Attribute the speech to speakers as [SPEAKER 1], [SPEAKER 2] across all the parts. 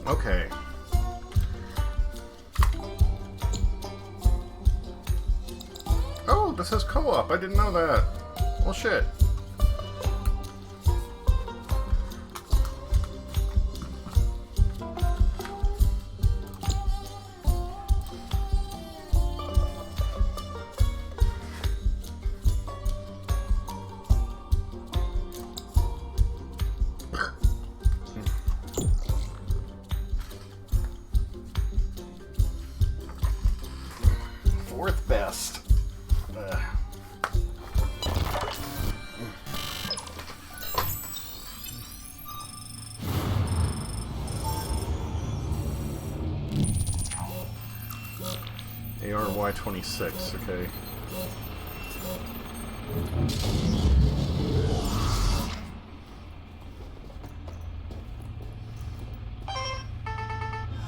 [SPEAKER 1] Okay. Oh, this has co-op. I didn't know that. Well, shit. Fourth best. ARY-26, okay.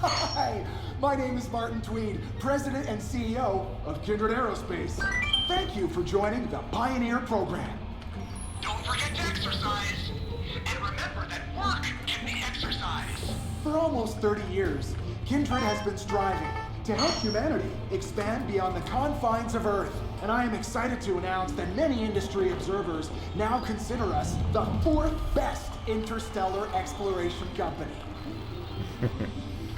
[SPEAKER 2] Hi, my name is Martin Tweed, President and CEO of Kindred Aerospace. Thank you for joining the Pioneer program.
[SPEAKER 3] Don't forget to exercise. And remember that work can be exercise.
[SPEAKER 2] For almost 30 years, Kindred has been striving to help humanity expand beyond the confines of Earth. And I am excited to announce that many industry observers now consider us the fourth best interstellar exploration company.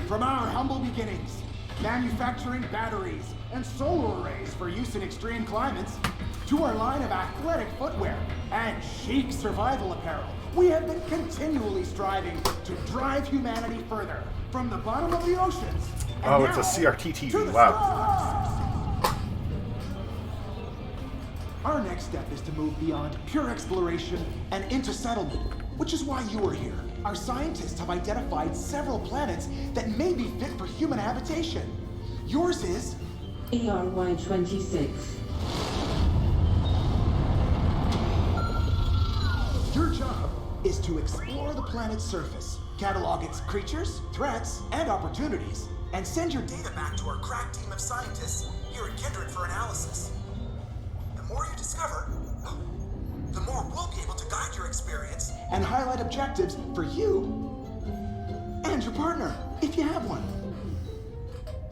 [SPEAKER 2] From our humble beginnings, manufacturing batteries and solar arrays for use in extreme climates, to our line of athletic footwear and chic survival apparel, we have been continually striving to drive humanity further from the bottom of the oceans.
[SPEAKER 1] Oh, it's a CRT TV. Wow.
[SPEAKER 2] Stars. Our next step is to move beyond pure exploration and into settlement, which is why you are here. Our scientists have identified several planets that may be fit for human habitation. Yours is
[SPEAKER 4] ARY-26.
[SPEAKER 2] Your job is to explore the planet's surface, catalog its creatures, threats, and opportunities, and send your data back to our crack team of scientists here at Kindred for analysis. The more you discover, the more we'll be able to guide your experience and highlight objectives for you and your partner, if you have one.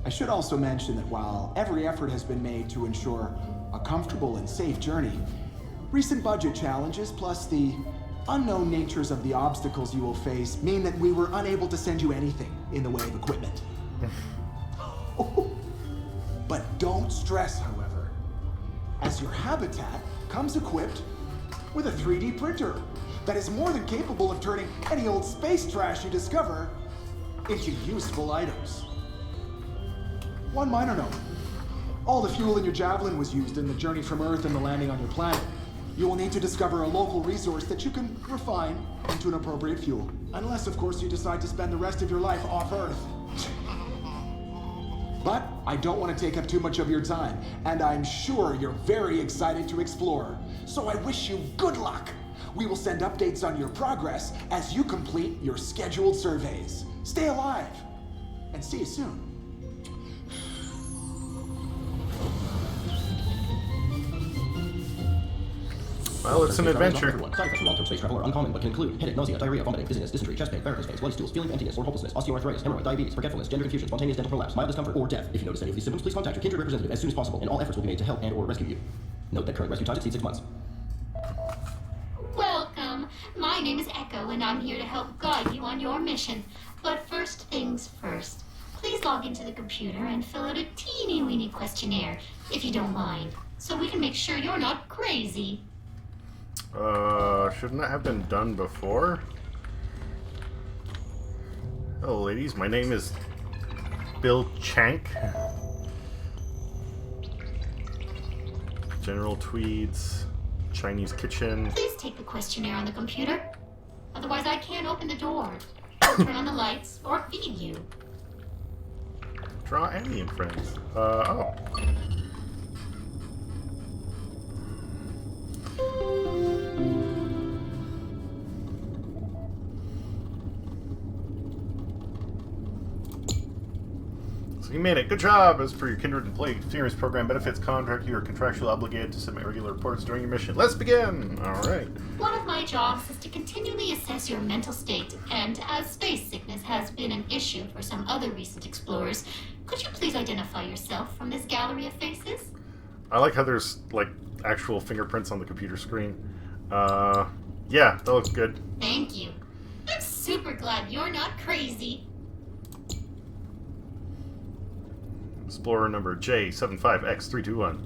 [SPEAKER 2] I should also mention that while every effort has been made to ensure a comfortable and safe journey, recent budget challenges plus the unknown natures of the obstacles you will face mean that we were unable to send you anything in the way of equipment. But don't stress, however, as your habitat comes equipped with a 3D printer that is more than capable of turning any old space trash you discover into useful items. One minor note. All the fuel in your Javelin was used in the journey from Earth and the landing on your planet. You will need to discover a local resource that you can refine into an appropriate fuel. Unless, of course, you decide to spend the rest of your life off Earth. But I don't want to take up too much of your time, and I'm sure you're very excited to explore. So I wish you good luck. We will send updates on your progress as you complete your scheduled surveys. Stay alive, and see you soon.
[SPEAKER 1] Well, it's an adventure.
[SPEAKER 5] Side effects from long-term space travel are uncommon, but can include headache, nausea, diarrhea, vomiting, dizziness, dysentery, chest pain, varicose veins, bloody stools, feeling of emptiness or hopelessness, osteoarthritis, hemorrhoid, diabetes, forgetfulness, gender confusion, spontaneous dental prolapse, mild discomfort, or death. If you notice any of these symptoms, please contact your Kindred representative as soon as possible, and all efforts will be made to help and/or rescue you. Note that current rescue times exceed 6 months.
[SPEAKER 6] Welcome. My name is Echo, and I'm here to help guide you on your mission. But first things first. Please log into the computer and fill out a teeny-weeny questionnaire, if you don't mind, so we can make sure you're not crazy.
[SPEAKER 1] Shouldn't that have been done before? Hello, ladies. My name is Bill Chank. General Tweed's Chinese Kitchen.
[SPEAKER 6] Please take the questionnaire on the computer. Otherwise, I can't open the door, turn on the lights, or feed you.
[SPEAKER 1] Draw Annie and Friends. Oh. So you made it. Good job! As per your Kindred Employee Experience Program benefits contract, you are contractually obligated to submit regular reports during your mission. Let's begin! Alright.
[SPEAKER 6] One of my jobs is to continually assess your mental state, and as space sickness has been an issue for some other recent explorers, could you please identify yourself from this gallery of faces?
[SPEAKER 1] I like how there's, like, actual fingerprints on the computer screen. Yeah, that looks good.
[SPEAKER 6] Thank you. I'm super glad you're not crazy.
[SPEAKER 1] Explorer number J75X321.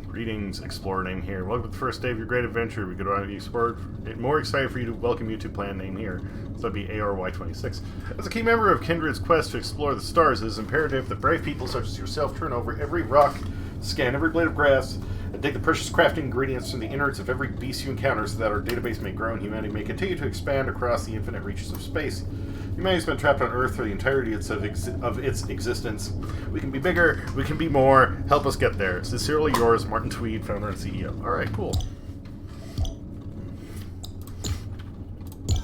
[SPEAKER 1] Greetings, Explorer name here. Welcome to the first day of your great adventure. We could want to be explored. More excited for you to welcome you to plan name here. So that'd be ARY26. As a key member of Kindred's quest to explore the stars, it is imperative that brave people such as yourself turn over every rock, scan every blade of grass, and dig the precious crafting ingredients from the innards of every beast you encounter so that our database may grow and humanity may continue to expand across the infinite reaches of space. Humanity's been trapped on Earth for the entirety of its existence. We can be bigger, we can be more. Help us get there. Sincerely yours, Martin Tweed, founder and CEO. Alright, cool.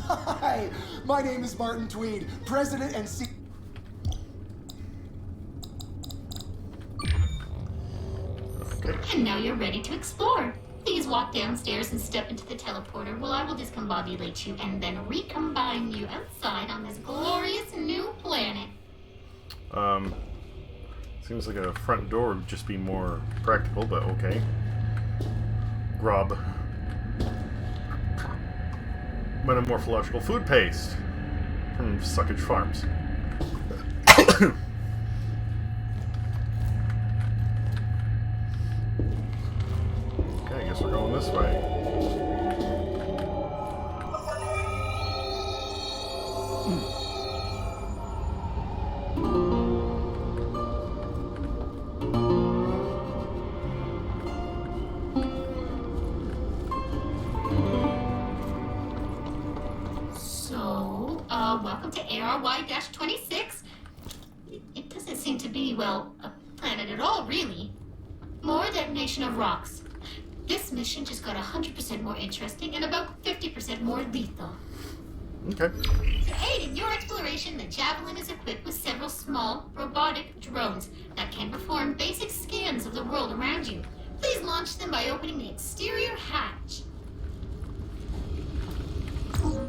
[SPEAKER 2] Hi, my name is Martin Tweed, President and CEO.
[SPEAKER 6] And now you're ready to explore. Please walk downstairs and step into the teleporter while I will discombobulate you and then recombine you outside on this glorious new planet.
[SPEAKER 1] Seems like a front door would just be more practical, but okay. Grub. Metamorphological food paste from Suckage Farms. Okay, I guess we're going this way.
[SPEAKER 6] Welcome to ARY-26. It doesn't seem to be, well, a planet at all, really. More detonation of rocks. This mission just got 100% more interesting and about 50% more lethal.
[SPEAKER 1] Okay.
[SPEAKER 6] To aid in your exploration, the Javelin is equipped with several small, robotic drones that can perform basic scans of the world around you. Please launch them by opening the exterior hatch.
[SPEAKER 1] Cool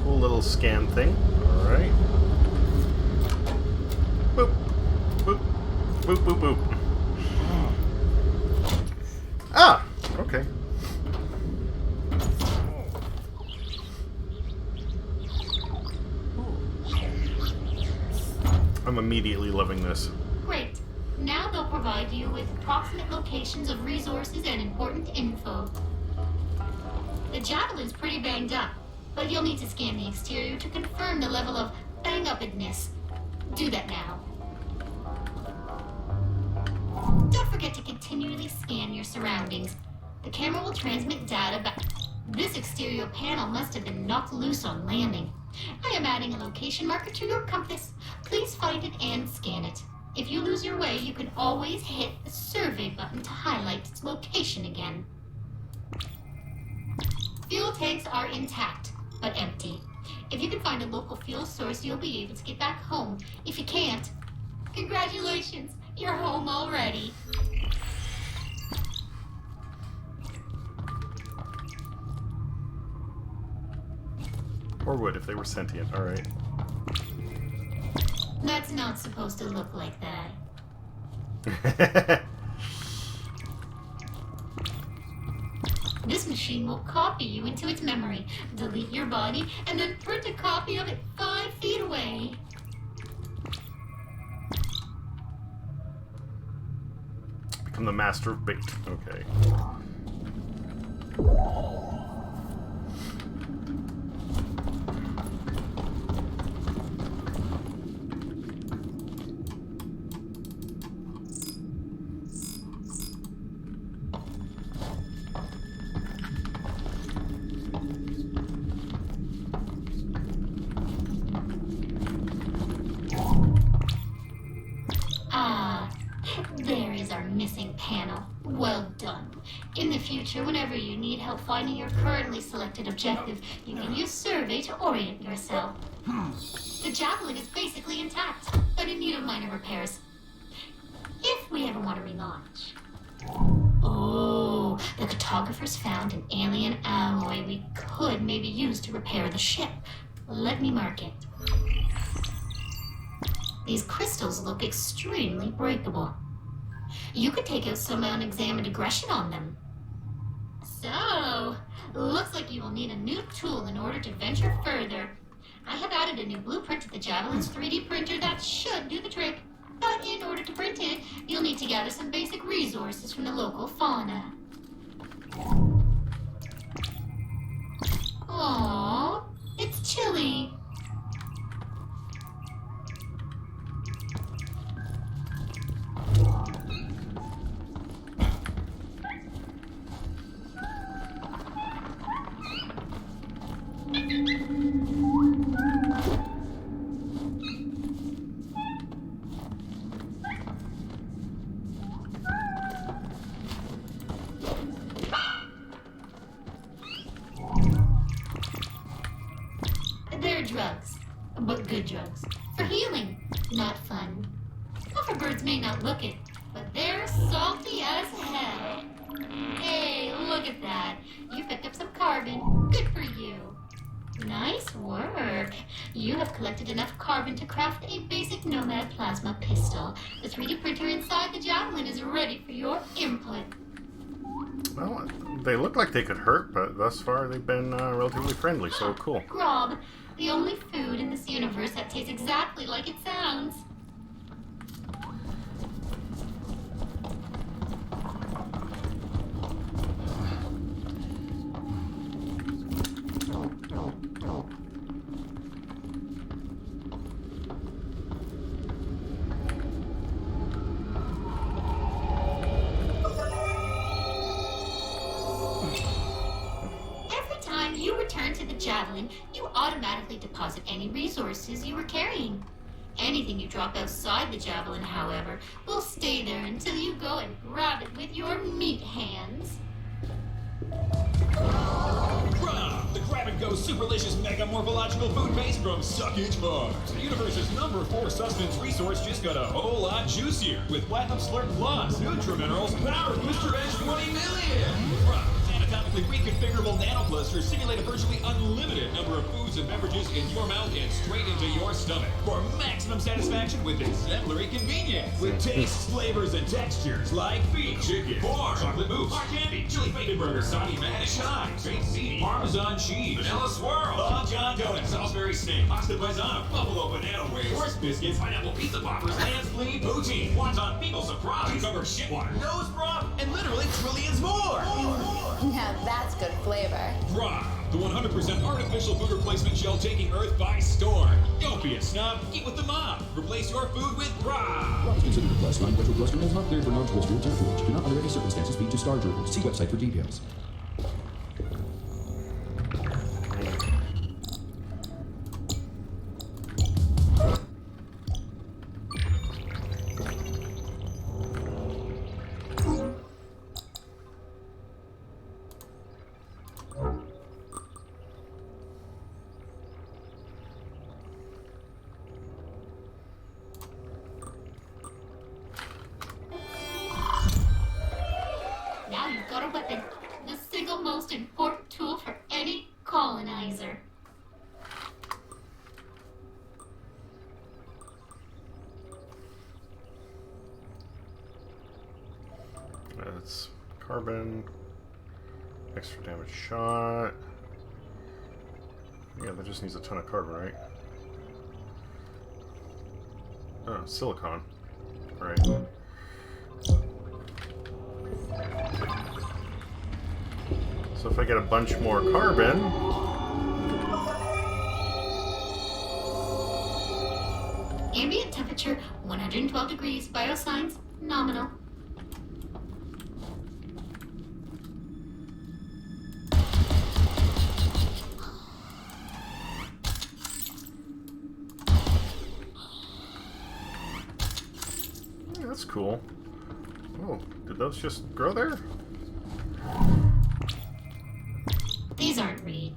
[SPEAKER 1] little scan thing. Alright. Boop. Boop. Boop, boop, boop. Ah! Okay. I'm immediately loving this.
[SPEAKER 6] Great. Now they'll provide you with approximate locations of resources and important info. The Javelin's pretty banged up, but you'll need to scan the exterior to confirm the level of bang-uppedness. Do that now. Don't forget to continually scan your surroundings. The camera will transmit data back. This exterior panel must have been knocked loose on landing. I am adding a location marker to your compass. Please find it and scan it. If you lose your way, you can always hit the survey button to highlight its location again. Fuel tanks are intact, but empty. If you can find a local fuel source, you'll be able to get back home. If you can't, congratulations, you're home already.
[SPEAKER 1] Or would if they were sentient. Alright.
[SPEAKER 6] That's not supposed to look like that. This machine will copy you into its memory, delete your body, and then print a copy of it 5 feet away.
[SPEAKER 1] Become the master of bait. Okay.
[SPEAKER 6] panel. Well done. In the future, whenever you need help finding your currently selected objective, you can use survey to orient yourself. The Javelin is basically intact, but in need of minor repairs. If we ever want to relaunch. Oh, the cartographers found an alien alloy we could maybe use to repair the ship. Let me mark it. These crystals look extremely breakable. You could take out some unexamined aggression on them. So, looks like you will need a new tool in order to venture further. I have added a new blueprint to the Javelin's 3D printer that should do the trick. But in order to print it, you'll need to gather some basic resources from the local fauna. Aww, it's chilly. They're drugs, but good drugs. For healing, not fun. Pufferbirds may not look it, but they're salty as hell. Hey, look at that. You picked up some carbon. Good for you. Nice work. You have collected enough carbon to craft a basic Nomad plasma pistol. The 3D printer inside the Javelin is ready for your input.
[SPEAKER 1] Well, they look like they could hurt, but thus far they've been relatively friendly, so cool.
[SPEAKER 6] Grob, the only food in this universe that tastes exactly like it sounds. You return to the Javelin, you automatically deposit any resources you were carrying. Anything you drop outside the Javelin, however, will stay there until you go and grab it with your meat hands.
[SPEAKER 7] The grab-and-go superlicious mega morphological food base from Suckage Farms. The universe's #4 sustenance resource just got a whole lot juicier with Platinum Slurp Plus, Nutriminerals, Power Booster Edge 20 million. Anatomically reconfigurable nanoclusters simulate a virtually unlimited number of foods and beverages in your mouth and straight into your stomach for maximum satisfaction with exemplary convenience. With tastes, flavors, and textures like beef, chicken, pork, chocolate mousse, hard candy, chili bacon burger, Sonny Maddox, chives, baked ziti, Parmesan cheese, vanilla swirl, Long John donuts, Salisbury steak, pasta paisana, buffalo banana waves, horse biscuits, pineapple pizza poppers, lamb's spleen, poutine, wonton people surprise, cucumber shitwater, nose broth, and literally trillions more.
[SPEAKER 8] Now that's good flavor.
[SPEAKER 7] Rob, the 100% artificial food replacement gel taking Earth by storm. Don't be a snob, eat with the mob. Replace your food with Rob.
[SPEAKER 5] Rob is considered a plus 9 retrocluster and is not cleared for non-terrestrial temperage. Do not under any circumstances feed to star droopers. See website for details.
[SPEAKER 6] Now you've got a weapon. The single most important tool for any colonizer.
[SPEAKER 1] That's carbon, extra damage shot. Yeah, that just needs a ton of carbon, right? Oh, silicon. Right. So if I get a bunch more carbon...
[SPEAKER 6] Ambient temperature 112 degrees. Biosigns nominal.
[SPEAKER 1] Yeah, that's cool. Oh, did those just grow there?
[SPEAKER 6] These aren't reeds.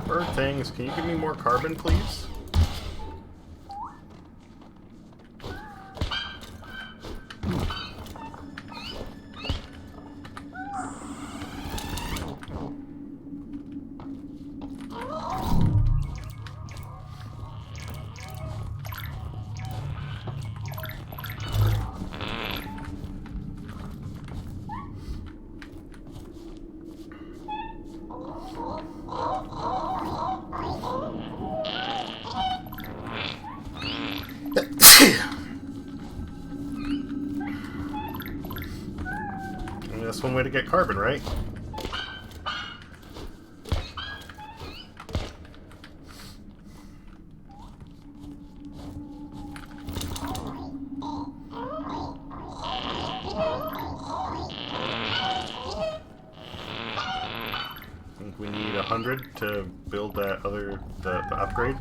[SPEAKER 1] Bird things, can you give me more carbon, please? That's one way to get carbon, right? I think we need 100 to build that other the upgrade.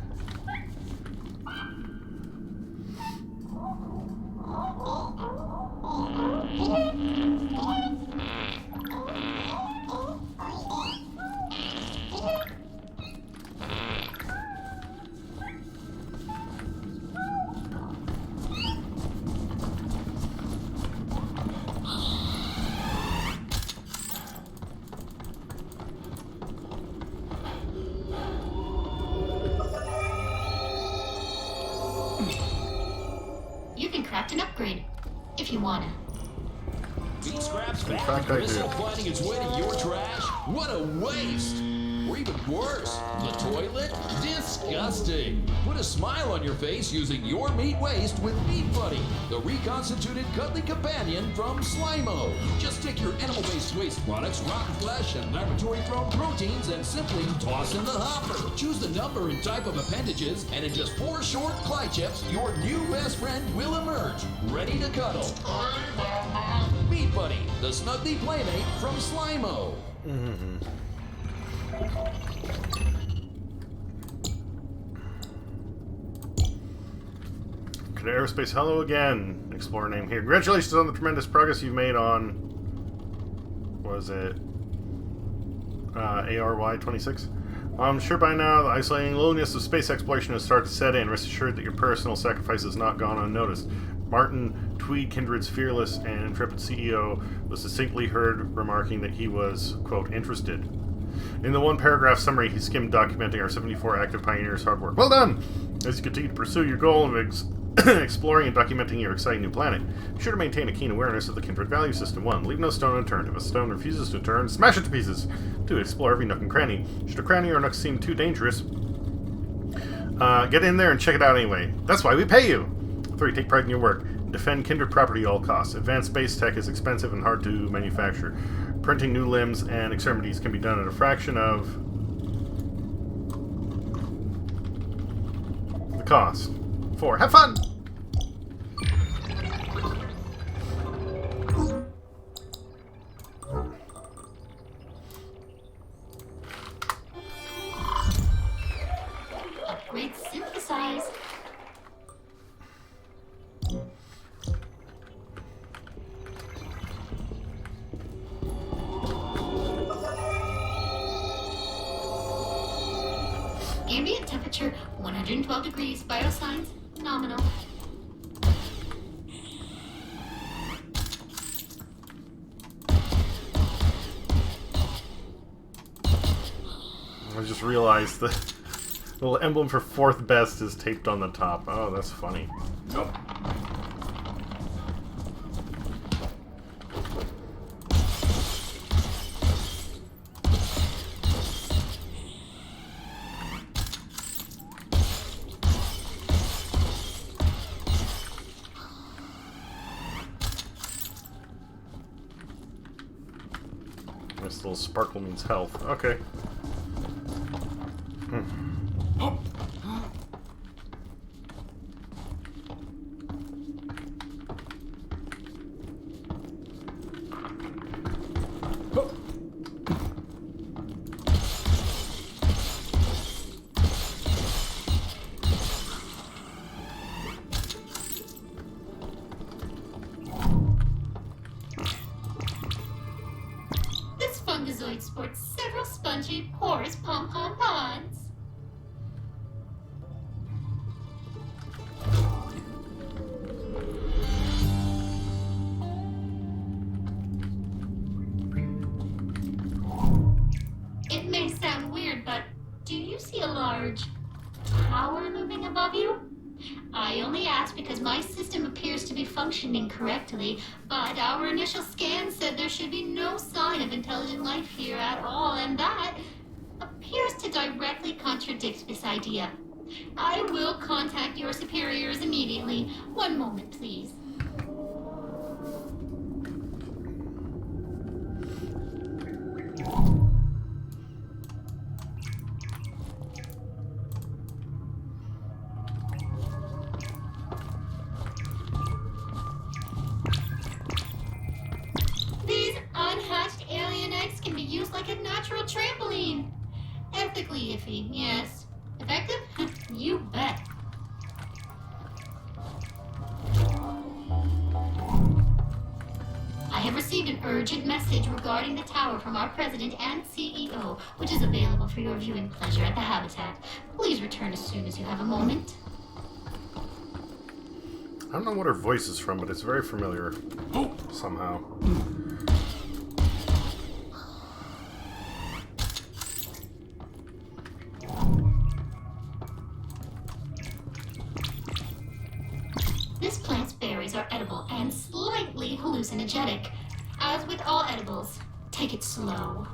[SPEAKER 6] You can craft an upgrade, if you wanna.
[SPEAKER 7] Meat scraps
[SPEAKER 1] In
[SPEAKER 7] back
[SPEAKER 1] fact, I
[SPEAKER 7] missile
[SPEAKER 1] do.
[SPEAKER 7] finding its way to your trash? What a waste! Or even worse, the toilet? Disgusting! Put a smile on your face using your meat waste with Meat Buddy, the reconstituted cuddly companion from Slimo. Just take your animal-based waste products, rotten flesh, and laboratory-grown proteins and simply toss in the hopper. Choose the number and type of appendages, and in just 4 short Clychips, your new best friend will emerge, ready to cuddle. Meat Buddy, the snuggly playmate from Slimo.
[SPEAKER 1] Canada Aerospace, hello again. Explorer name here. Congratulations on the tremendous progress you've made on... what was it? ARY-26? I'm sure by now the isolating loneliness of space exploration has started to set in. Rest assured that your personal sacrifice has not gone unnoticed. Martin Tweed, Kindred's fearless and intrepid CEO, was distinctly heard remarking that he was, quote, interested. In the one-paragraph summary, he skimmed documenting our 74 active pioneers' hard work. Well done! As you continue to pursue your goal of exploring and documenting your exciting new planet, be sure to maintain a keen awareness of the Kindred value system. 1. Leave no stone unturned. If a stone refuses to turn, smash it to pieces. 2. Explore every nook and cranny. Should a cranny or nook seem too dangerous, get in there and check it out anyway. That's why we pay you! 3. Take pride in your work. Defend Kindred property at all costs. Advanced space tech is expensive and hard to manufacture. Printing new limbs and extremities can be done at a fraction of the cost. 4. Have fun!
[SPEAKER 6] Upgrade synthesized. Ambient temperature 112 degrees. Biosigns nominal.
[SPEAKER 1] I just realized the little emblem for 4th best is taped on the top. Oh, that's funny. Nope. This little sparkle means health. Okay.
[SPEAKER 6] tower looming above you? I only ask because my system appears to be functioning correctly, but our initial scan said there should be no sign of intelligent life here at all, and that appears to directly contradict this idea. I will contact your superiors immediately. One moment, please. These unhatched alien eggs can be used like a natural trampoline. Ethically iffy, yes. Effective? You bet. I have received an urgent message regarding the tower from our president and CEO, which is available for your viewing pleasure at the Habitat. Please return as soon as you have a moment.
[SPEAKER 1] I don't know what her voice is from, but it's very familiar. Somehow.
[SPEAKER 6] This plant's berries are edible and slightly hallucinogenic. As with all edibles, take it slow.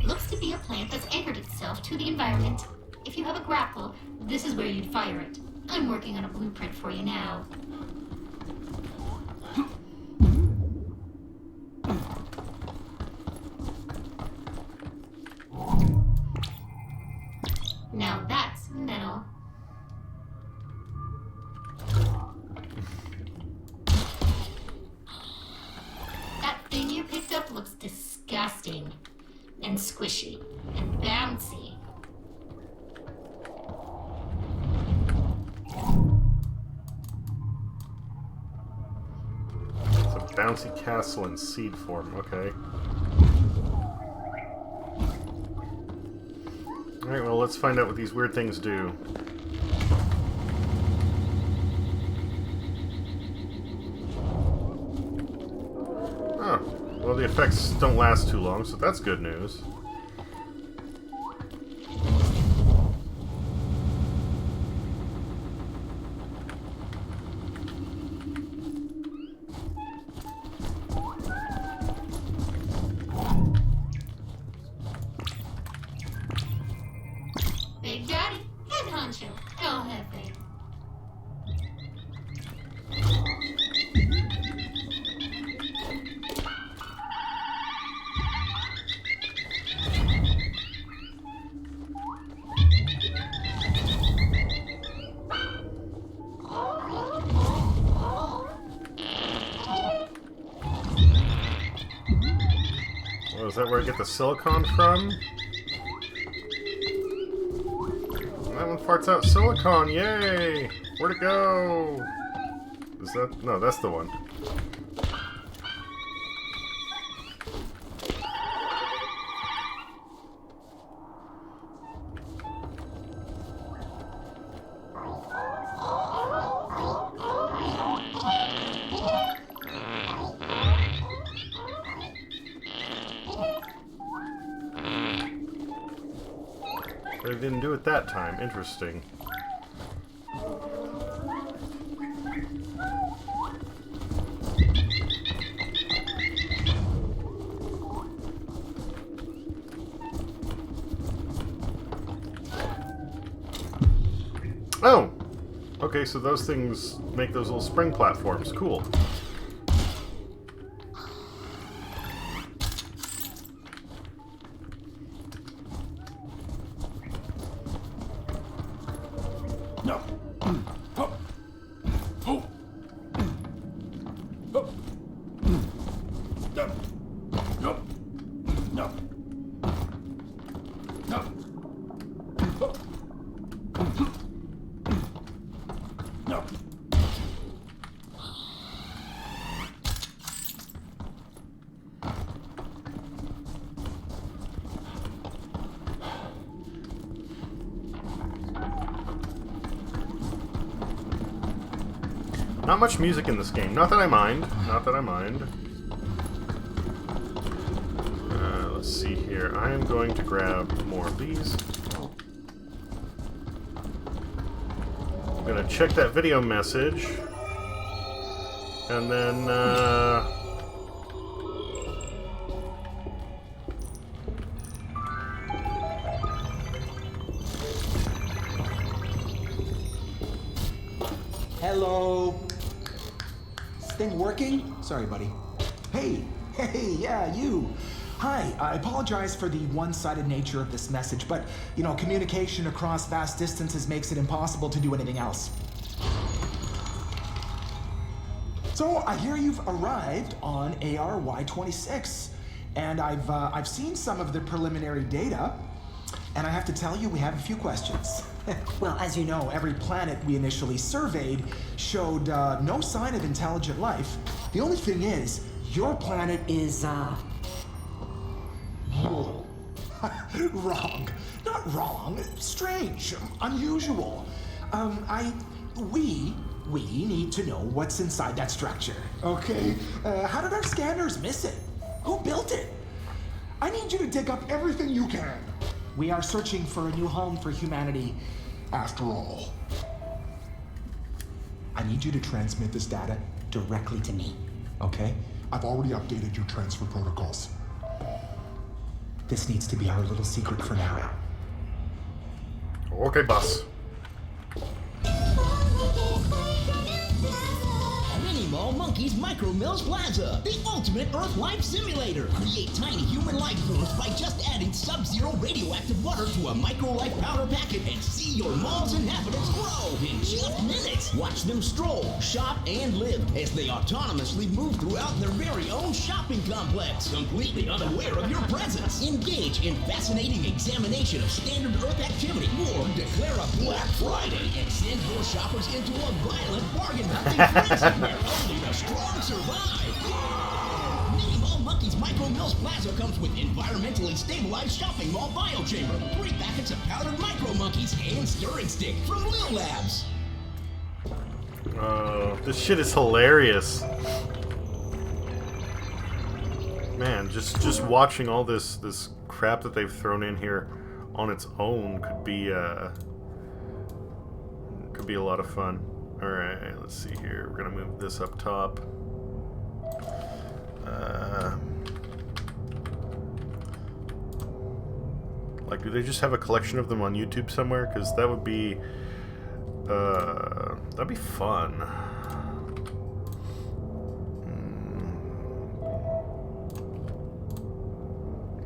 [SPEAKER 6] Looks to be a plant that's anchored itself to the environment. If you have a grapple, this is where you'd fire it. I'm working on a blueprint for you now. Now that's metal. That thing you picked up looks disgusting. And squishy. And bouncy.
[SPEAKER 1] It's a bouncy castle in seed form. Okay. Alright, well, let's find out what these weird things do. Oh, well, the effects don't last too long, so that's good news.
[SPEAKER 6] Big Daddy, head honcho, El Jefe.
[SPEAKER 1] Oh, is that where I get the silicon from? That one farts out silicon, yay! Where'd it go? Is that... no, that's the one. But I didn't do it that time. Interesting. Oh! Okay, so those things make those little spring platforms. Cool.
[SPEAKER 5] No. Oh. Oh. Oh. No. No. No.
[SPEAKER 1] Not much music in this game. Not that I mind. Not that I mind. Let's see here. I am going to grab more of these. I'm going to check that video message. And then,
[SPEAKER 2] Hello. Is this thing working? Sorry, buddy. Hey, yeah, you. Hi, I apologize for the one-sided nature of this message, but, you know, communication across vast distances makes it impossible to do anything else. So, I hear you've arrived on ARY-26, and I've seen some of the preliminary data, and I have to tell you, we have a few questions. Well, as you know, every planet we initially surveyed showed no sign of intelligent life. The only thing is, your planet is, wrong. Not wrong. Strange. Unusual. We need to know what's inside that structure. Okay? How did our scanners miss it? Who built it? I need you to dig up everything you can. We are searching for a new home for humanity, after all. I need you to transmit this data directly to me, okay? I've already updated your transfer protocols. This needs to be our little secret for now.
[SPEAKER 1] okay, boss.
[SPEAKER 9] Mini-Mall Monkeys Micro Mills Plaza, the ultimate Earth life simulator. Create tiny human life forms by just adding sub-zero radioactive water to a micro-life powder packet and see your mall's inhabitants grow in just minutes. Watch them stroll, shop, and live as they autonomously move throughout their very own shopping complex, completely unaware of your presence. Engage in fascinating examination of standard Earth activity or declare a Black Friday and send your shoppers into a violent bargain hunting frenzy where only the strong survive. Mini-Mall Monkeys Micro Mills Plaza comes with environmentally stabilized shopping mall biochamber, 3 packets of powdered micro monkeys, and stirring stick from Lil Labs.
[SPEAKER 1] This shit is hilarious. Man, just watching all this crap that they've thrown in here on its own could be a lot of fun. Alright, let's see here. We're gonna move this up top. Like, do they just have a collection of them on YouTube somewhere? Because that would be... that'd be fun.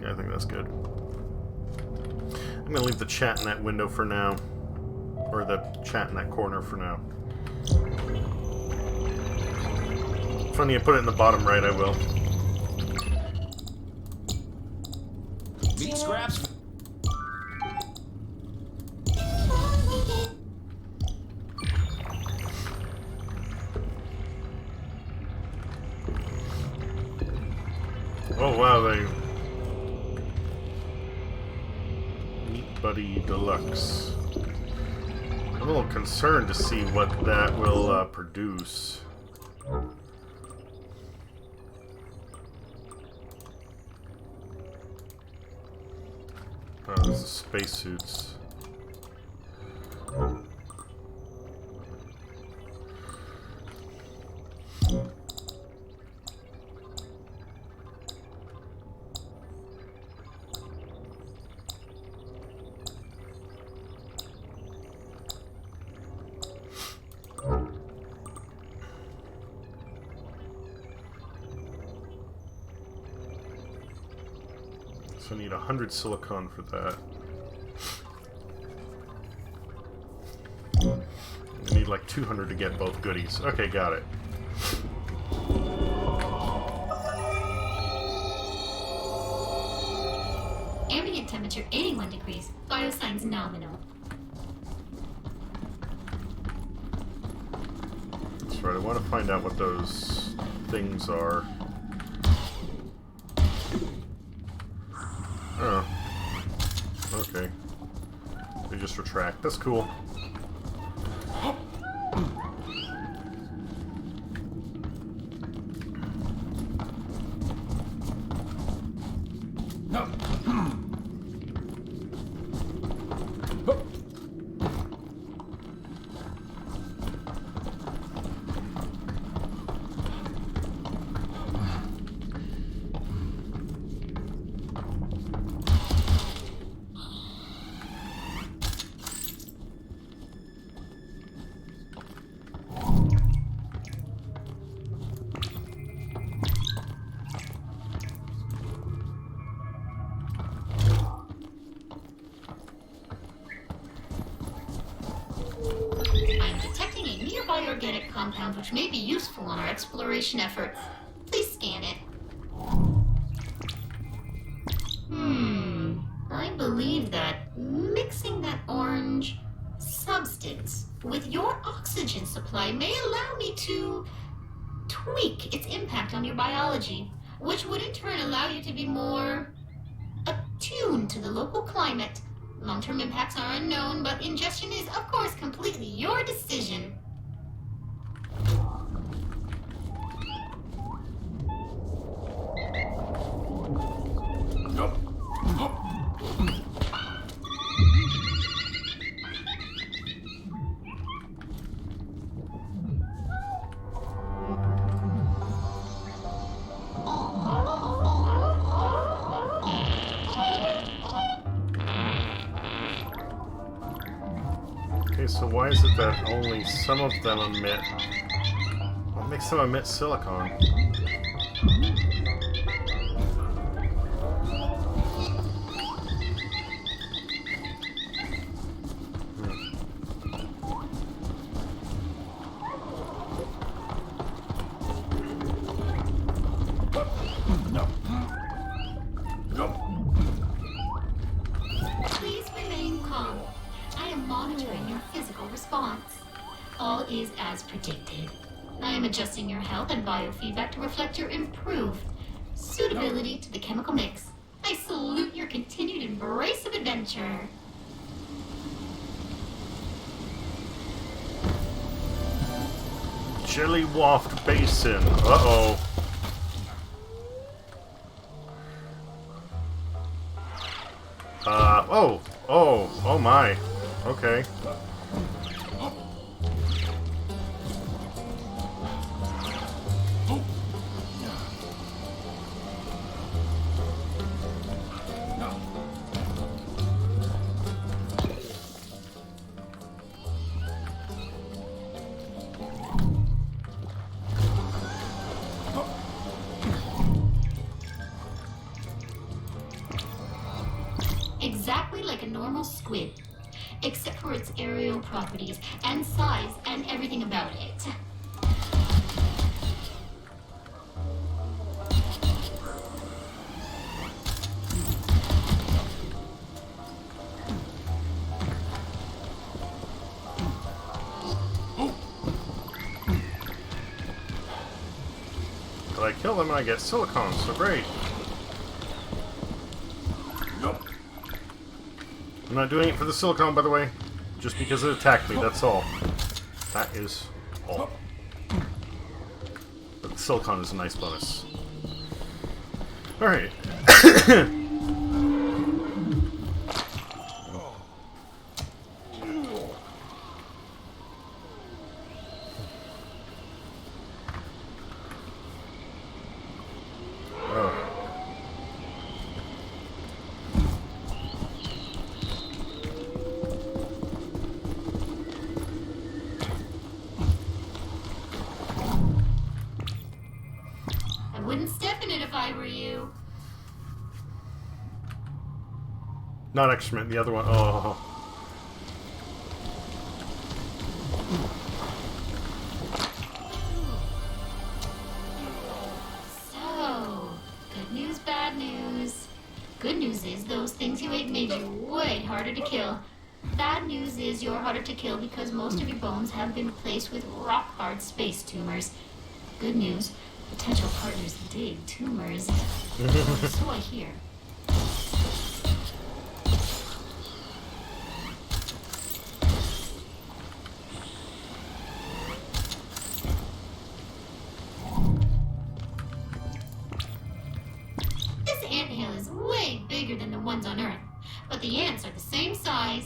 [SPEAKER 1] Yeah, I think that's good. I'm gonna leave the chat in that window for now. Or the chat in that corner for now. Funny, I put it in the bottom right, I will.
[SPEAKER 7] Meat scraps.
[SPEAKER 1] Oh wow, they... Meat Buddy Deluxe. I'm a little concerned to see what that will produce. Oh, this is spacesuits. So I need 100 silicon for that. I need like 200 to get both goodies. Okay, got it.
[SPEAKER 6] Ambient temperature temperature 81 degrees. Biosigns nominal.
[SPEAKER 1] That's right, I want to find out what those things are. Oh. Okay. They just retract. That's cool.
[SPEAKER 6] I'm detecting a nearby organic compound which may be useful on our exploration efforts. Please scan it. I believe that mixing that orange substance with your oxygen supply may allow me to tweak its impact on your biology, which would in turn allow you to be more attuned to the local climate. Long-term impacts are unknown, but ingestion is, of course, completely your decision.
[SPEAKER 1] Okay, so why is it that only some of them emit... What makes them emit silicon?
[SPEAKER 6] Please remain calm. I am monitoring your physical response. All is as predicted. I am adjusting your health and biofeedback to reflect your improved suitability to the chemical mix. I salute your continued embrace of adventure.
[SPEAKER 1] Jelly Waft Basin. Uh-oh. Oh my. Okay.
[SPEAKER 6] Exactly like a normal squid, except for its aerial properties and size and everything about it.
[SPEAKER 1] But I kill them and I get silicon, so great. I'm not doing it for the silicon, by the way. Just because it attacked me, that's all. That is all. But the silicon is a nice bonus. Alright.
[SPEAKER 6] Wouldn't step in it if I were you.
[SPEAKER 1] Not excrement, the other one. Oh.
[SPEAKER 6] So, good news, bad news. Good news is those things you ate made you way harder to kill. Bad news is you're harder to kill because most of your bones have been replaced with rock-hard space tumors. Good news, potential partners dig tumors. So I hear. This anthill is way bigger than the ones on Earth, but the ants are the same size.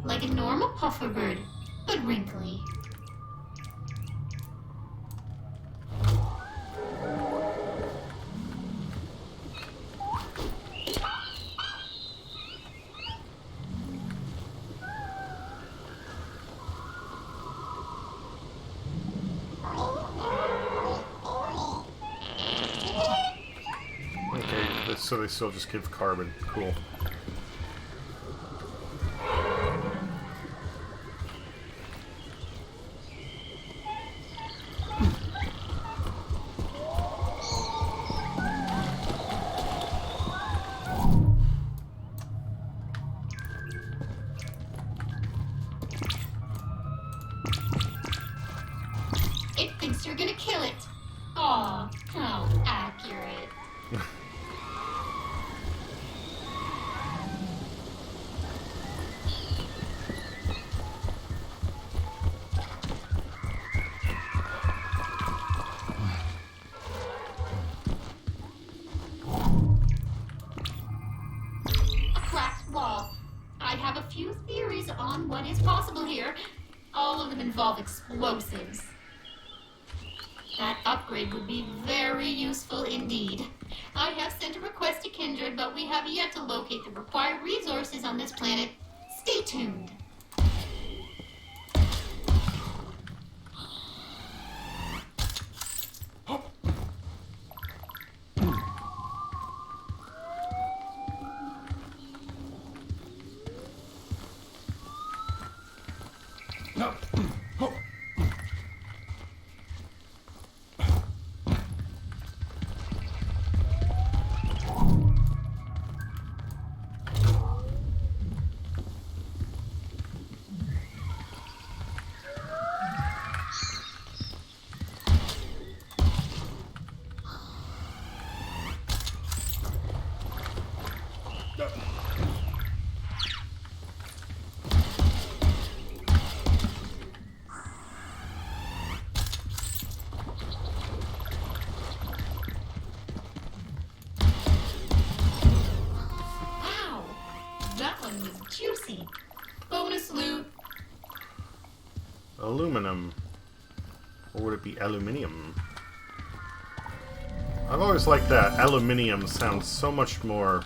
[SPEAKER 6] Like a normal puffer bird, but wrinkly.
[SPEAKER 1] Okay, so they still just give carbon. Cool.
[SPEAKER 6] It thinks you're gonna kill it. Aw, how accurate. A cracked wall. I have a few theories on what is possible here. All of them involve explosives. That upgrade would be very useful indeed. I have sent a request to Kindred, but we have yet to locate the required resources on this planet. Stay tuned. Wow, that one was juicy. Bonus loot.
[SPEAKER 1] Aluminum. Or would it be aluminium? I've always liked that. Aluminium sounds so much more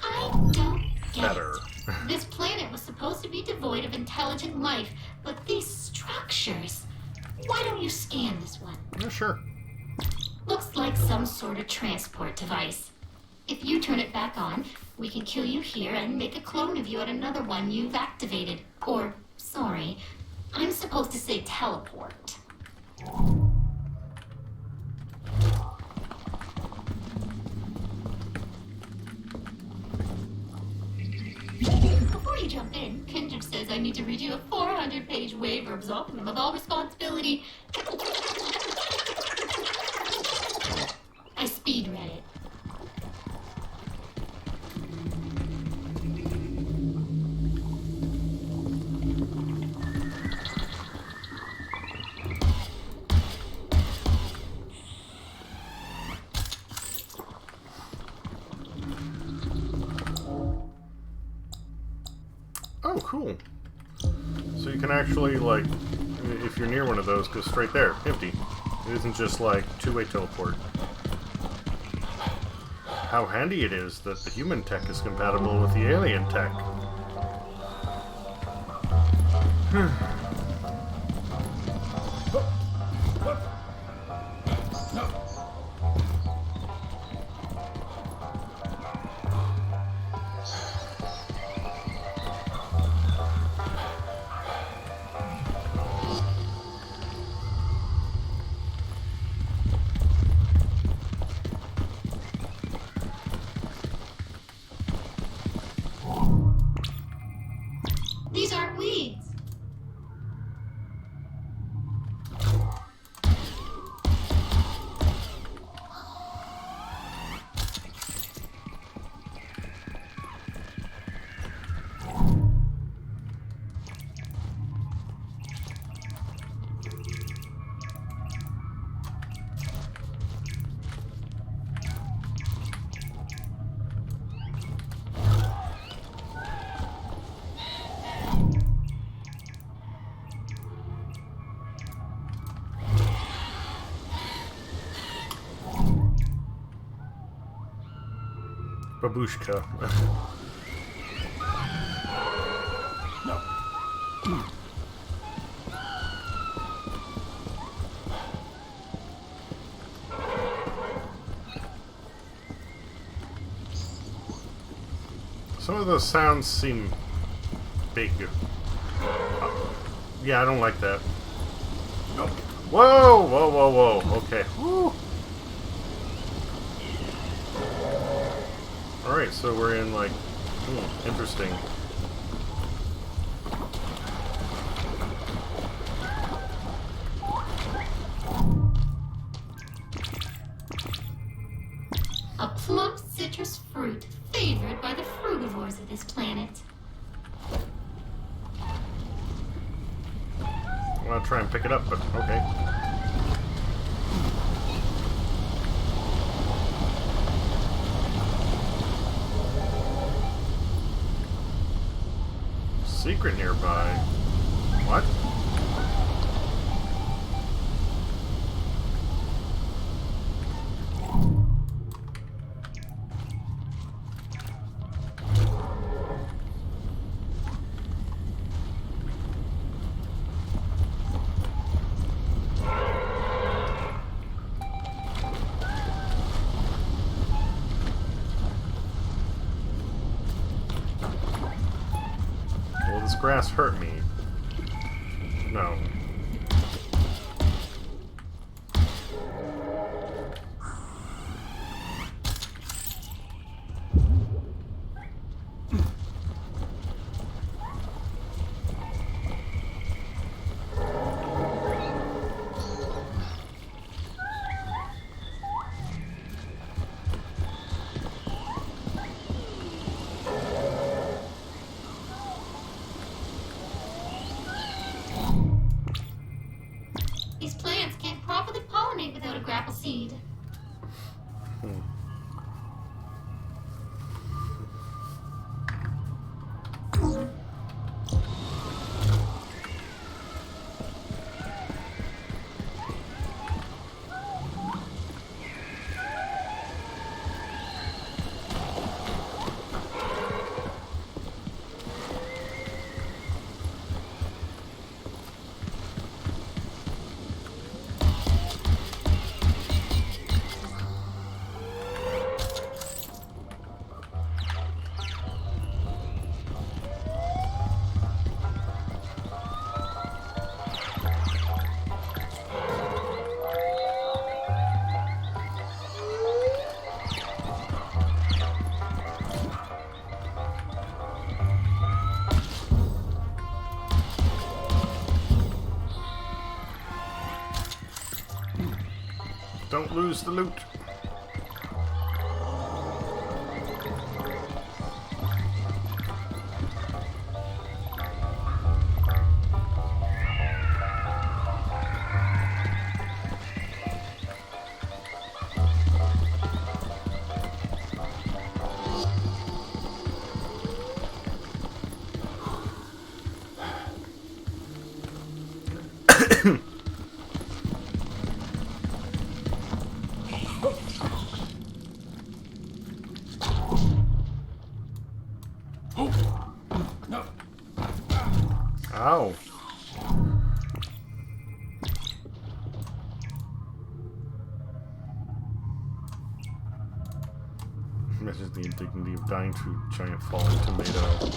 [SPEAKER 6] I don't get
[SPEAKER 1] better.
[SPEAKER 6] it. This planet was supposed to be devoid of intelligent life, but these structures. Why don't you scan this one?
[SPEAKER 1] Yeah, sure.
[SPEAKER 6] Looks like some sort of transport device. If you turn it back on, we can kill you here and make a clone of you at another one you've activated. Or, sorry, I'm supposed to say teleport. Before you jump in, Kindred says I need to read you a 400-page waiver absolving of all responsibility. I speed read it.
[SPEAKER 1] Oh, cool. So you can actually, like, if you're near one of those, go straight there. Empty. It isn't just, like, two-way teleport. How handy it is that the human tech is compatible with the alien tech.
[SPEAKER 6] These aren't weeds.
[SPEAKER 1] Babushka. Some of those sounds seem big. Yeah, I don't like that. Whoa, whoa, whoa, whoa. Okay. Woo. Alright, so we're in, like, interesting.
[SPEAKER 6] A plump citrus fruit favored by the frugivores of this planet.
[SPEAKER 1] I want to try and pick it up, but okay. Secret nearby. What? Will this grass hurt me? No.
[SPEAKER 6] These plants can't properly pollinate without a grapple seed. Don't lose the loot. Ow.
[SPEAKER 1] Mentions the indignity of dying to a giant falling tomato.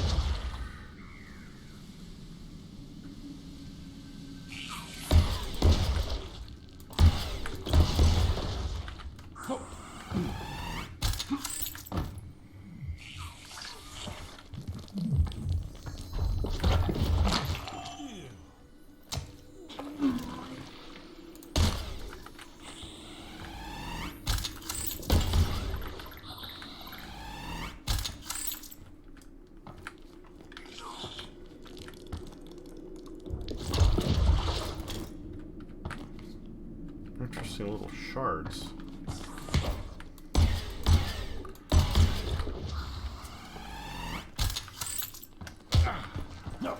[SPEAKER 1] Interesting little shards.
[SPEAKER 2] No.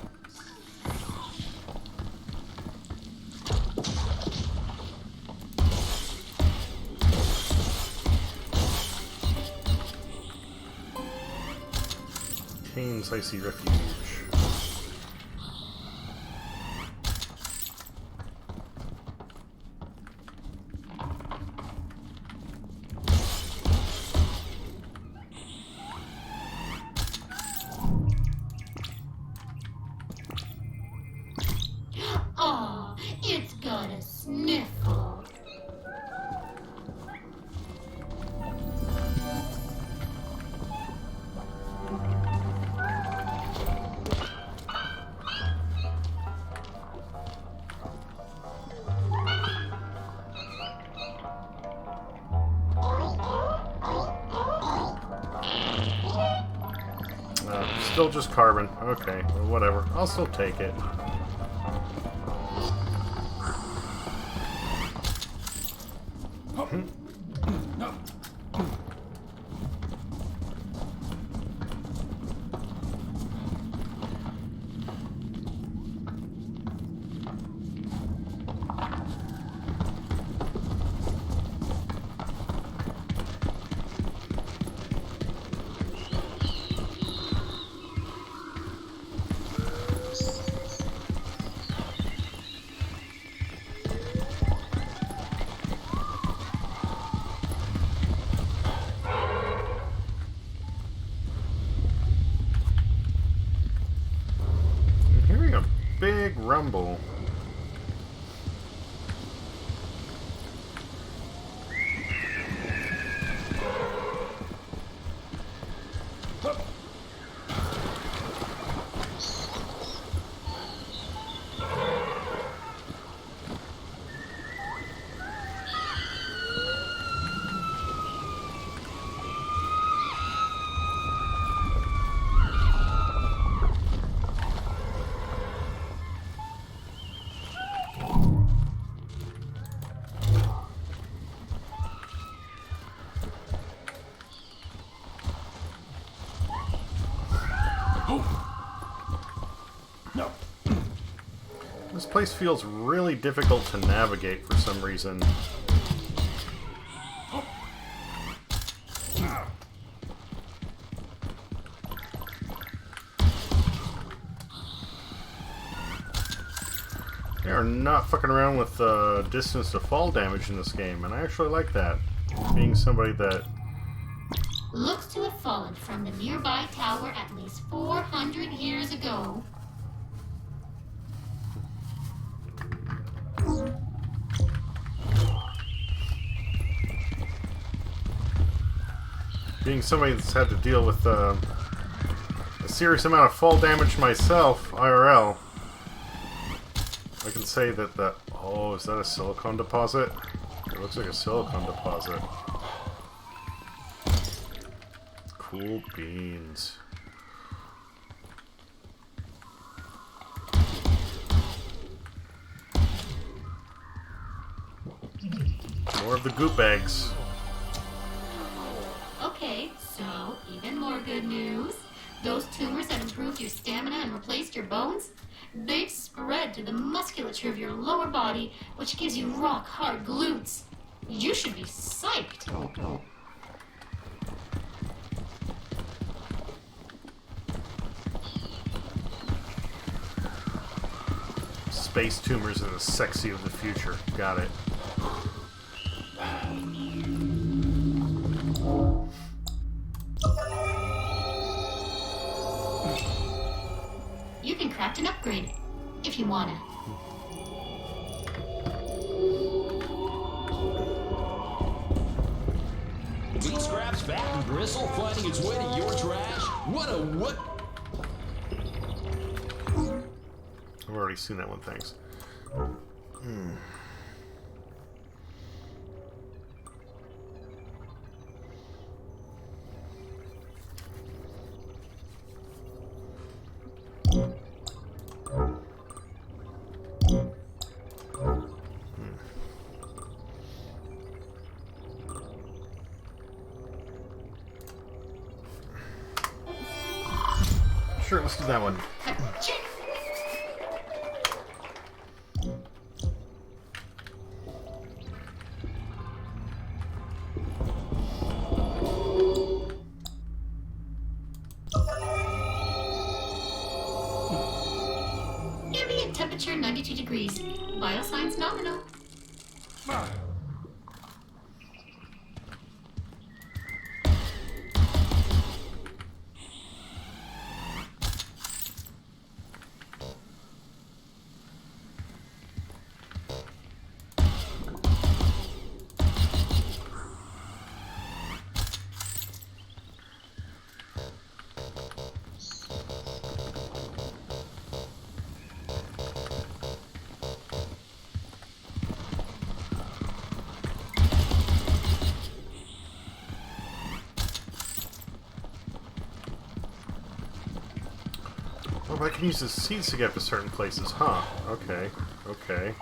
[SPEAKER 1] Kane's Icy Refuge.
[SPEAKER 6] Aw, it's got a sniffle.
[SPEAKER 1] Still just carbon. Okay, well, whatever. I'll still take it. Big rumble.
[SPEAKER 2] No.
[SPEAKER 1] This place feels really difficult to navigate for some reason. They are not fucking around with distance to fall damage in this game, and I actually like that. Being somebody that
[SPEAKER 6] Looks to have fallen from the nearby tower at least 400 years ago.
[SPEAKER 1] Being somebody that's had to deal with a serious amount of fall damage myself, IRL, I can say that the... Oh, is that a silicone deposit? It looks like a silicone deposit. Cool beans. More of the goop eggs.
[SPEAKER 6] Okay, so even more good news. Those tumors that improved your stamina and replaced your bones, they've spread to the musculature of your lower body, which gives you rock-hard glutes. You should be psyched.
[SPEAKER 1] Space tumors are the sexy of the future. Got it.
[SPEAKER 6] upgrade, if you wanna.
[SPEAKER 7] Meat scraps, fat, and gristle finding its way to your trash? What a what?
[SPEAKER 1] I've already seen that one, thanks. Sure, let's do that one.
[SPEAKER 6] Check. Ambient temperature 92 degrees. Biosigns nominal.
[SPEAKER 1] Oh, but I can use the seeds to get to certain places, huh? Okay, okay.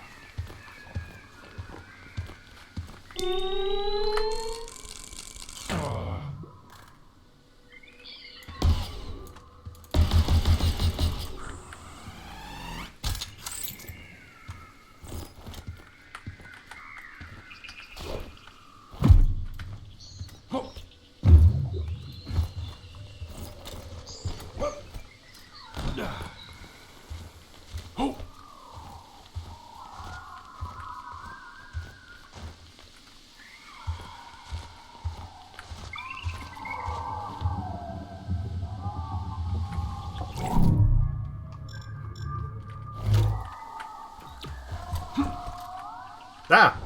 [SPEAKER 1] Ah!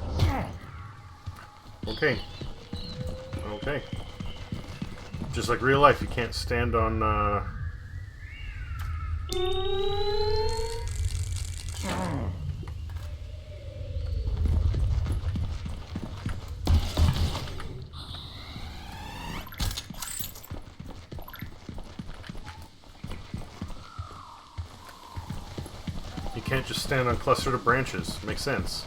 [SPEAKER 1] Okay. Okay. Just like real life, you can't stand on, you can't just stand on clustered of branches. Makes sense.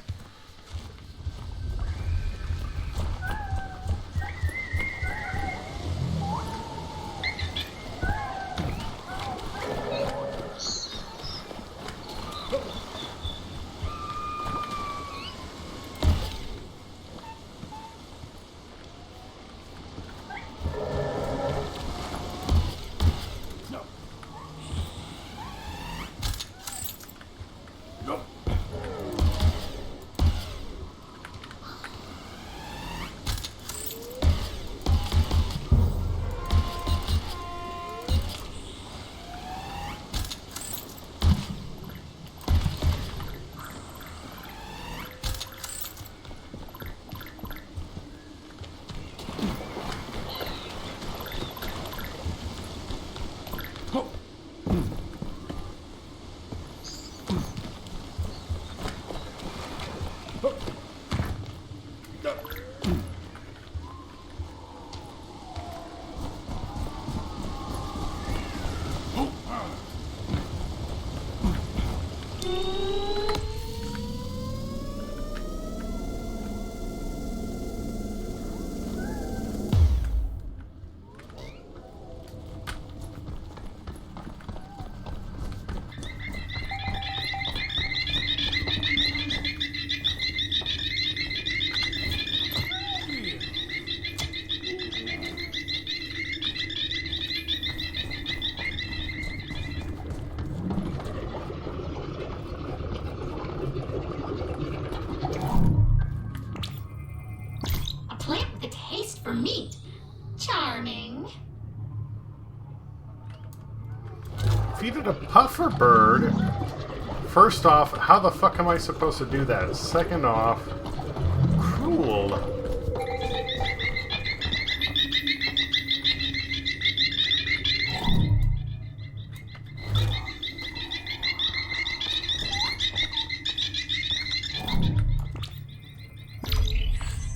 [SPEAKER 6] meat. Charming.
[SPEAKER 1] Feed it a puffer bird. First off, how the fuck am I supposed to do that? Second off, cruel.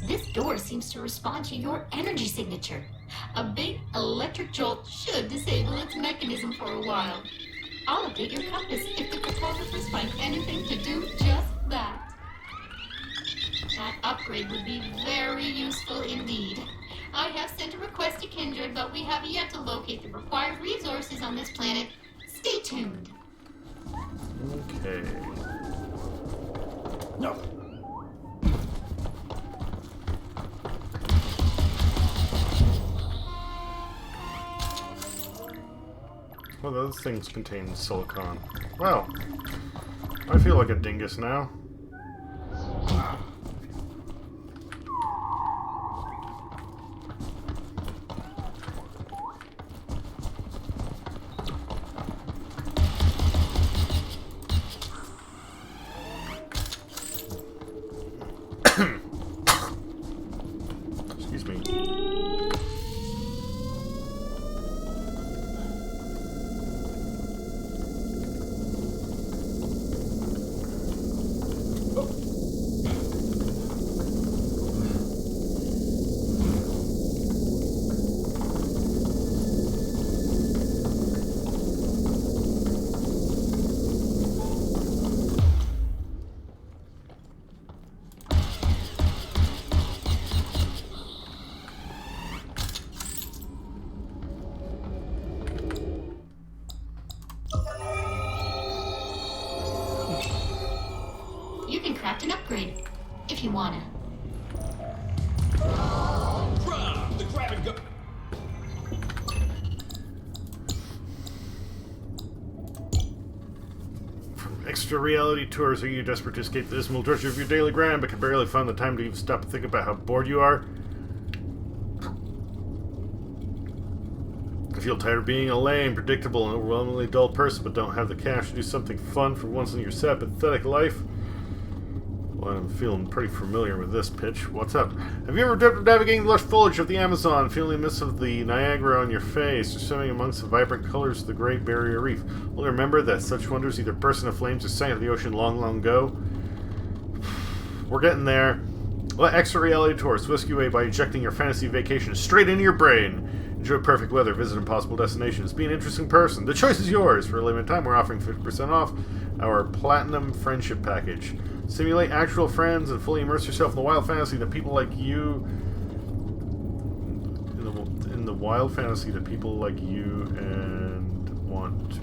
[SPEAKER 6] This door seems to respond to your energy signature. A big electric jolt should disable its mechanism for a while. I'll update your compass if the photographers find anything to do just that. That upgrade would be very useful indeed. I have sent a request to Kindred, but we have yet to locate the required resources on this planet. Stay tuned.
[SPEAKER 1] Okay.
[SPEAKER 5] No.
[SPEAKER 1] Well, those things contain silicon. Well, I feel like a dingus now. Excuse me.
[SPEAKER 6] You can craft an upgrade, if you wanna.
[SPEAKER 7] Rah! The grab and go.
[SPEAKER 1] Extra reality tours. Are you desperate to escape the dismal torture of your daily grind but can barely find the time to even stop and think about how bored you are? I feel tired of being a lame, predictable, and overwhelmingly dull person but don't have the cash to do something fun for once in your sad, pathetic life? Well, I'm feeling pretty familiar with this pitch. What's up? Have you ever dreamt of navigating the lush foliage of the Amazon, feeling the mist of the Niagara on your face, or swimming amongst the vibrant colors of the Great Barrier Reef? Well, remember that such wonders either burst into flames or sank into the ocean long, long ago? We're getting there. Let Extra Reality Tours whisk you away by injecting your fantasy vacation straight into your brain. Enjoy perfect weather, visit impossible destinations, be an interesting person. The choice is yours. For a limited time, we're offering 50% off our Platinum Friendship Package. Simulate actual friends and fully immerse yourself in the wild fantasy that people like you... In the wild fantasy that people like you and want to...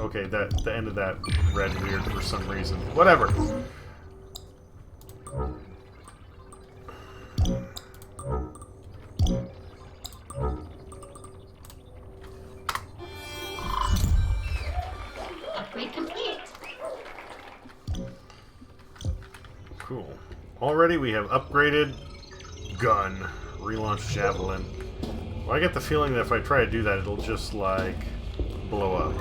[SPEAKER 1] Okay, the end of that read weird for some reason. Whatever.
[SPEAKER 6] Upgrade complete.
[SPEAKER 1] Cool. Already we have upgraded gun. Relaunch Javelin. Well, I get the feeling that if I try to do that, it'll just, like, blow up.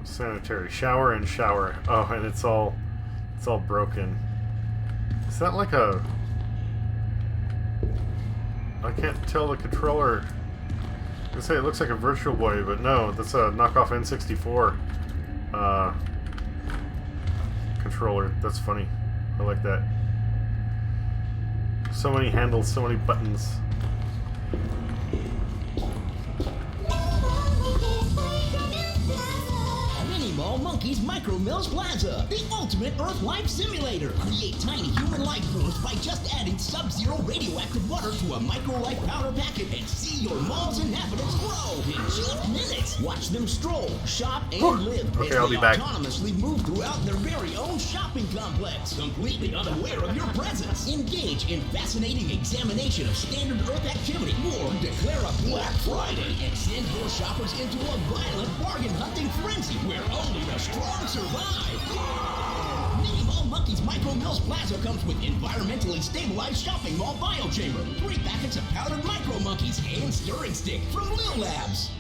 [SPEAKER 1] Sanitary. Shower and shower. Oh, and it's all broken. Is that like a... I can't tell the controller. I was gonna say it looks like a Virtual Boy, but no, that's a knockoff N64 controller. That's funny. I like that. So many handles, so many buttons.
[SPEAKER 9] Mall Monkeys Micro Mills Plaza, the ultimate Earth life simulator. Create tiny human life forms by just adding sub-zero radioactive water to a micro life powder packet and see your mall's inhabitants grow in just minutes. Watch them stroll, shop, and live
[SPEAKER 1] Okay,
[SPEAKER 9] as
[SPEAKER 1] I'll
[SPEAKER 9] they
[SPEAKER 1] be back.
[SPEAKER 9] autonomously move throughout their very own shopping complex, completely unaware of your presence. Engage in fascinating examination of standard Earth activity, or declare a Black Friday and send your shoppers into a violent bargain hunting frenzy where only the strong survive. Mini Mall Monkeys Micro Mills Plaza comes with environmentally stabilized shopping mall biochamber, 3 packets of powdered Micro Monkeys, and stirring stick from Lil Labs.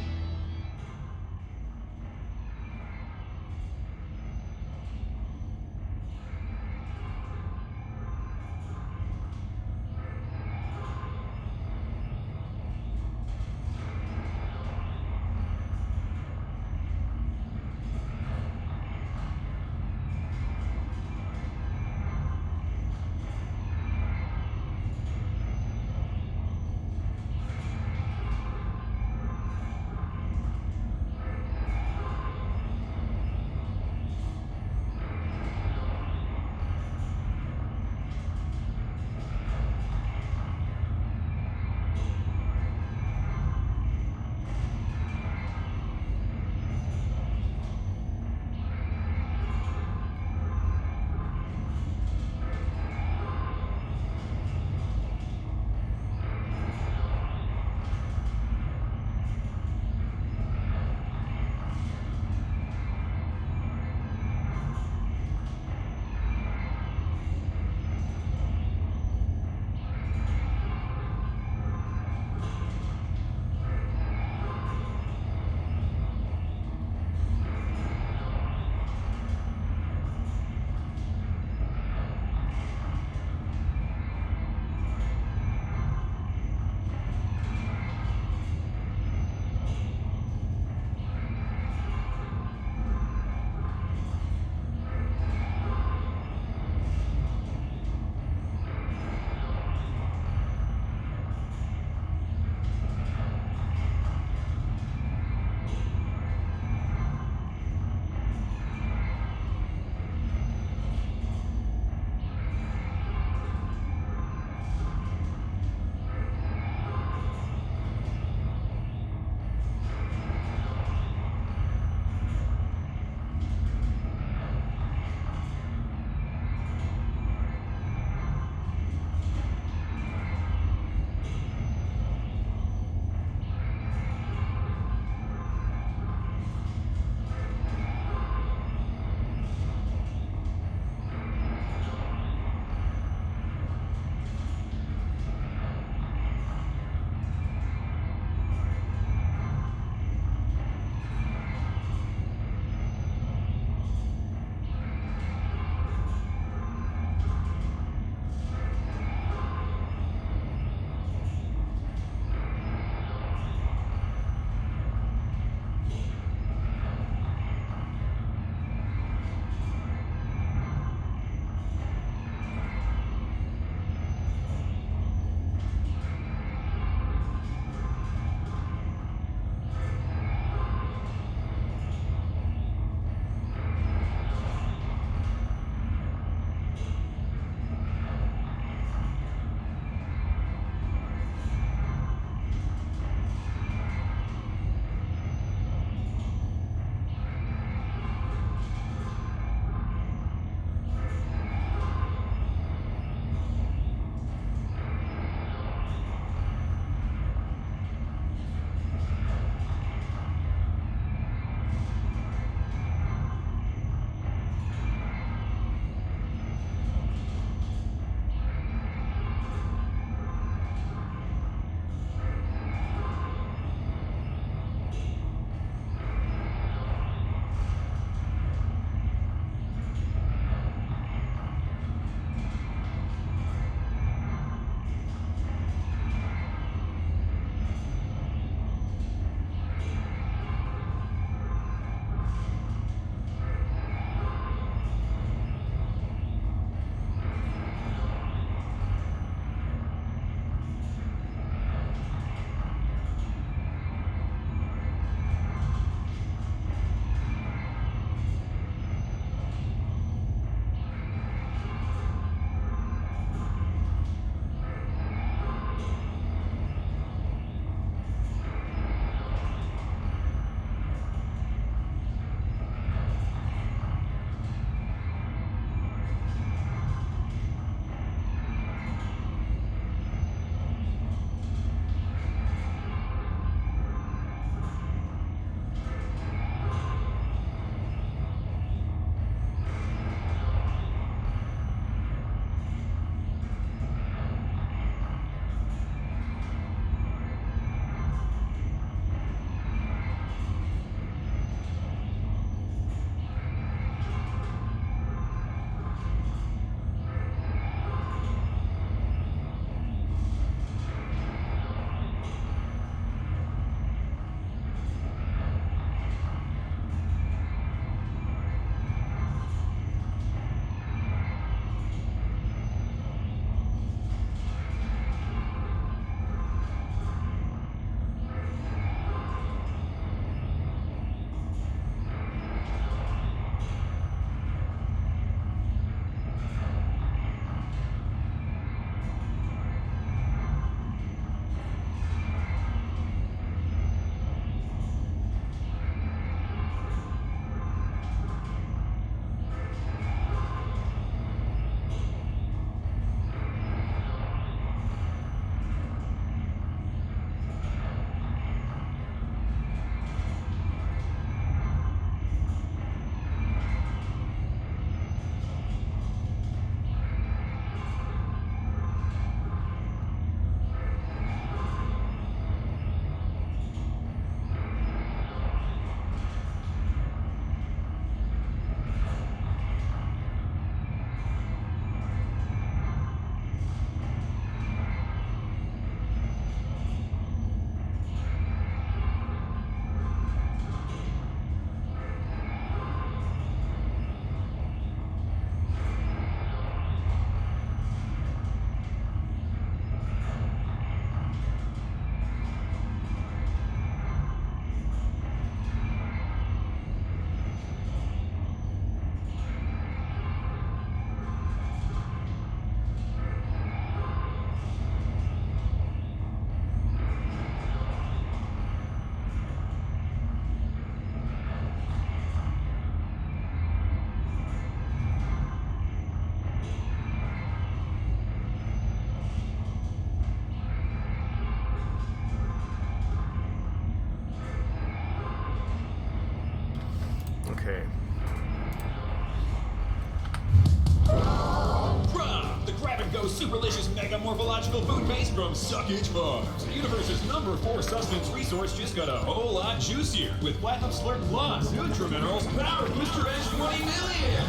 [SPEAKER 7] Grab-and-Go Superlicious Mega Morphological Food Paste from Suckage Farms. The universe's #4 sustenance resource just got a whole lot juicier with Platinum Slurp Plus, Nutriminerals, Power Booster Edge 20 million.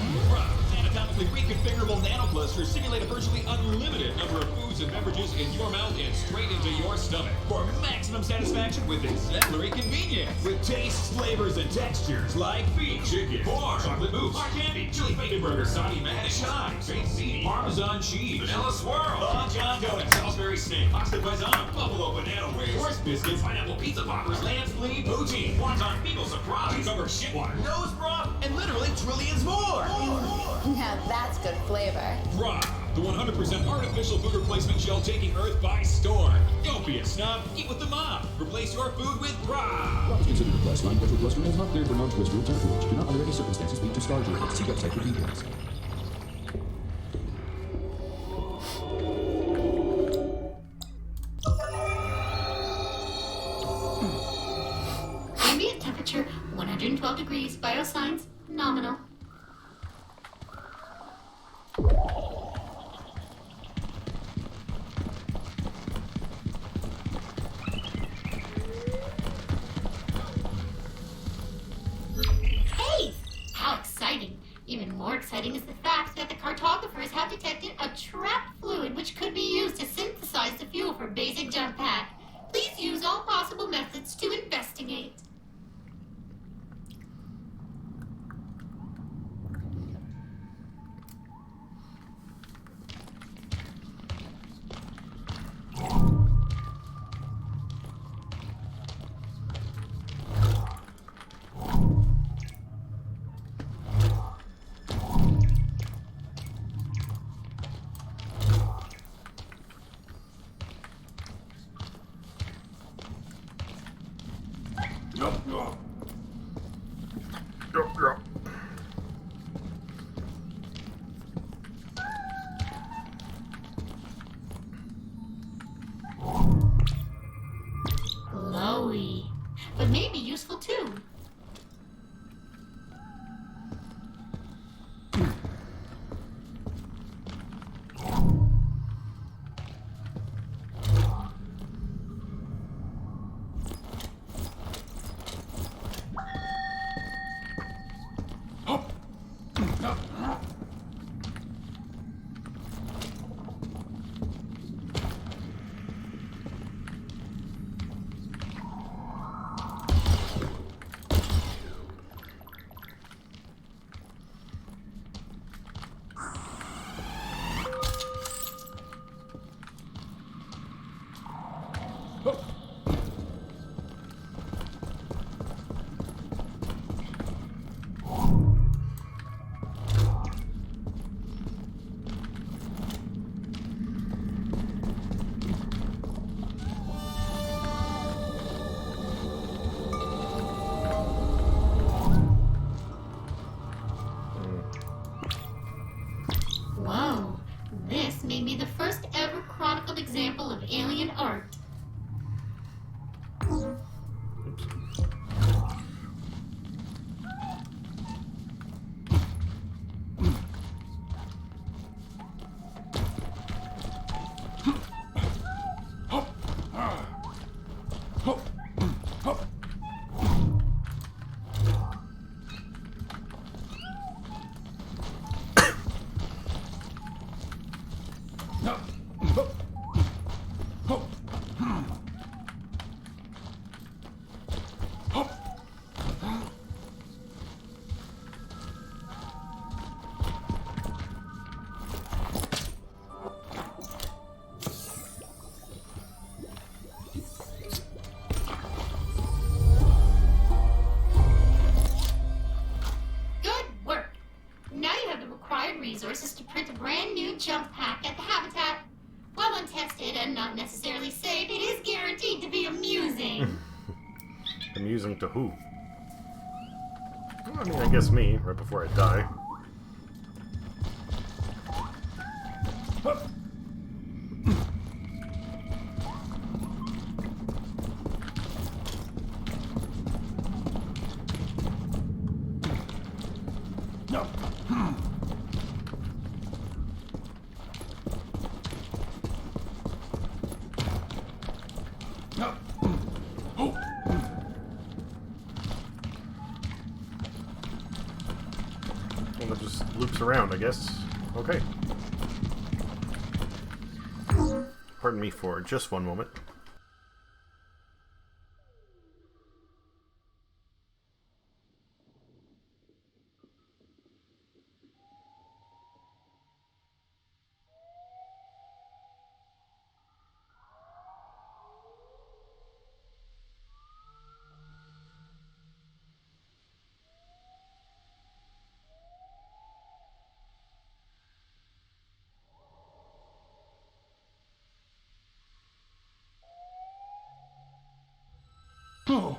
[SPEAKER 7] Anatomically reconfigurable nanoclusters simulate a virtually unlimited number of foods and beverages in your mouth and straight into your stomach for maximum satisfaction with exemplary convenience. With tastes, flavors, and textures like beef, chicken, pork, chocolate mousse, hard candy, chili bacon burger, Saudi manish, chives, baked ziti, Parmesan cheese, vanilla swirl, Long John donuts, Salisbury steak, pasta paisano, buffalo banana waves, horse biscuits, pineapple pizza poppers, lamb's flea, poutine, wonton fecal surprise, cucumber shitwater, nose broth, and literally trillions more.
[SPEAKER 8] Now that's good flavor.
[SPEAKER 7] Raw, the 100% artificial food replacement gel taking Earth by storm. Don't be a snob, eat with the mob. Replace your food with Raw.
[SPEAKER 5] Raw is considered a plus 9 natural cholesterol and is not cleared for non-terrestrial temperatures. Do not under any circumstances lead to scar treatment. See website for details.
[SPEAKER 6] Ambient temperature 112 degrees. Biosigns nominal. Hey! How exciting! Even more exciting is the fact that the cartographers have detected a trapped fluid which could be used to synthesize the fuel for basic jump pack. Please use all possible methods to investigate. Glowy, but maybe useful too. Whoa, this may be the first ever chronicled example of alien art. Resources to print a brand new jump pack at the Habitat. While untested and not necessarily safe, it is guaranteed to be amusing.
[SPEAKER 1] Amusing to who? Well, I mean, I guess me, right before I die. around, I guess. Okay. Pardon me for just one moment.
[SPEAKER 2] Oh.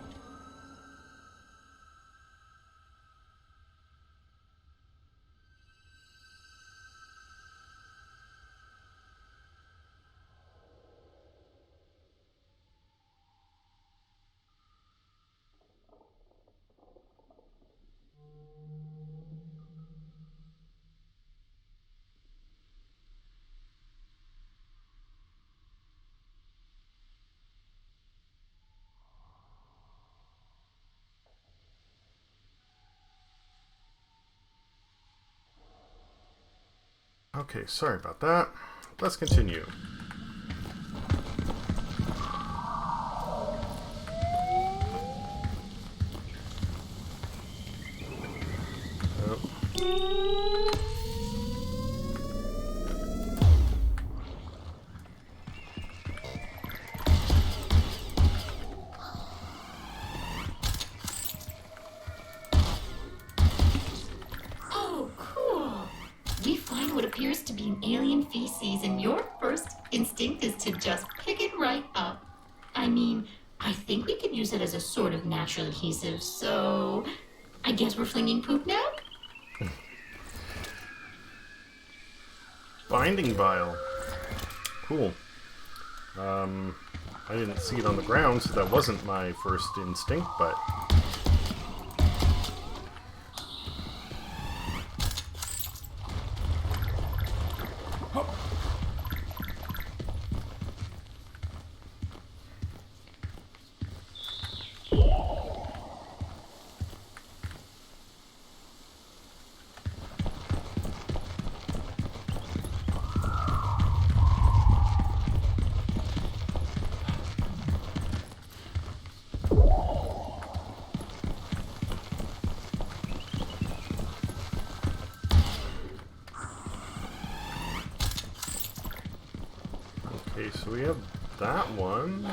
[SPEAKER 1] Okay, sorry about that. Let's continue.
[SPEAKER 6] Oh, cool. We find what appears to be an alien feces, and your first instinct is to just pick it right up. I mean, I think we could use it as a sort of natural adhesive, so I guess we're flinging poop now?
[SPEAKER 1] Binding vial. Cool. I didn't see it on the ground, so that wasn't my first instinct, but... Okay, so we have that one.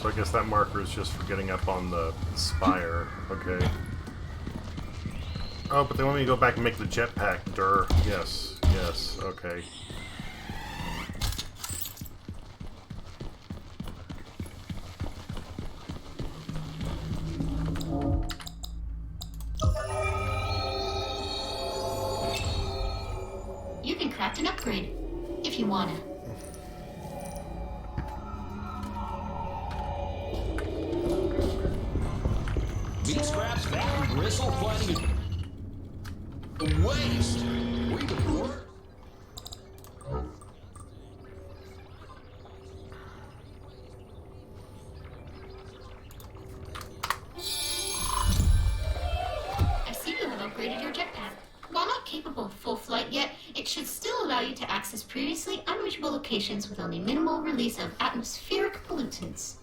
[SPEAKER 1] So I guess that marker is just for getting up on the spire. Okay. Oh, but they want me to go back and make the jetpack. Durr. Yes. Yes. Okay.
[SPEAKER 6] You can craft an upgrade, if you wanna.
[SPEAKER 7] Meat scraps, fat, and gristle, finding a waste. We could work.
[SPEAKER 6] I see you have upgraded your jetpack. While not capable of full flight yet, it should still allow you to access previously unreachable locations with only minimal release of atmospheric pollutants.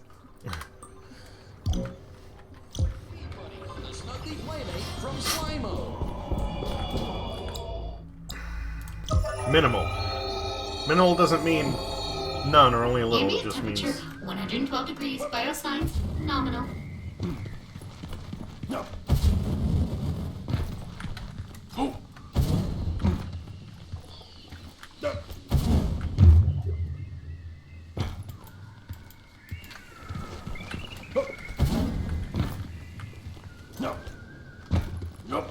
[SPEAKER 9] Snuggly Playmate from Slimo.
[SPEAKER 1] Minimal. Minimal doesn't mean none or only a little. It
[SPEAKER 6] Ambient
[SPEAKER 1] just
[SPEAKER 6] temperature,
[SPEAKER 1] means...
[SPEAKER 6] 112 degrees. Biosigns, nominal.
[SPEAKER 2] No. No. No.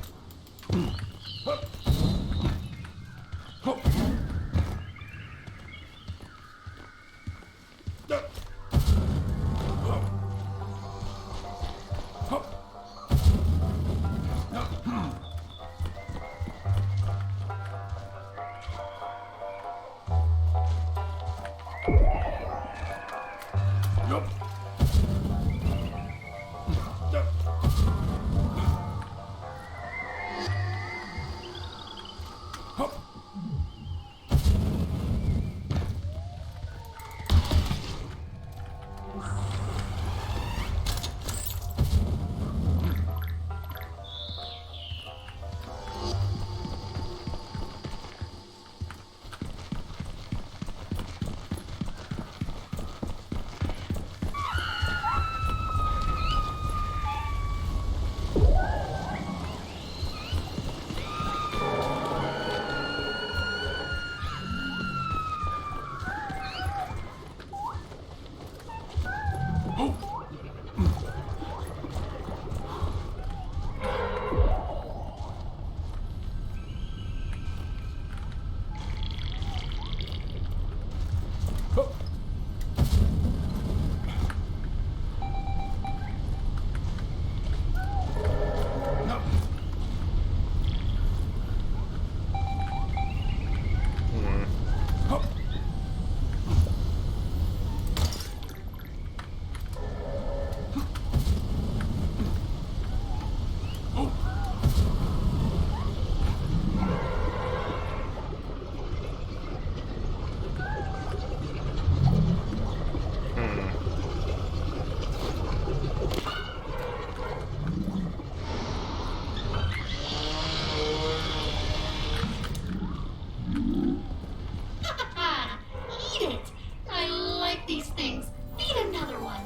[SPEAKER 6] Eat it! I like these things. Feed another one.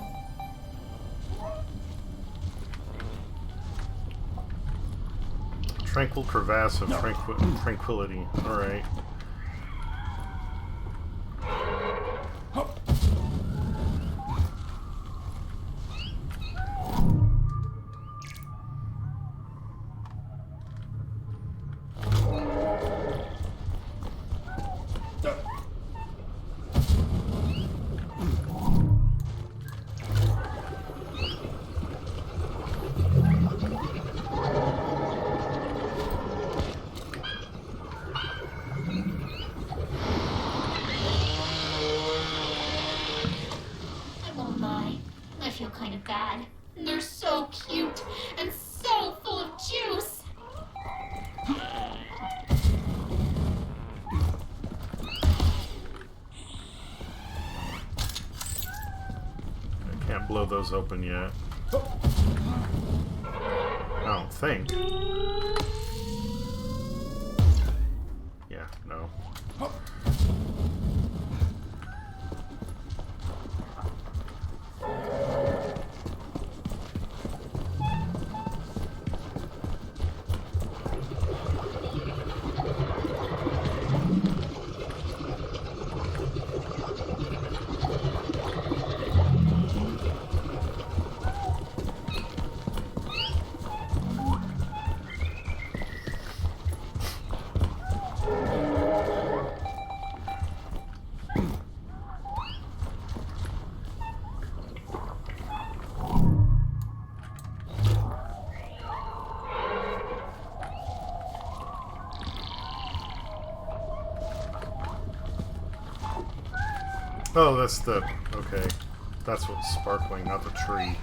[SPEAKER 1] Tranquil crevasse of tranquility. Alright.
[SPEAKER 6] I won't lie. I feel kind of bad. They're so cute and so full of juice.
[SPEAKER 1] I can't blow those open yet. I don't think. Yeah, no. Oh, that's the... okay. That's what's sparkling, not the tree.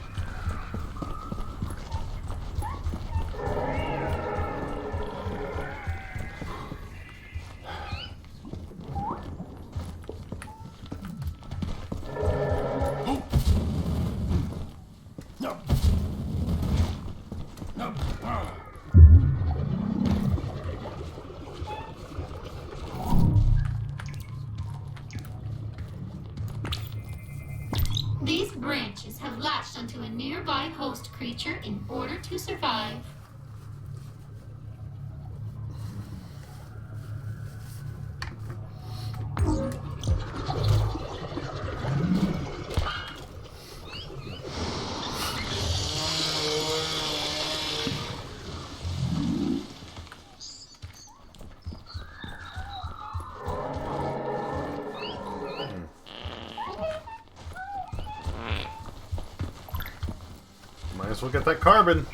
[SPEAKER 6] These branches have latched onto a nearby host creature in order to survive.
[SPEAKER 1] Might as well get that carbon.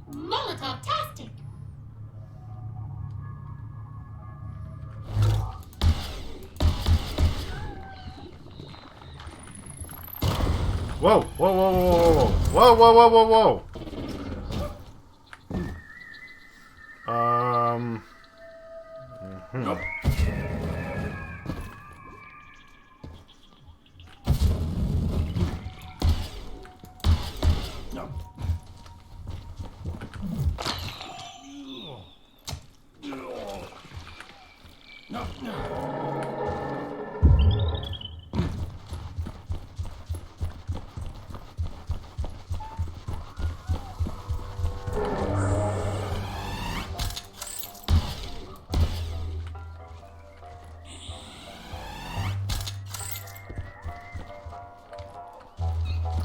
[SPEAKER 6] Molotov-tastic!
[SPEAKER 1] Whoa! Whoa! Whoa! Whoa! Whoa! Whoa! Whoa! Whoa! Whoa!
[SPEAKER 2] Nope. Nope. No, no.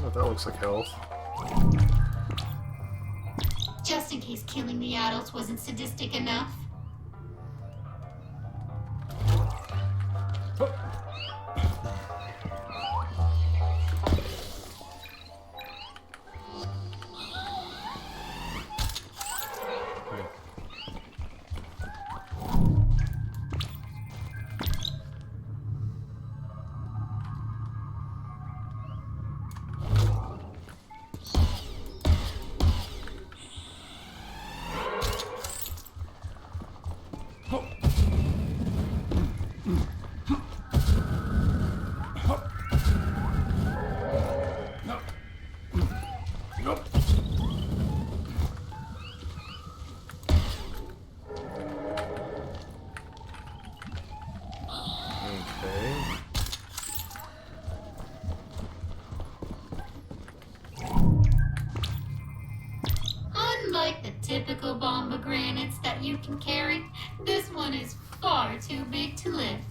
[SPEAKER 1] Oh, that looks like health.
[SPEAKER 6] Just in case killing the adults wasn't sadistic enough.
[SPEAKER 2] Nope.
[SPEAKER 1] Okay.
[SPEAKER 6] Unlike the typical bombogranates that you can carry, this one is far too big to lift.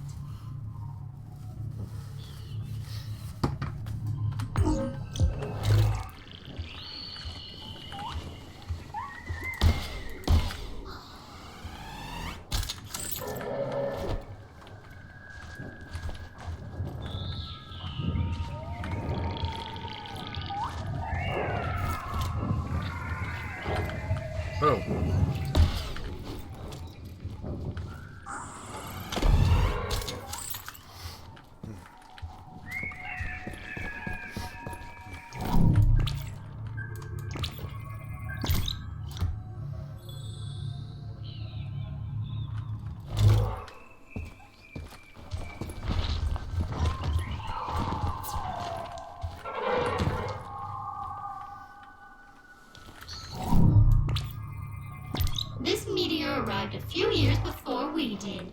[SPEAKER 1] Oh.
[SPEAKER 6] This meteor arrived a few years before we did.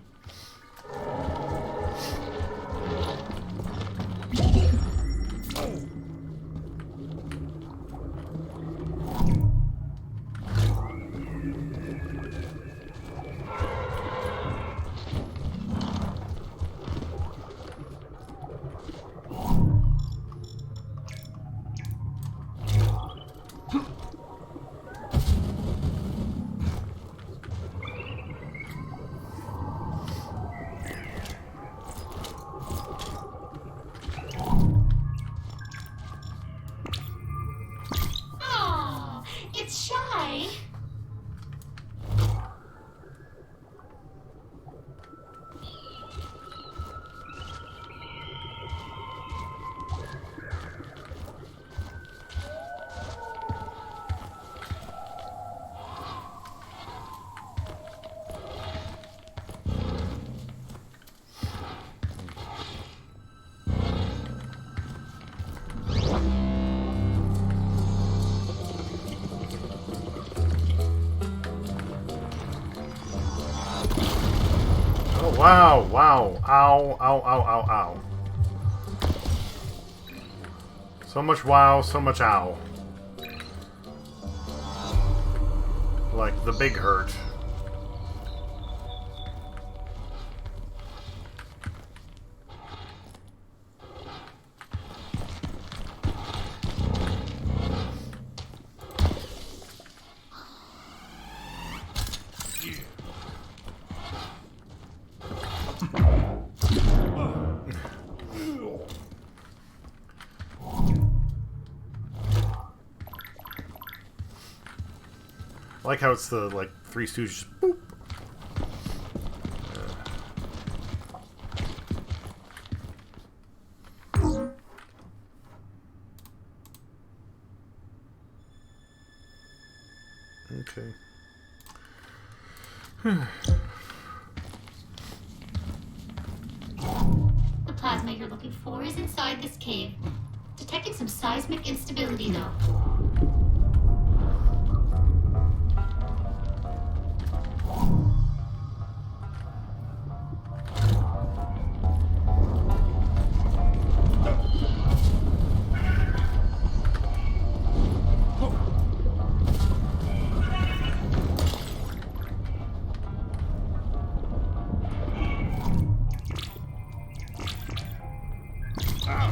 [SPEAKER 6] Aw, it's shy.
[SPEAKER 1] Oh, wow, wow. Ow, ow, ow, ow, ow. So much wow, so much ow. Like the big hurt. I like how it's the, like, Three Stooges. Boop. Okay.
[SPEAKER 6] The plasma you're looking for is inside this cave. Detecting some seismic instability, though.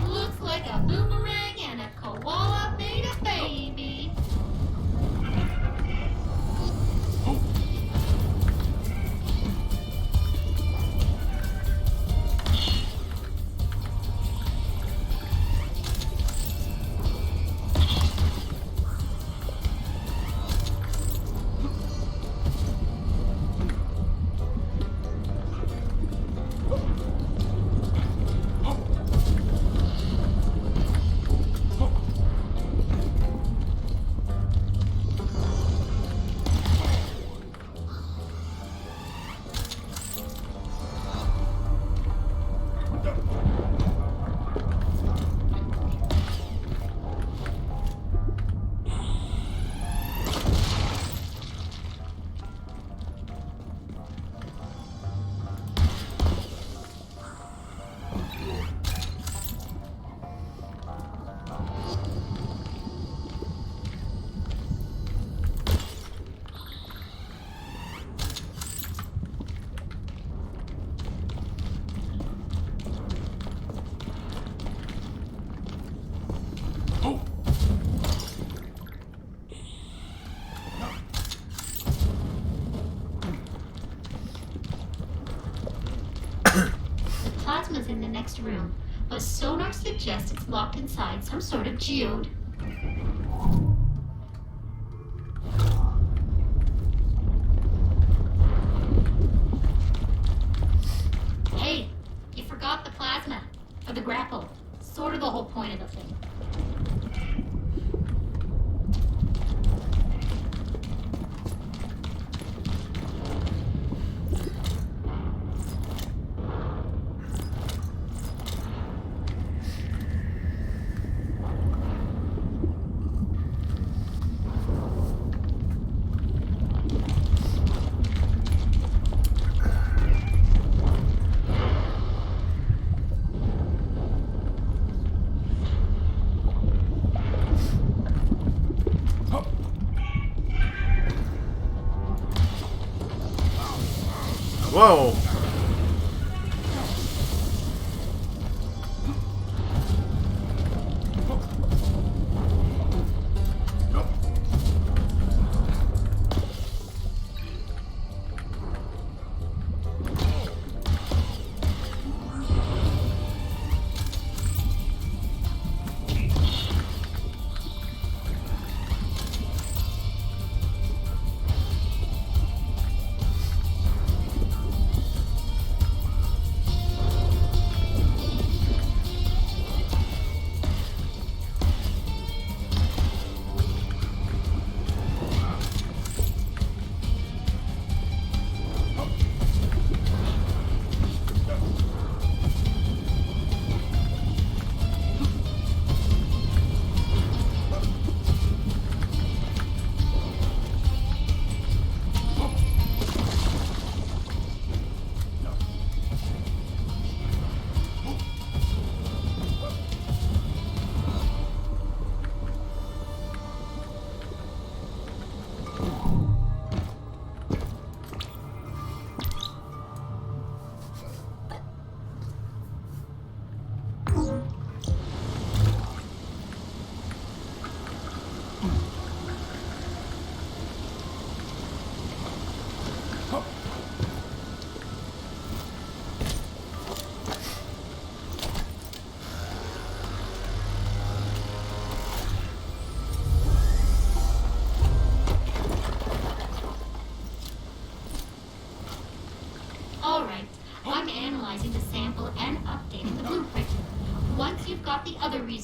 [SPEAKER 6] Looks like a boomerang and a koala made a baby. Plasma's in the next room, but sonar suggests it's locked inside some sort of geode. Hey, you forgot the plasma, or the grapple. Sort of the whole point of the thing.
[SPEAKER 1] Whoa!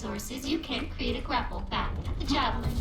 [SPEAKER 6] resources, you can create a grapple back at the Javelin.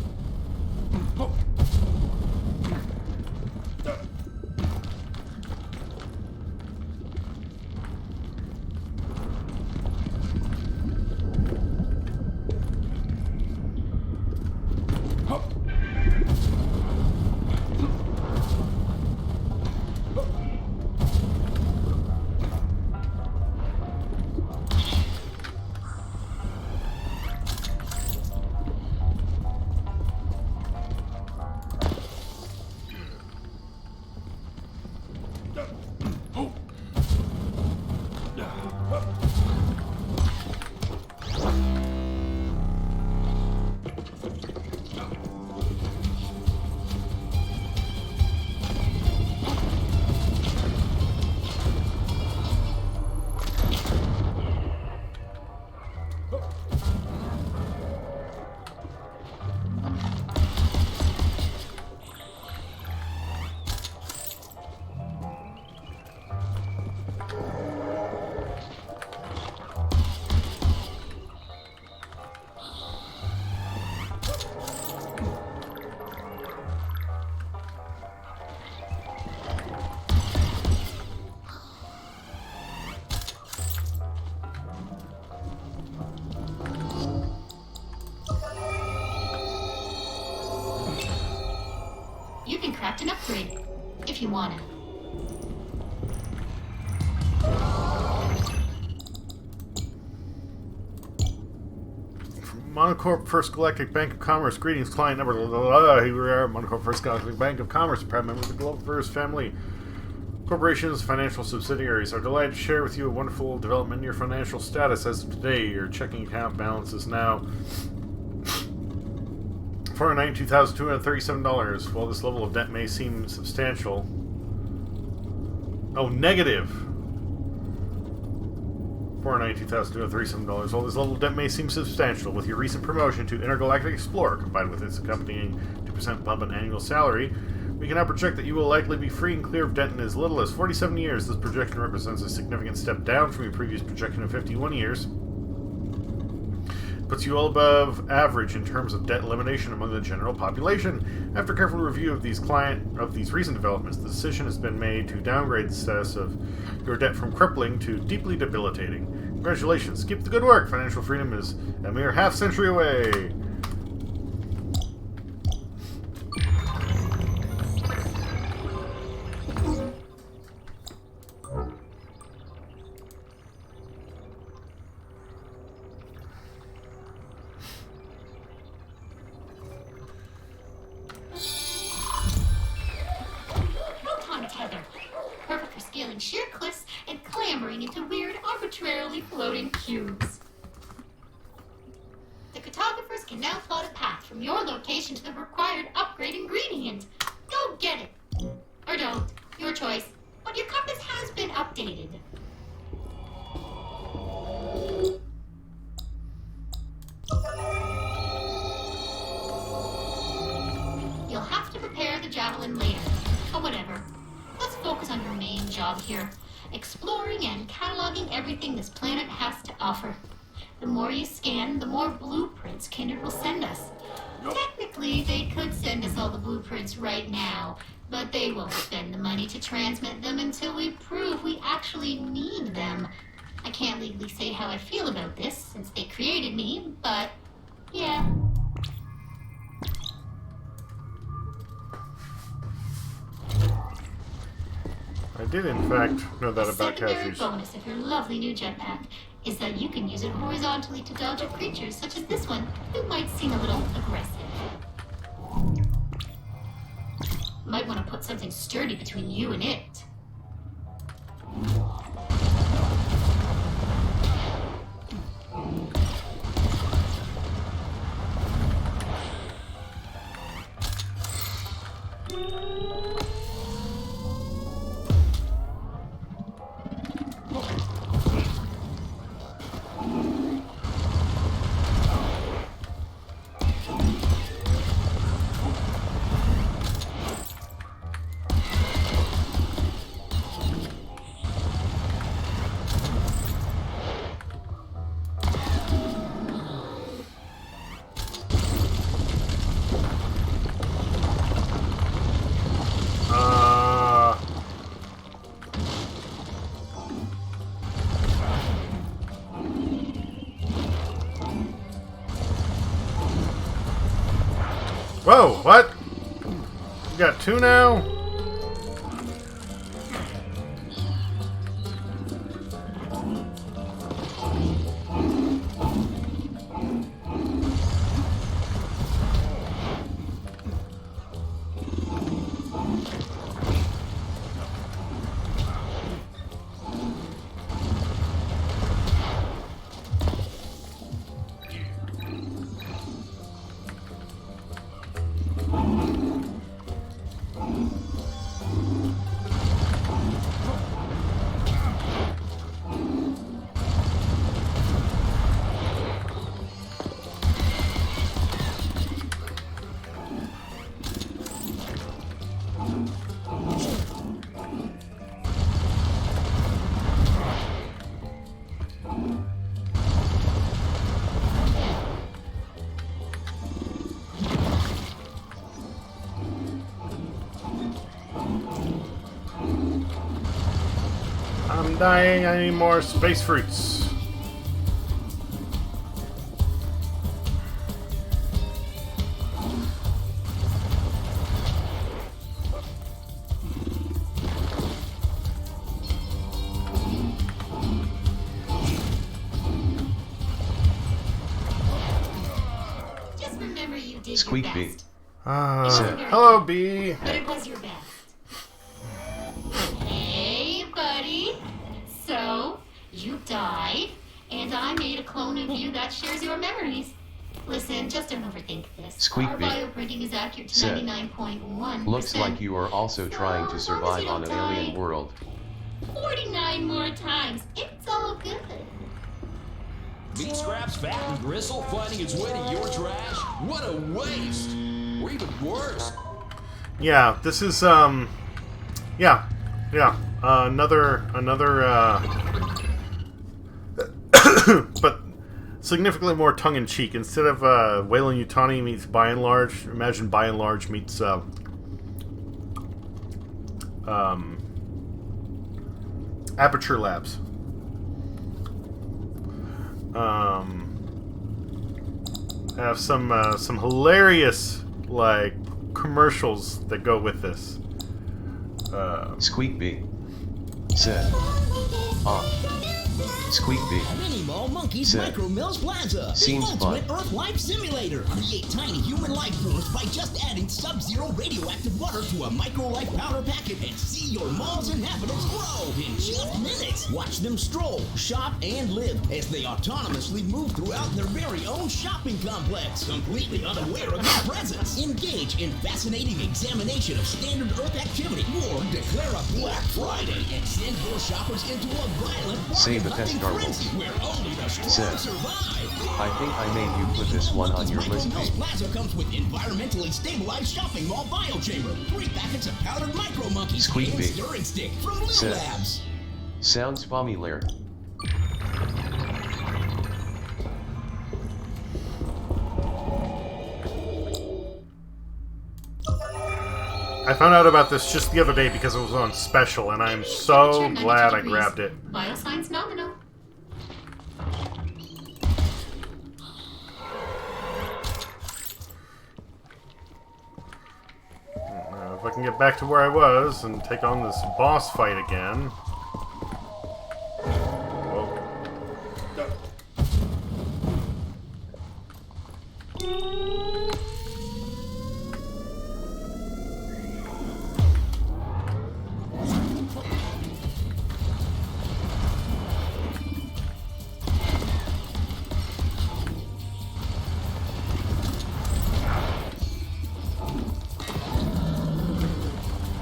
[SPEAKER 6] You can craft an upgrade, if you want it.
[SPEAKER 1] Monocorp First Galactic Bank of Commerce. Greetings, client number. Here we are, Monocorp First Galactic Bank of Commerce, proud member of the Globalverse family. Corporations, financial subsidiaries are delighted to share with you a wonderful development in your financial status. As of today, your checking account balance is now $492,237. While this level of debt may seem substantial... Oh, negative! $492,237. While this level of debt may seem substantial, with your recent promotion to Intergalactic Explorer, combined with its accompanying 2% bump in annual salary, we can now project that you will likely be free and clear of debt in as little as 47 years. This projection represents a significant step down from your previous projection of 51 years. Puts you well above average in terms of debt elimination among the general population. After careful review of these recent developments, the decision has been made to downgrade the status of your debt from crippling to deeply debilitating. Congratulations, keep the good work. Financial freedom is a mere half-century away.
[SPEAKER 6] Sheer cliffs and clambering into weird, arbitrarily floating cubes. The cartographers can now plot a path from your location to the required upgrade ingredient. Go get it. Or don't. Your choice. But your compass has been updated. You'll have to prepare the Javelin later. But whatever. Let's focus on your main job here. Exploring and cataloging everything this planet has to offer. The more you scan, the more blueprints Kindred will send us. Technically, they could send us all the blueprints right now, but they won't spend the money to transmit them until we prove we actually need them. I can't legally say how I feel about this, since they created me, but yeah.
[SPEAKER 1] I did, in fact, know that about
[SPEAKER 6] Secondary
[SPEAKER 1] cashews.
[SPEAKER 6] bonus of your lovely new jetpack is that you can use it horizontally to dodge at creatures such as this one, who might seem a little aggressive. Might want to put something sturdy between you and it.
[SPEAKER 1] Whoa, what? You got two now? I'm dying, I need more space fruits.
[SPEAKER 6] Just remember you did
[SPEAKER 10] Squeak
[SPEAKER 6] your
[SPEAKER 10] Bee.
[SPEAKER 6] best.
[SPEAKER 1] Hello, B.
[SPEAKER 6] But it was your best. Hey, buddy. So, you died, and I made a clone of you that shares your memories. Listen, just don't overthink this.
[SPEAKER 10] Squeak
[SPEAKER 6] Our
[SPEAKER 10] Bee.
[SPEAKER 6] bioprinting is accurate to
[SPEAKER 10] Said.
[SPEAKER 6] 99.1%.
[SPEAKER 10] Looks like you are also trying to survive on an alien world.
[SPEAKER 6] 49 more times. It's all good.
[SPEAKER 7] Meat scraps, fat and gristle finding its way to your trash? What a waste! Or even worse.
[SPEAKER 1] Yeah, this is another but significantly more tongue-in-cheek. Instead of Weyland Yutani meets By and Large, imagine By and Large meets Aperture Labs. Have some hilarious like commercials that go with this.
[SPEAKER 10] Squeak Bee. Said. Squeak Bee.
[SPEAKER 9] Mini Mall Monkeys
[SPEAKER 10] Said.
[SPEAKER 9] Micro Mills Plaza, the
[SPEAKER 10] Seems
[SPEAKER 9] ultimate
[SPEAKER 10] fun.
[SPEAKER 9] Earth life simulator. Create tiny human life forms by just adding sub-zero radioactive water to a micro life powder packet and see your mall's inhabitants grow in just minutes. Watch them stroll, shop, and live as they autonomously move throughout their very own shopping complex, completely unaware of your presence. Engage in fascinating examination of standard Earth activity, or declare a Black Friday and send your shoppers into a violent
[SPEAKER 10] Say the
[SPEAKER 9] bargain
[SPEAKER 10] best garble.
[SPEAKER 9] frenzy where only the strong
[SPEAKER 10] Said.
[SPEAKER 9] survive.
[SPEAKER 10] I think I made you put this one on your
[SPEAKER 9] Micro
[SPEAKER 10] list,
[SPEAKER 9] Mills
[SPEAKER 10] B.
[SPEAKER 9] Plaza comes with environmentally stabilized shopping mall biochamber, 3 packets of powdered micro monkeys,
[SPEAKER 10] Squeak
[SPEAKER 9] and
[SPEAKER 10] Bee.
[SPEAKER 9] stirring stick from Little
[SPEAKER 10] Said.
[SPEAKER 9] Labs.
[SPEAKER 10] Sounds familiar.
[SPEAKER 1] I found out about this just the other day because it was on special, and I'm so glad I grabbed it.
[SPEAKER 6] Bioscience nominal.
[SPEAKER 1] Now, if I can get back to where I was and take on this boss fight again. Whoa.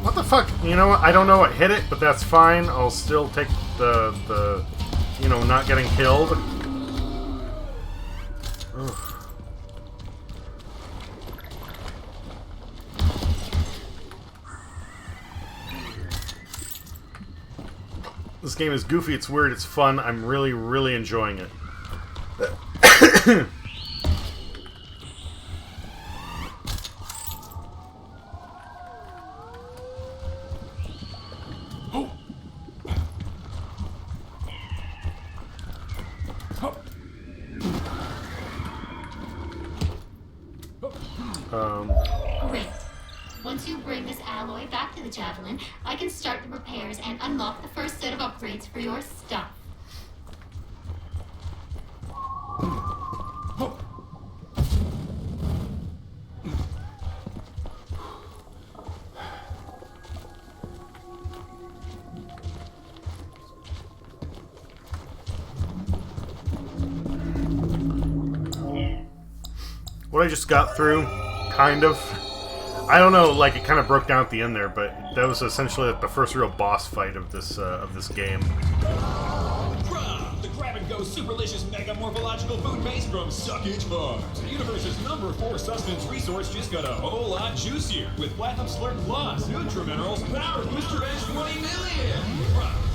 [SPEAKER 1] What the fuck? You know what? I don't know what hit it, but that's fine. I'll still take the you know, not getting killed. Ugh. This game is goofy, it's weird, it's fun. I'm really, really enjoying it.
[SPEAKER 6] Great. Once you bring this alloy back to the Javelin, I can start the repairs and unlock the first set of upgrades for your stuff.
[SPEAKER 1] What I just got through, kind of. I don't know, like, it kind of broke down at the end there, but that was essentially like the first real boss fight of this game.
[SPEAKER 7] The grab-and-go superlicious mega morphological food paste from Suckage Farms. The universe's #4 sustenance resource just got a whole lot juicier with Platinum Slurp Plus, Nutriminerals, Power Booster Edge 20 million.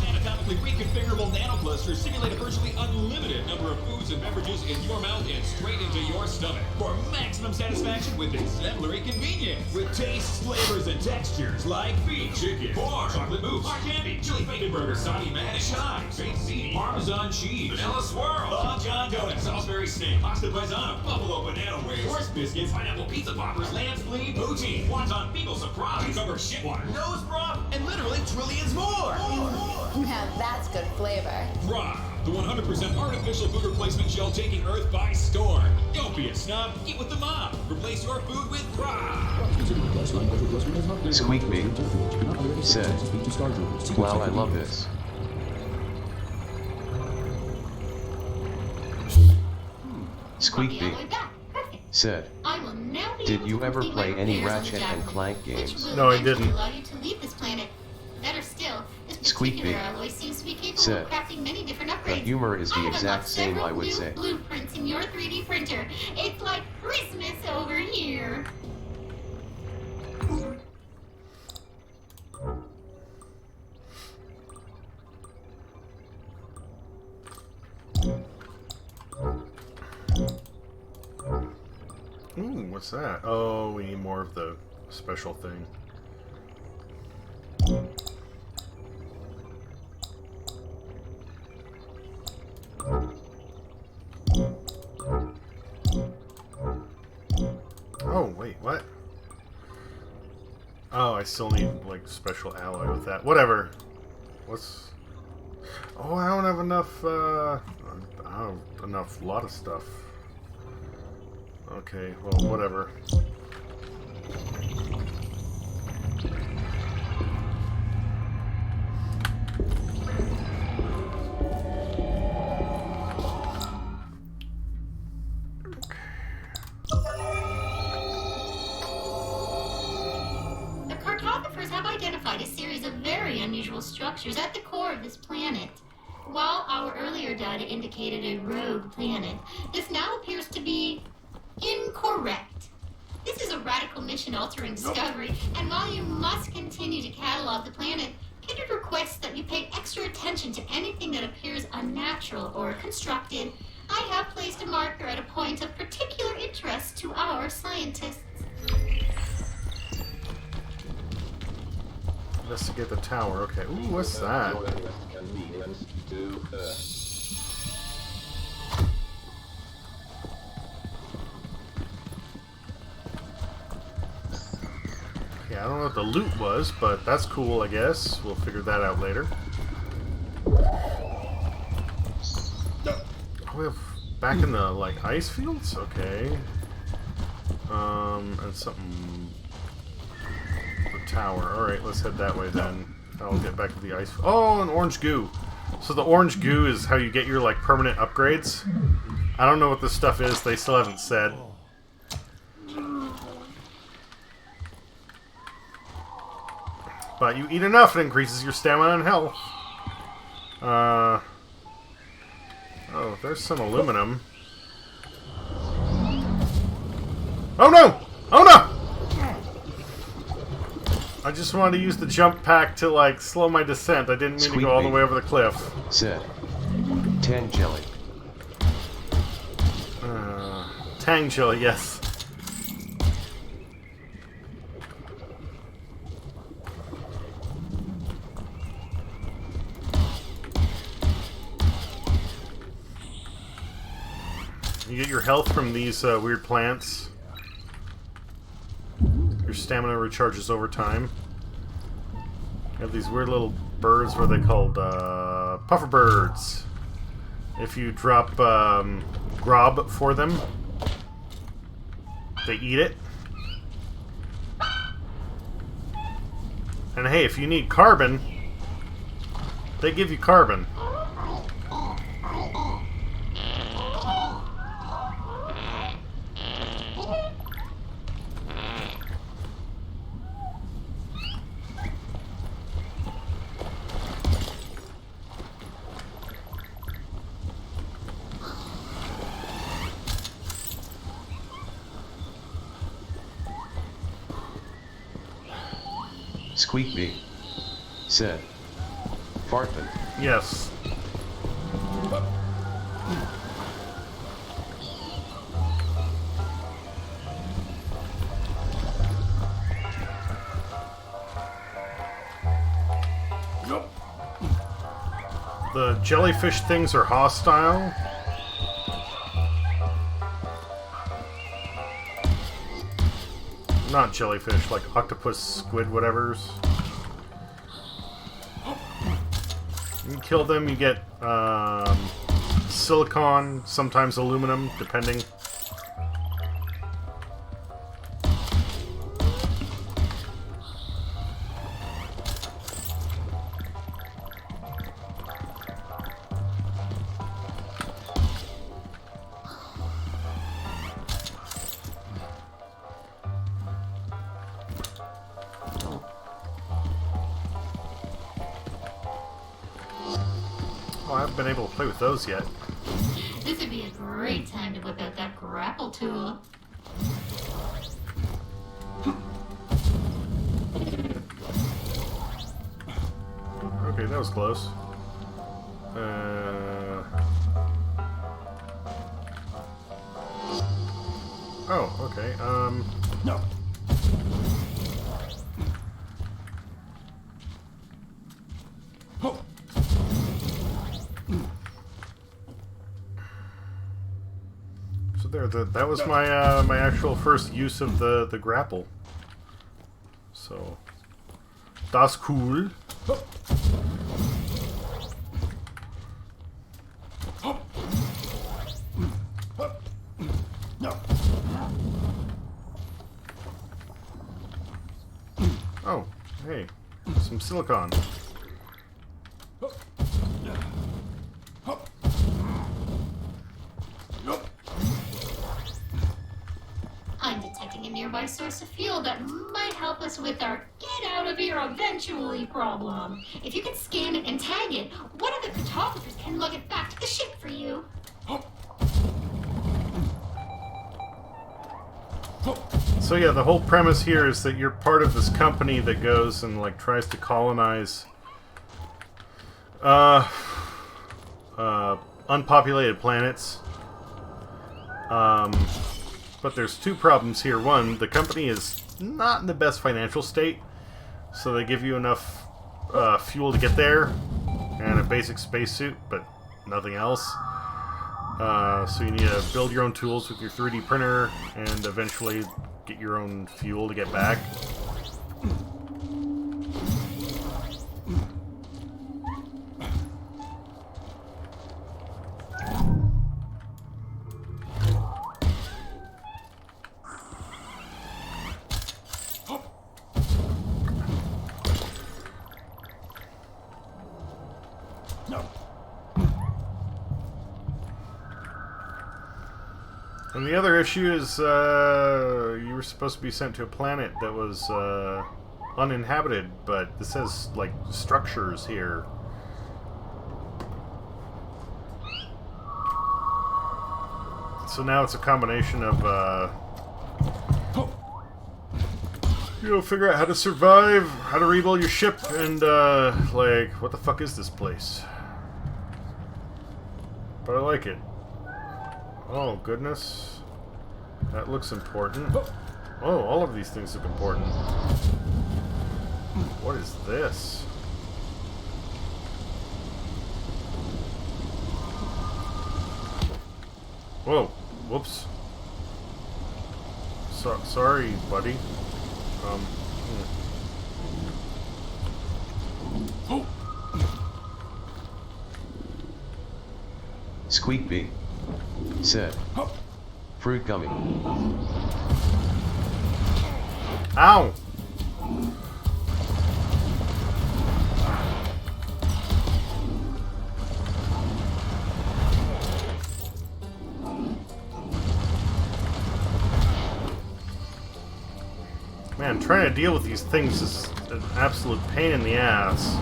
[SPEAKER 7] Anatomically reconfigurable nanoclusters simulate a virtually unlimited number of foods and beverages in your mouth and straight into your stomach for maximum satisfaction with exemplary convenience. With tastes, flavors, and textures like beef, chicken, pork, chocolate mousse, hard candy, chili bacon burger, Saudi mayonnaise, chives, baked ziti, Parmesan cheese, vanilla swirl, Long John donut, Salisbury steak, pasta paisana, buffalo banana waves, horse biscuits, pineapple pizza poppers, lamb's spleen, poutine, wonton beagle surprise, cucumber shitwater, nose broth, and literally trillions more.
[SPEAKER 8] Now that's good flavor.
[SPEAKER 7] Raw, the 100% artificial food replacement gel taking Earth by storm. Don't be a snob, eat with the mob. Replace your food with Raw.
[SPEAKER 10] Squeak me. Said. Wow, I love this. Squeakby said, did you ever play any Ratchet and Clank games?
[SPEAKER 1] No, I didn't.
[SPEAKER 6] Allow you to leave this planet. Better still, this
[SPEAKER 10] Squeakby
[SPEAKER 6] particular alloy seems to be capable
[SPEAKER 10] said,
[SPEAKER 6] of crafting many different
[SPEAKER 10] the
[SPEAKER 6] upgrades.
[SPEAKER 10] humor is the
[SPEAKER 6] I have
[SPEAKER 10] exact
[SPEAKER 6] unlocked
[SPEAKER 10] same,
[SPEAKER 6] several
[SPEAKER 10] I would
[SPEAKER 6] new
[SPEAKER 10] say.
[SPEAKER 6] blueprints in your 3D printer. It's like Christmas over here.
[SPEAKER 1] Ooh, what's that? Oh, we need more of the special thing. Oh, wait, what? Oh, I still need, like, special alloy with that. Whatever. What's... Oh, I don't have enough, I don't have enough, lot of stuff. Okay, well, whatever.
[SPEAKER 6] The cartographers have identified a series of very unusual structures at the core of this planet. While our earlier data indicated a rogue planet, this now appears to be incorrect. This is a radical mission-altering discovery, and while you must continue to catalog the planet, Kindred requests that you pay extra attention to anything that appears unnatural or constructed. I have placed a marker at a point of particular interest to our scientists.
[SPEAKER 1] Investigate the tower. Okay. Ooh, what's that? Yeah, I don't know what the loot was, but that's cool, I guess. We'll figure that out later. Oh, we have back in the, like, ice fields? Okay. And something... The tower. Alright, let's head that way then. I'll get back to the ice... Oh, an orange goo! So the orange goo is how you get your, like, permanent upgrades. I don't know what this stuff is. They still haven't said. But you eat enough, it increases your stamina and health. Oh, there's some aluminum. Oh no! Oh no! I just wanted to use the jump pack to, like, slow my descent. I didn't mean to go all the way over the cliff.
[SPEAKER 10] Said. Tang jelly.
[SPEAKER 1] Tang jelly, yes. You get your health from these weird plants. Your stamina recharges over time. You have these weird little birds, what are they called? Puffer birds. If you drop grub for them, they eat it. And hey, if you need carbon, they give you carbon.
[SPEAKER 10] Squeakbee said, Fartman.
[SPEAKER 1] Yes. The jellyfish things are hostile. Not jellyfish, like octopus, squid, whatevers. You kill them, you get silicon, sometimes aluminum, depending. I haven't been able to play with those yet.
[SPEAKER 6] This would be a great time to whip out that grapple tool.
[SPEAKER 1] Okay, that was close. Oh, okay.
[SPEAKER 2] No.
[SPEAKER 1] So there, that was my my actual first use of the grapple. So that's cool.
[SPEAKER 2] No.
[SPEAKER 1] Oh, hey, some silicon.
[SPEAKER 6] I'm detecting a nearby source of fuel that might help us with our get out of here eventually problem. If you can scan it and tag it, one of the photographers can lug it back to the ship for you.
[SPEAKER 1] So yeah, the whole premise here is that you're part of this company that goes and like tries to colonize unpopulated planets. But there's two problems here. One, the company is not in the best financial state, so they give you enough fuel to get there and a basic spacesuit, but nothing else. So you need to build your own tools with your 3D printer and eventually get your own fuel to get back. And the other issue is you were supposed to be sent to a planet that was uninhabited, but this has like structures here. So now it's a combination of you know, figure out how to survive, how to rebuild your ship, and like, what the fuck is this place? But I like it. Oh, goodness. That looks important. Oh, all of these things look important. What is this? Whoa. Whoops. Sorry, buddy.
[SPEAKER 10] Squeakbee said, fruit gummy.
[SPEAKER 1] Ow! Man, trying to deal with these things is an absolute pain in the ass.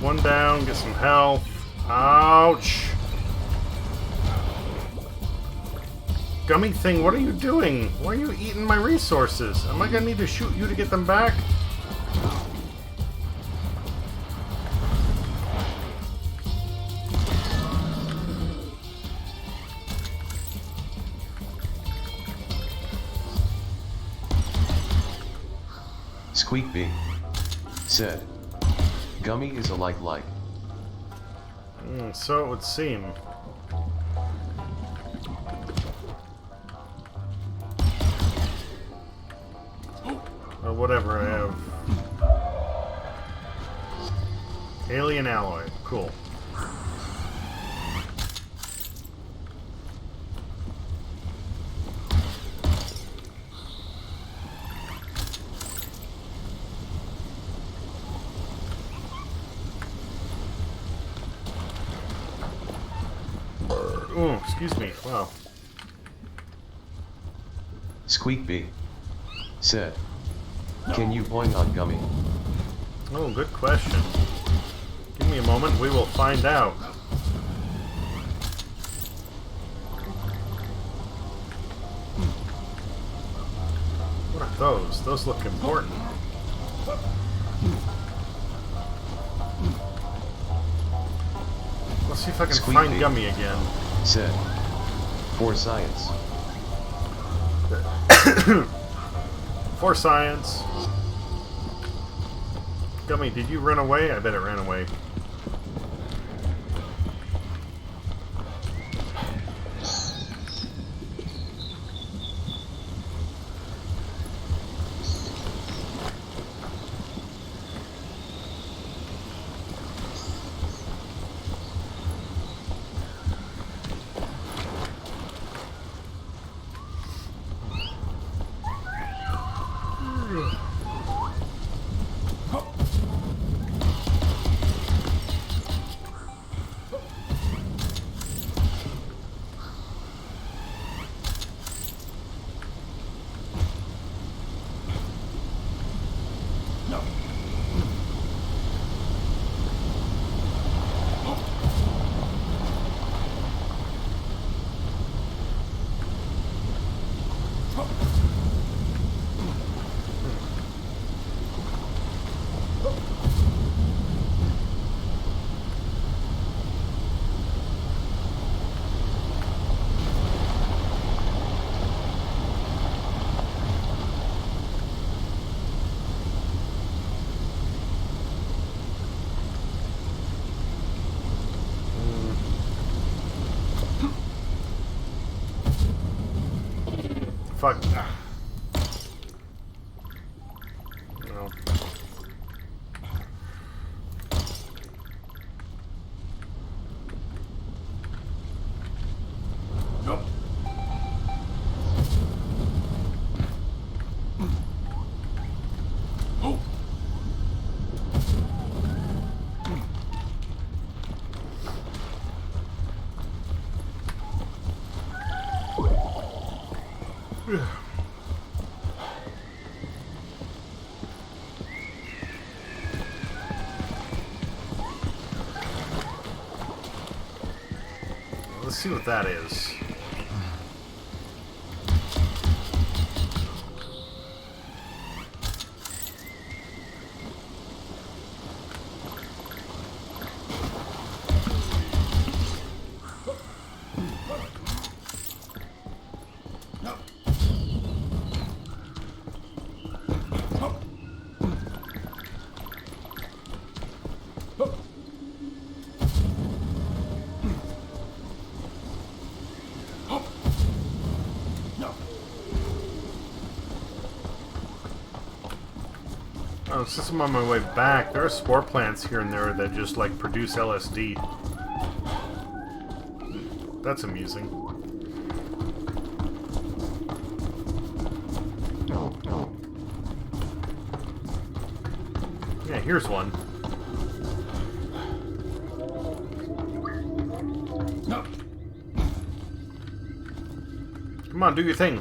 [SPEAKER 1] One down, get some health. Ouch! Gummy thing, what are you doing? Why are you eating my resources? Am I gonna need to shoot you to get them back?
[SPEAKER 10] Squeakbee said, gummy is a like.
[SPEAKER 1] So it would seem. Or whatever I have. Alien alloy. Cool. Oh, excuse me. Wow.
[SPEAKER 10] Squeakbee said, can you boing on gummy?
[SPEAKER 1] Oh, good question. Give me a moment, we will find out. What are those? Those look important. Let's see if I can find Gummy again.
[SPEAKER 10] Said, for science.
[SPEAKER 1] For science. Gummy, did you run away? I bet it ran away. Fuck. No. Nope. Oh. see what that is. Oh, since I'm on my way back, there are spore plants here and there that just, like, produce LSD. That's amusing. Yeah, here's one. Come on, do your thing.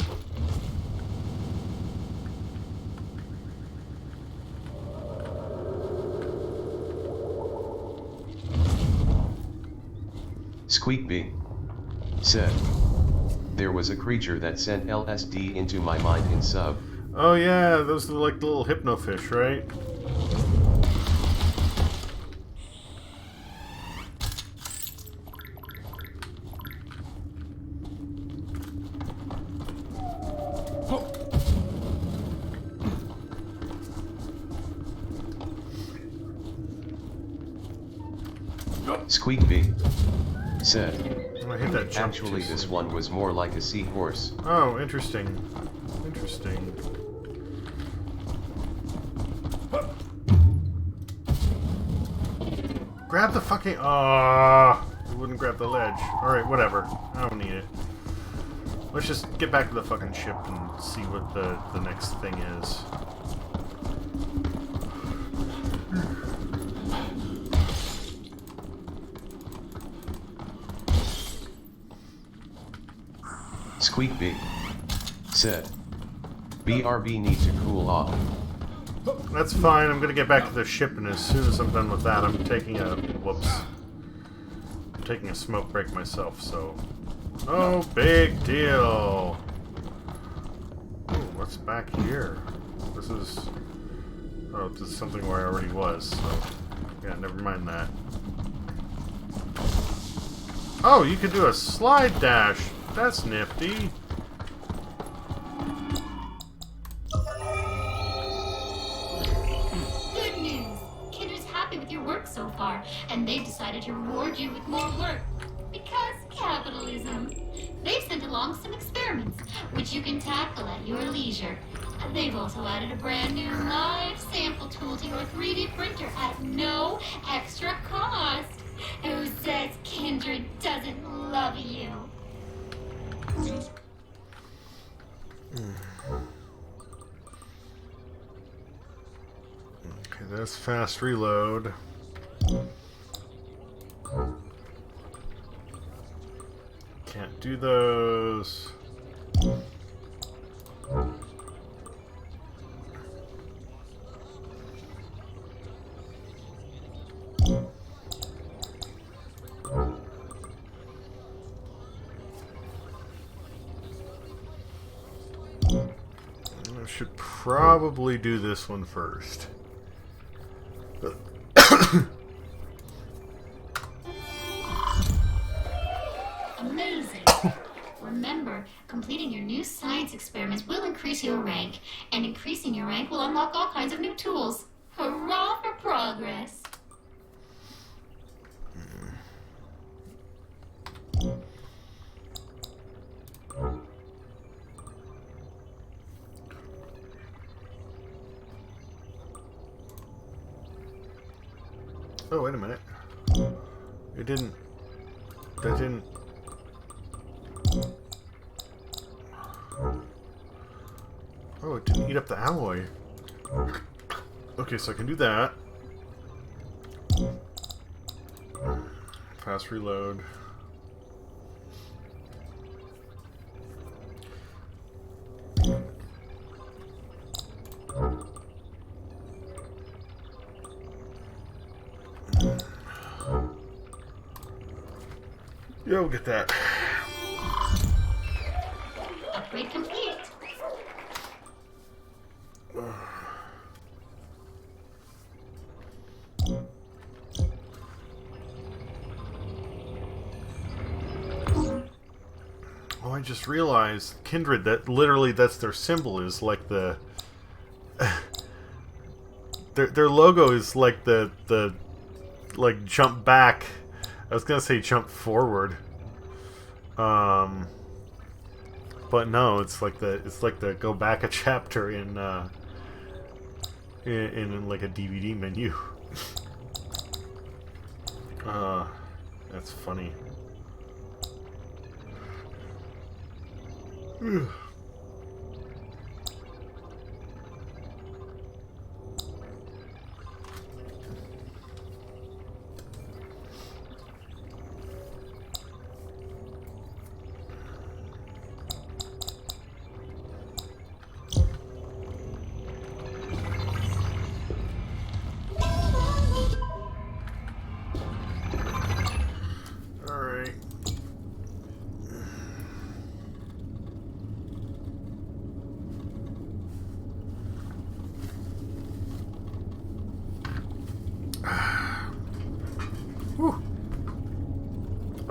[SPEAKER 10] Squeakbee said, "There was a creature that sent LSD into my mind in sub."
[SPEAKER 1] Oh yeah, those are like the little hypnofish, right?
[SPEAKER 10] Squeakbee said,
[SPEAKER 1] I hit that jump
[SPEAKER 10] "Actually,
[SPEAKER 1] too
[SPEAKER 10] this
[SPEAKER 1] soon.
[SPEAKER 10] one was more like a seahorse."
[SPEAKER 1] Oh, interesting. Interesting. Grab the fucking... Ah, it wouldn't grab the ledge. Alright, whatever. I don't need it. Let's just get back to the fucking ship and see what the next thing is.
[SPEAKER 10] Squeakbee said, "BRB need to cool off."
[SPEAKER 1] That's fine. I'm gonna get back to the ship, and as soon as I'm done with that, I'm taking a... Whoops. I'm taking a smoke break myself, so... No big deal! Ooh, what's back here? This is... Oh, this is something where I already was, so... Yeah, never mind that. Oh, you could do a slide dash! That's nifty!
[SPEAKER 6] Good news! Kindred's happy with your work so far, and they've decided to reward you with more work. Because capitalism. They've sent along some experiments, which you can tackle at your leisure. They've also added a brand new live sample tool to your 3D printer at no extra cost. Who says Kindred doesn't love you?
[SPEAKER 1] Okay, that's fast reload. Can't do those. I should probably do this one first.
[SPEAKER 6] Amazing. Remember, completing your new science experiments will increase your rank, and increasing your rank will unlock all kinds of new tools. Hurrah for progress!
[SPEAKER 1] Oh, wait a minute. It didn't... That didn't... Oh, it didn't eat up the alloy. Okay, so I can do that. Fast reload. Yeah, we'll get that.
[SPEAKER 6] Upgrade complete.
[SPEAKER 1] Oh, I just realized, Kindred, that literally that's their symbol, is like the... their logo is like the like jump back. I was gonna say jump forward. But no, it's like the go back a chapter in like a DVD menu. That's funny.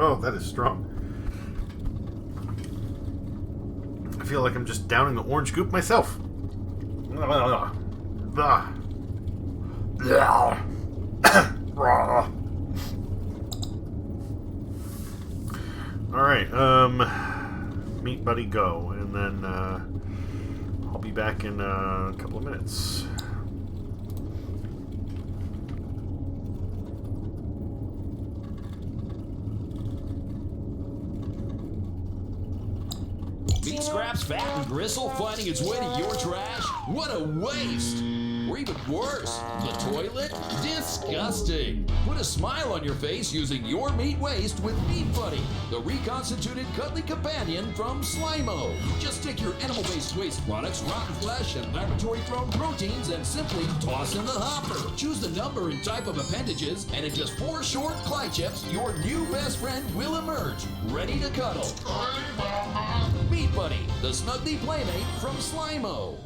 [SPEAKER 1] Oh, that is strong. I feel like I'm just downing the orange goop myself. Alright, meet Buddy go, and then I'll be back in a couple of minutes.
[SPEAKER 7] Meat scraps, fat, and gristle finding its way to your trash? What a waste! Or even worse, the toilet? Disgusting! Put a smile on your face using your meat waste with Meat Buddy, the reconstituted cuddly companion from Slimo. Just take your animal-based waste products, rotten flesh, and laboratory-grown proteins and simply toss in the hopper. Choose the number and type of appendages, and in just 4 short Clychips, your new best friend will emerge, ready to cuddle. Meat Buddy, the snuggly playmate from Slimo.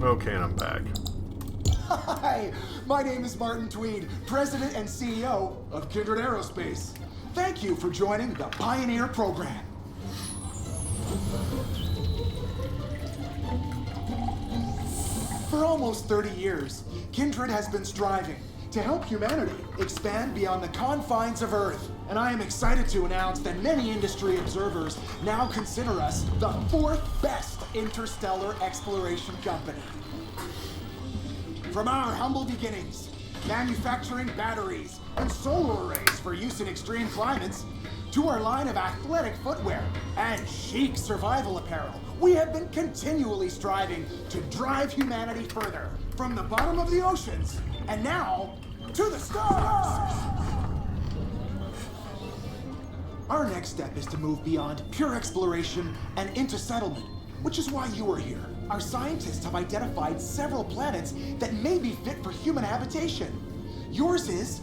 [SPEAKER 1] Okay, and I'm back.
[SPEAKER 2] Hi, my name is Martin Tweed, President and CEO of Kindred Aerospace. Thank you for joining the Pioneer program. For almost 30 years, Kindred has been striving to help humanity expand beyond the confines of Earth. And I am excited to announce that many industry observers now consider us the 4th best interstellar exploration company. From our humble beginnings, manufacturing batteries and solar arrays for use in extreme climates, to our line of athletic footwear and chic survival apparel, we have been continually striving to drive humanity further, from the bottom of the oceans, and now, to the stars! Our next step is to move beyond pure exploration and into settlement, which is why you are here. Our scientists have identified several planets that may be fit for human habitation. Yours is...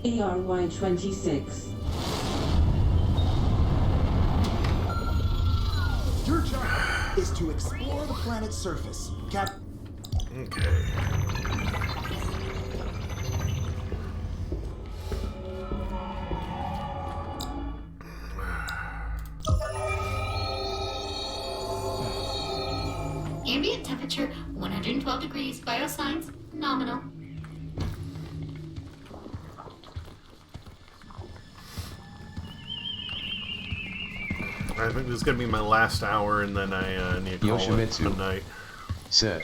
[SPEAKER 4] ARY-26.
[SPEAKER 2] Your job is to explore the planet's surface.
[SPEAKER 1] Okay.
[SPEAKER 6] Ambient temperature 112 degrees. Biosigns nominal.
[SPEAKER 1] I think this is gonna be my last hour, and then I need to call it a night.
[SPEAKER 10] Said,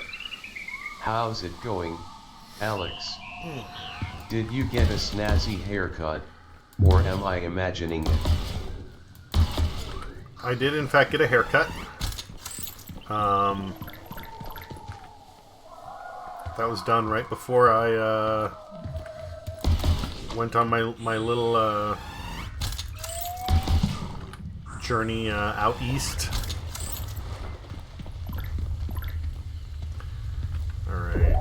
[SPEAKER 10] "How's it going, Alex? Did you get a snazzy haircut, or am I imagining it?"
[SPEAKER 1] I did, in fact, get a haircut. That was done right before I went on my little journey out east. Alright.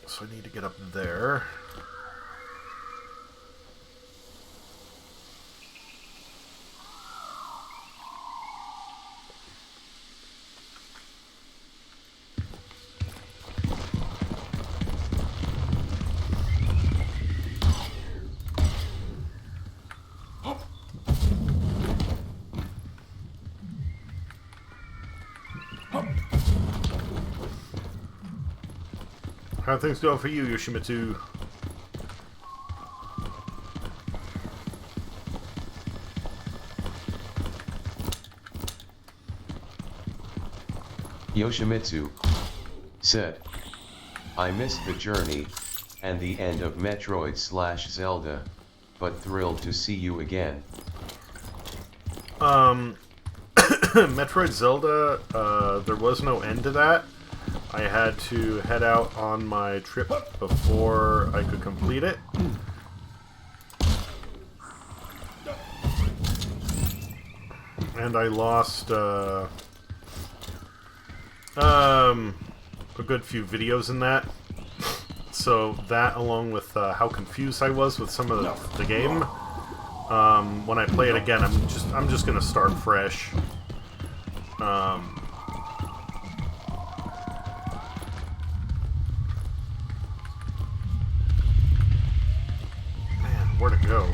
[SPEAKER 1] So I need to get up there. How are things going for you, Yoshimitsu?
[SPEAKER 10] Yoshimitsu said, "I missed the journey and the end of Metroid/Zelda, but thrilled to see you again."
[SPEAKER 1] Metroid Zelda, there was no end to that. I had to head out on my trip before I could complete it. And I lost a good few videos in that. So that, along with how confused I was with some of the game, when I play it again, I'm just gonna start fresh. Where to go?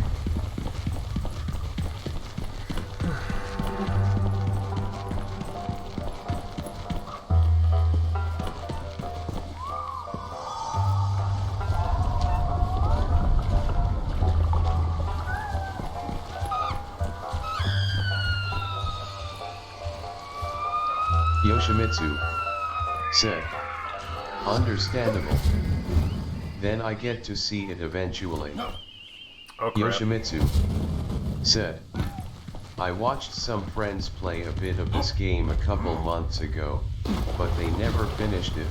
[SPEAKER 10] Yoshimitsu said, "Understandable. Then I get to see it eventually."
[SPEAKER 1] Oh, crap.
[SPEAKER 10] Yoshimitsu said, "I watched some friends play a bit of this game a couple months ago, but they never finished it.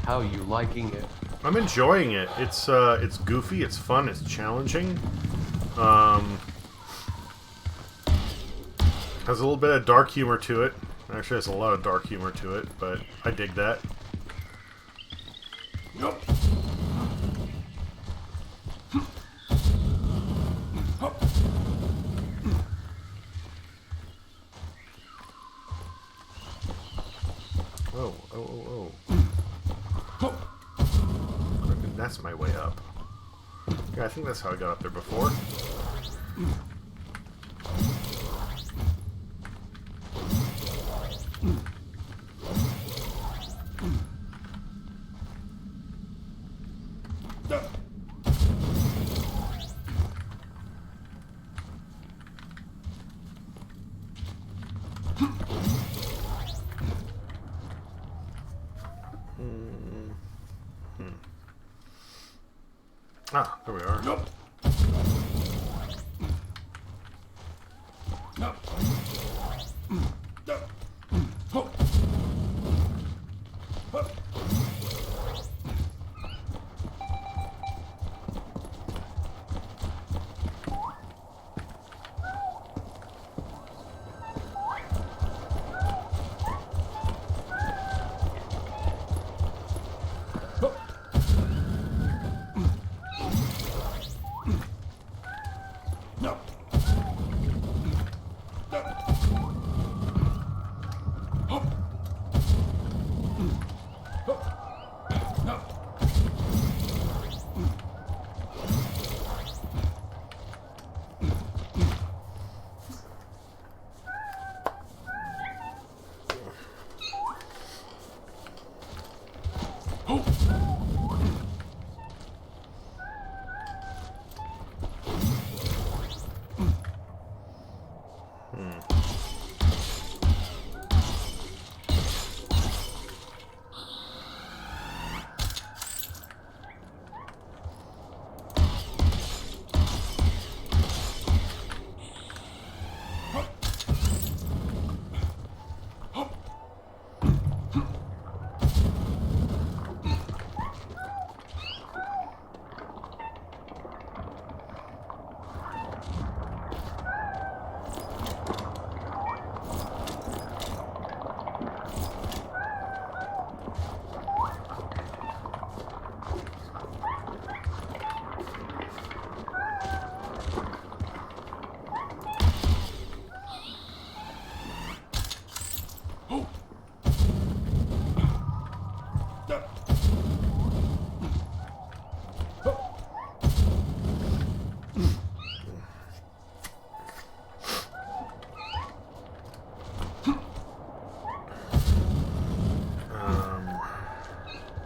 [SPEAKER 10] How you liking it?"
[SPEAKER 1] I'm enjoying it. It's goofy, it's fun, it's challenging. Has a little bit of dark humor to it. Actually, has a lot of dark humor to it, but I dig that.
[SPEAKER 2] Nope.
[SPEAKER 1] Oh. That's my way up. Yeah, I think that's how I got up there before. Ah, there we are. Nope.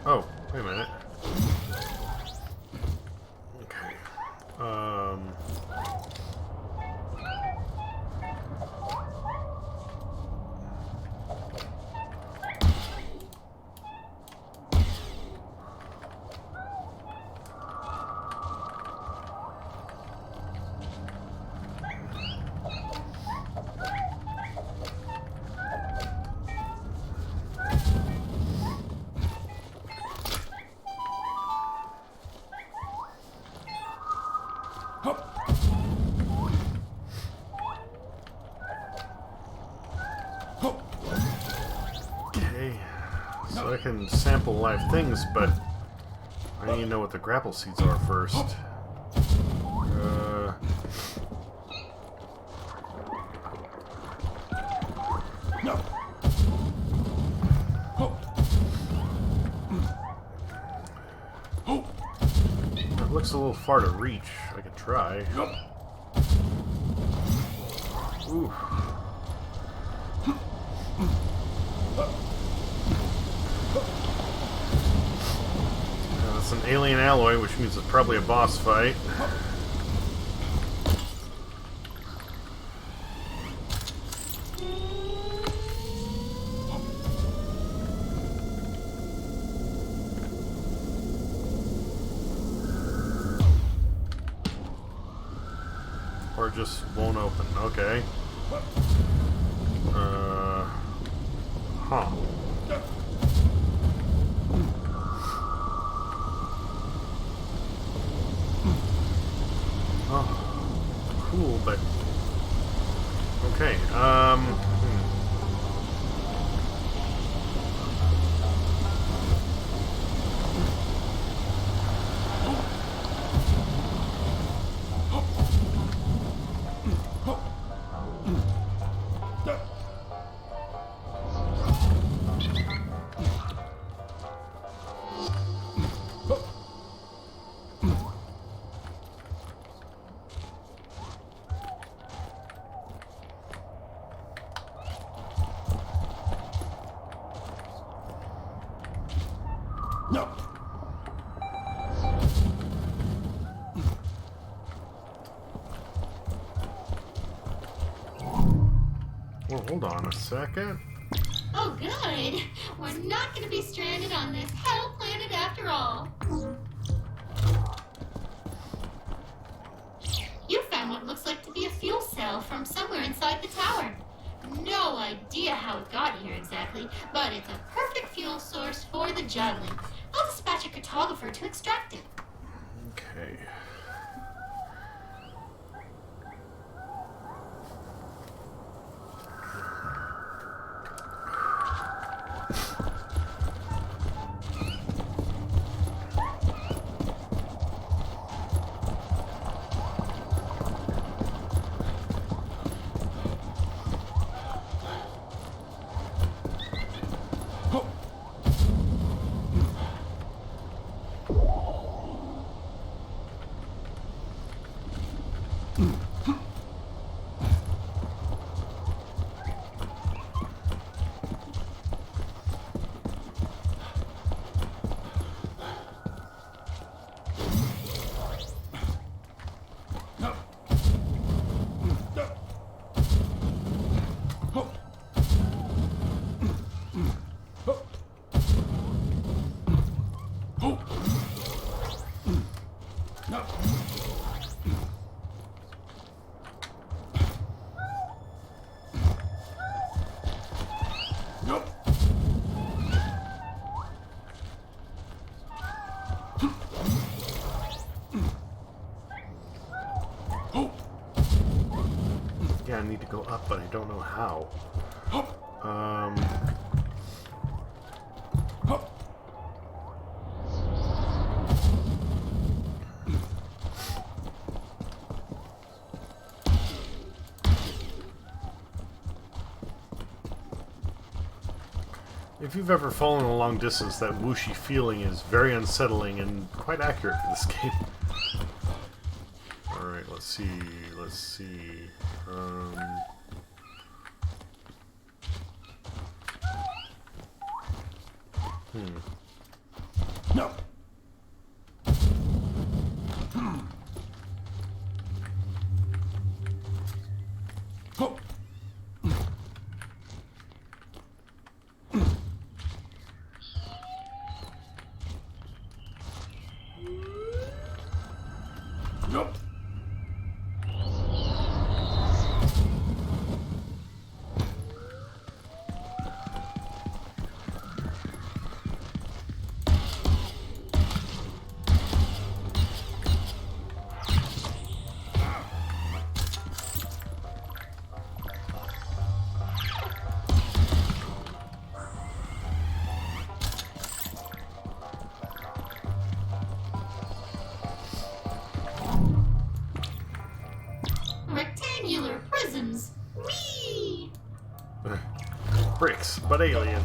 [SPEAKER 1] Oh, wait a minute. Okay. So I can sample live things, but I need to know what the grapple seeds are first. It looks a little far to reach. I could try. Ooh. It's an alien alloy, which means it's probably a boss fight. Or just won't open. Okay. Huh. Oh, cool, but okay.
[SPEAKER 2] No.
[SPEAKER 1] Well, hold on a second.
[SPEAKER 6] Oh, good. We're not going to be stranded on this hell planet after all. You found what looks like to be a fuel cell from somewhere inside the tower. No idea how it got here exactly, but it's a perfect fuel source for the juggling. I'll dispatch a cartographer to extract it.
[SPEAKER 1] Okay. Yeah, I need to go up, but I don't know how. If you've ever fallen a long distance, that whooshy feeling is very unsettling and quite accurate for this game. Alright, let's see.
[SPEAKER 2] No. Nope.
[SPEAKER 6] Rectangular prisms. Whee!
[SPEAKER 1] Bricks, but alien.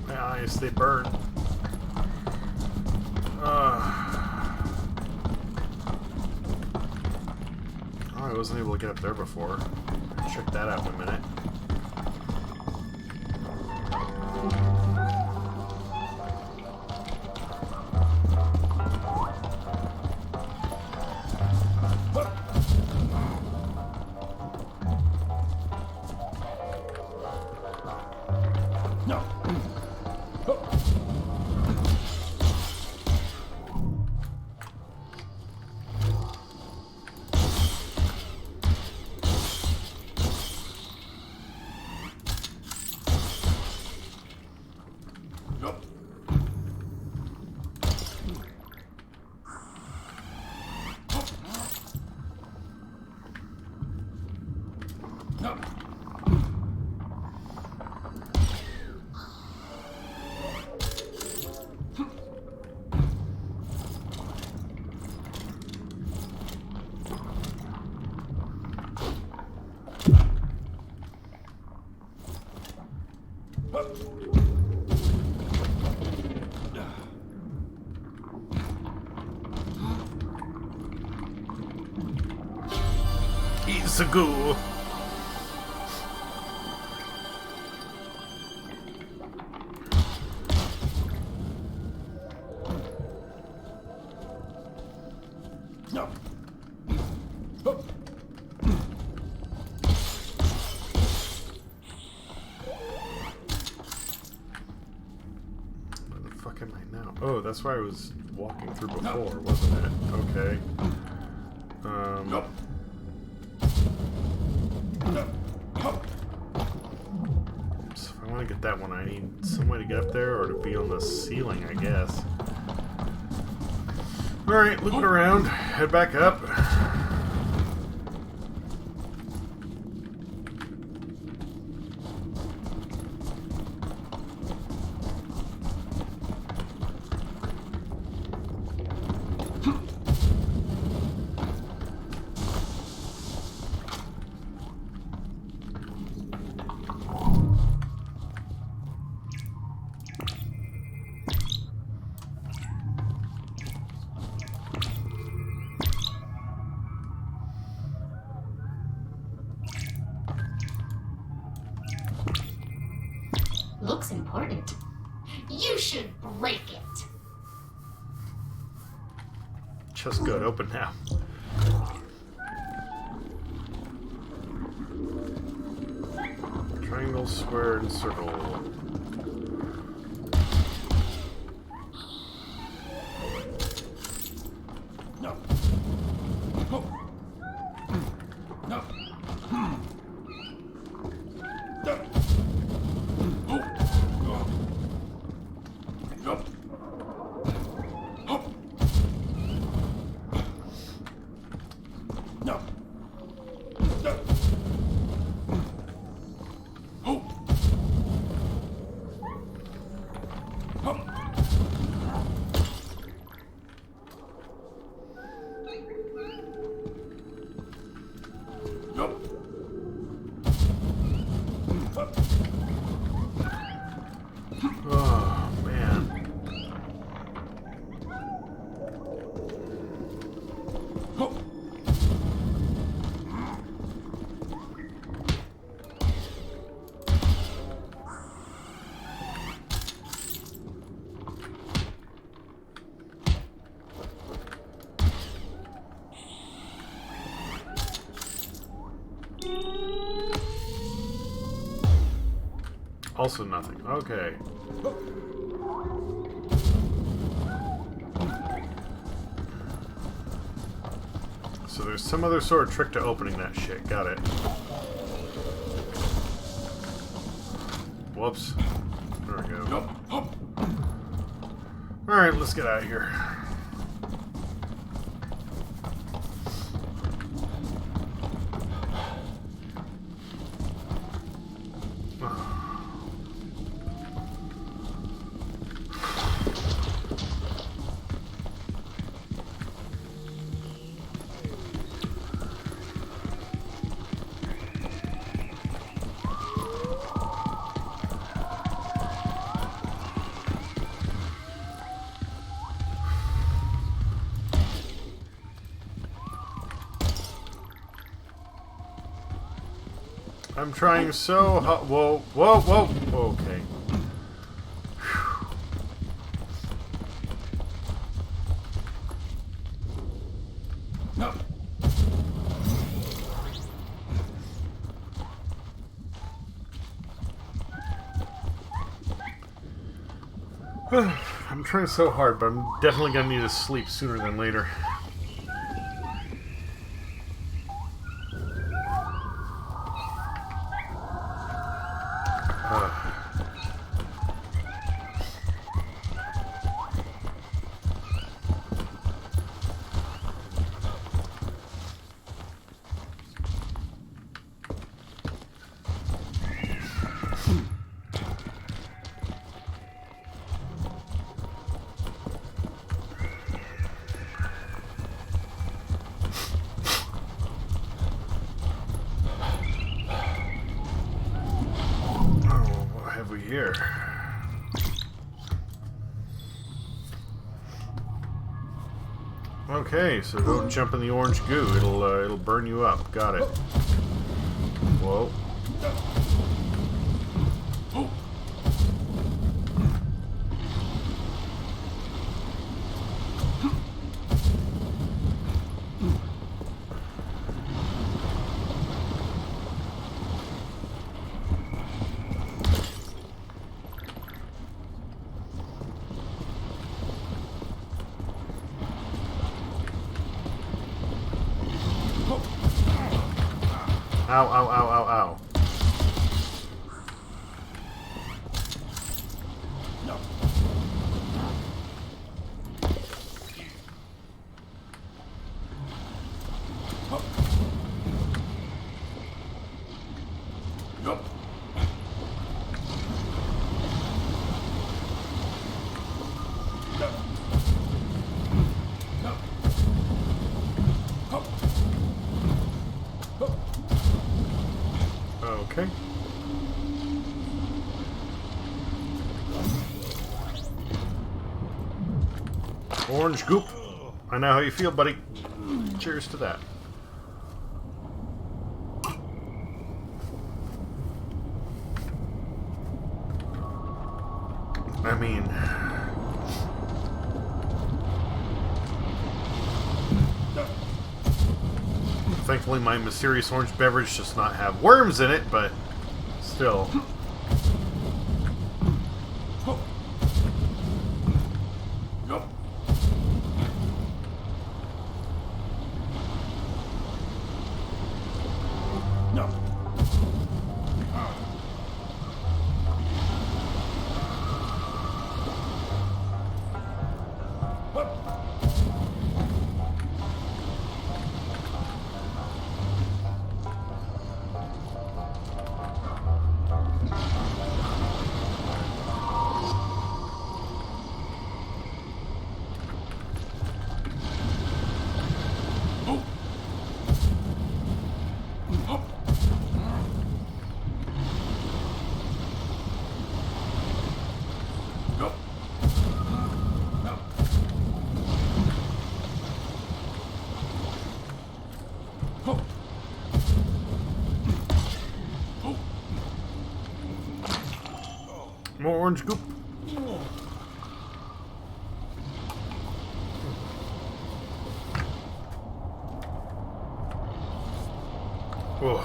[SPEAKER 1] My eyes, they burn. Oh, I wasn't able to get up there before. Check that out in a minute. He's a ghoul. Oh, that's where I was walking through before, wasn't it? Okay. So if I want to get that one, I need some way to get up there or to be on the ceiling, I guess. Alright, looping around. Head back up.
[SPEAKER 6] Looks important. You should break it.
[SPEAKER 1] Just good. Open now. Triangle, square, and circle. Oh, man. Also nothing. Okay. So there's some other sort of trick to opening that shit. Got it. Whoops. There we go. Alright, let's get out of here. I'm trying so hard. Whoa, whoa, whoa. Okay. No. I'm trying so hard, but I'm definitely gonna need to sleep sooner than later. Here. Okay, so don't jump in the orange goo. It'll burn you up. Got it. Whoa. Ow, ow, ow, ow, ow. Okay. Orange goop. I know how you feel, buddy. Cheers to that. I mean... Thankfully, my mysterious orange beverage does not have worms in it, but still. More orange goop. Oh.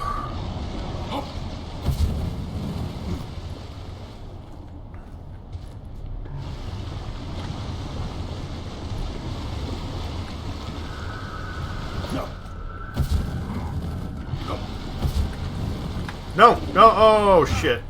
[SPEAKER 1] No! No! Oh, shit.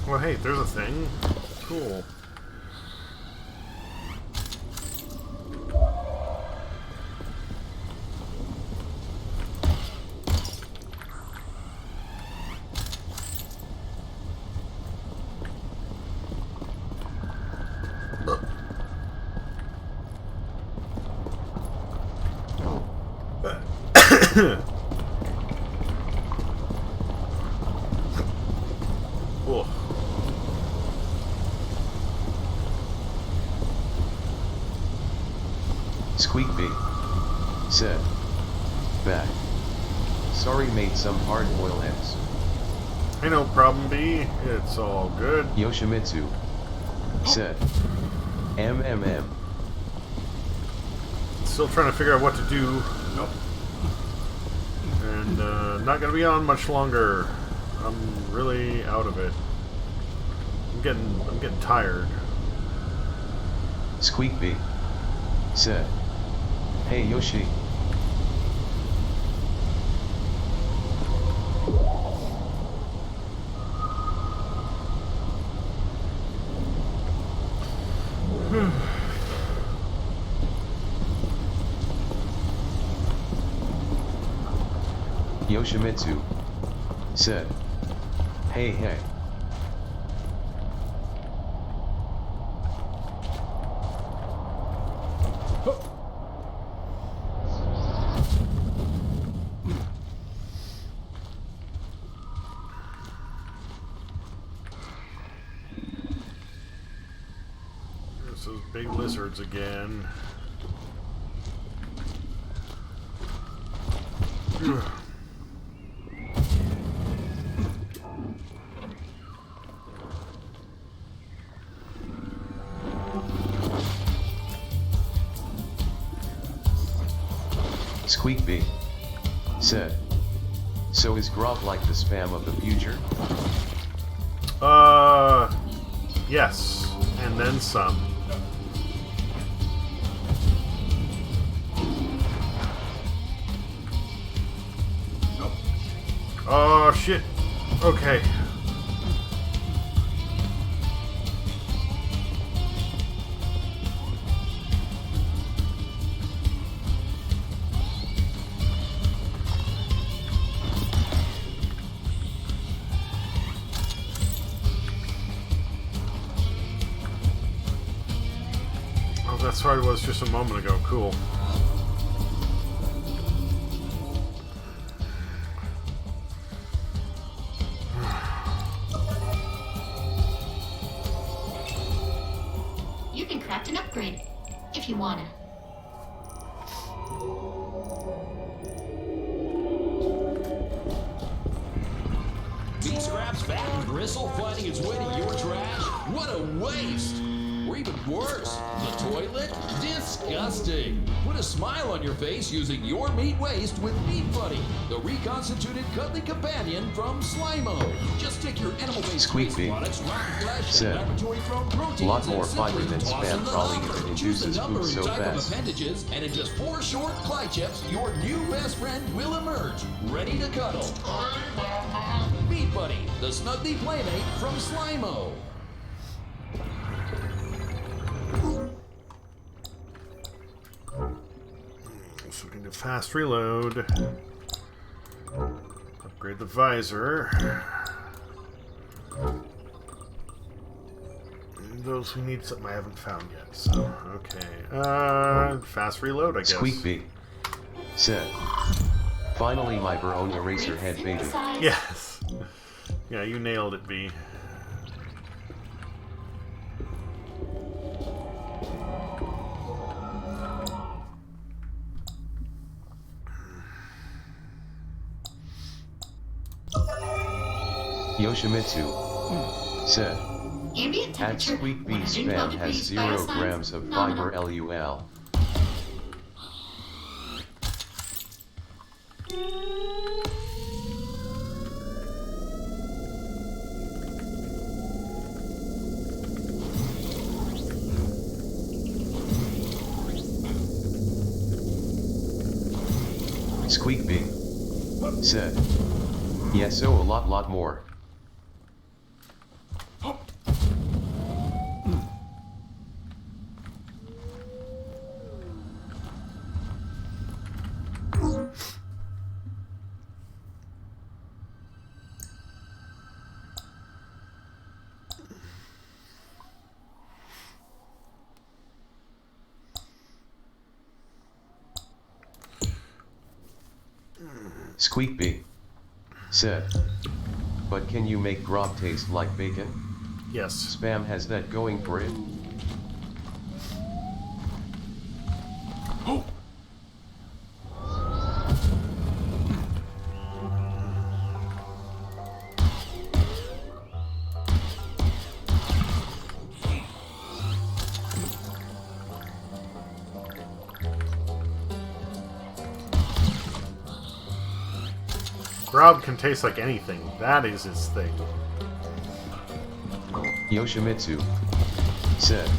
[SPEAKER 1] Well, hey, there's a thing. Cool. Oh.
[SPEAKER 10] Squeakbee said, back. Sorry made some hard boil eggs.
[SPEAKER 1] Hey, no problem, B. It's all good.
[SPEAKER 10] Yoshimitsu said, MMM.
[SPEAKER 1] Still trying to figure out what to do. Nope. And not gonna be on much longer. I'm really out of it. I'm getting tired.
[SPEAKER 10] Squeakbee said, Hey Yoshi. Yoshimitsu said, Hey hey.
[SPEAKER 1] There's those big lizards again.
[SPEAKER 10] Squeakbee said, So is Grog like the spam of the future?
[SPEAKER 1] Yes. And then some. Oh, shit. Okay. Oh, that's where I was just a moment ago. Cool.
[SPEAKER 6] You can craft an upgrade if you wanna.
[SPEAKER 7] Beef scraps, fat, and gristle finding its way to your trash? What a waste! Or even worse, the toilet? Disgusting! Put a smile on your face using your meat waste with Meat Buddy, the reconstituted cuddly companion from Slimo. Just take your animal-based waste
[SPEAKER 10] Squeakbee
[SPEAKER 7] products, rotten flesh,
[SPEAKER 10] said,
[SPEAKER 7] and laboratory-grown proteins,
[SPEAKER 10] lot more
[SPEAKER 7] and simply
[SPEAKER 10] fiber than
[SPEAKER 7] toss
[SPEAKER 10] spam
[SPEAKER 7] in the
[SPEAKER 10] crawling
[SPEAKER 7] hopper.
[SPEAKER 10] if it
[SPEAKER 7] Choose the
[SPEAKER 10] induces
[SPEAKER 7] number
[SPEAKER 10] poop
[SPEAKER 7] and
[SPEAKER 10] so
[SPEAKER 7] type of
[SPEAKER 10] fast.
[SPEAKER 7] appendages, and in just 4 short Cly chips, your new best friend will emerge, ready to cuddle. Meat Buddy, the snuggly playmate from Slimo.
[SPEAKER 1] So we can do fast reload. Upgrade the visor. And those we need something I haven't found yet. So okay. Fast reload, I guess.
[SPEAKER 10] Squeakbee said, Finally my Barone eraser head baby.
[SPEAKER 1] Yes. Yeah, you nailed it, B.
[SPEAKER 10] Yoshimitsu said,
[SPEAKER 6] Ambient
[SPEAKER 10] At
[SPEAKER 6] temperature
[SPEAKER 10] Squeakbee
[SPEAKER 6] 112
[SPEAKER 10] spam has
[SPEAKER 6] degrees
[SPEAKER 10] 0
[SPEAKER 6] bioscience,
[SPEAKER 10] grams of
[SPEAKER 6] nominal.
[SPEAKER 10] fiber LUL. Squeakbee said, Yes, oh, a lot more. Squeakbee said, but can you make grog taste like bacon?
[SPEAKER 1] Yes.
[SPEAKER 10] Spam has that going for it.
[SPEAKER 1] Oh. Grog can taste like anything. That is his thing.
[SPEAKER 10] Yoshimitsu said,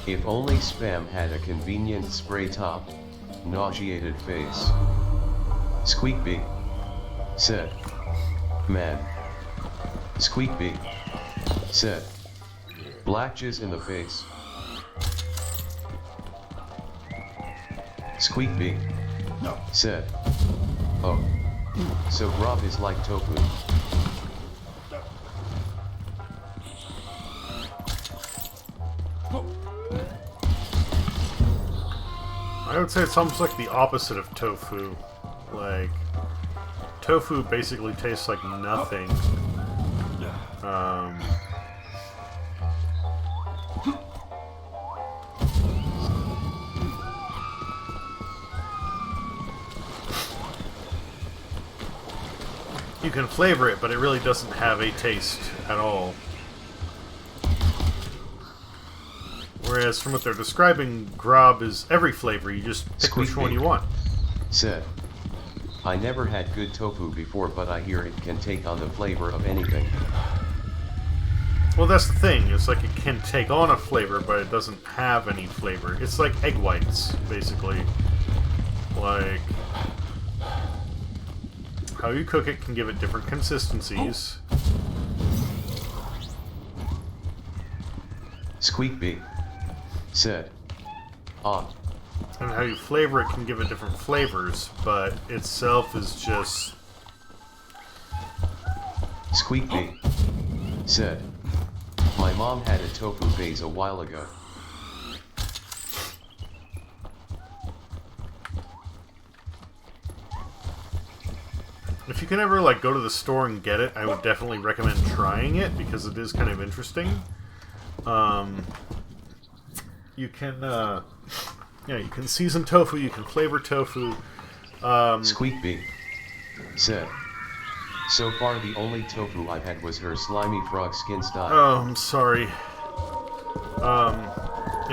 [SPEAKER 10] if only Spam had a convenient spray top, nauseated face. Squeakbee said, man. Squeakbee said, black jizz in the face. Squeakbee said, oh, so grog is like tofu.
[SPEAKER 1] I would say it's almost like the opposite of tofu. Like, tofu basically tastes like nothing. You can flavor it, but it really doesn't have a taste at all. Whereas from what they're describing, grog is every flavor. You just pick which one you want.
[SPEAKER 10] Said, I never had good tofu before, but I hear it can take on the flavor of anything.
[SPEAKER 1] Well, that's the thing. It's like it can take on a flavor, but it doesn't have any flavor. It's like egg whites, basically. Like, how you cook it can give it different consistencies.
[SPEAKER 10] Squeakbee said, ah.
[SPEAKER 1] And how you flavor it can give it different flavors, but itself is just...
[SPEAKER 10] Squeakbee said, my mom had a tofu phase a while ago.
[SPEAKER 1] If you can ever, like, go to the store and get it, I would definitely recommend trying it, because it is kind of interesting. You can, yeah, you can season tofu, you can flavor tofu.
[SPEAKER 10] Squeakbee said, so far the only tofu I've had was her slimy frog skin style.
[SPEAKER 1] Oh, I'm sorry.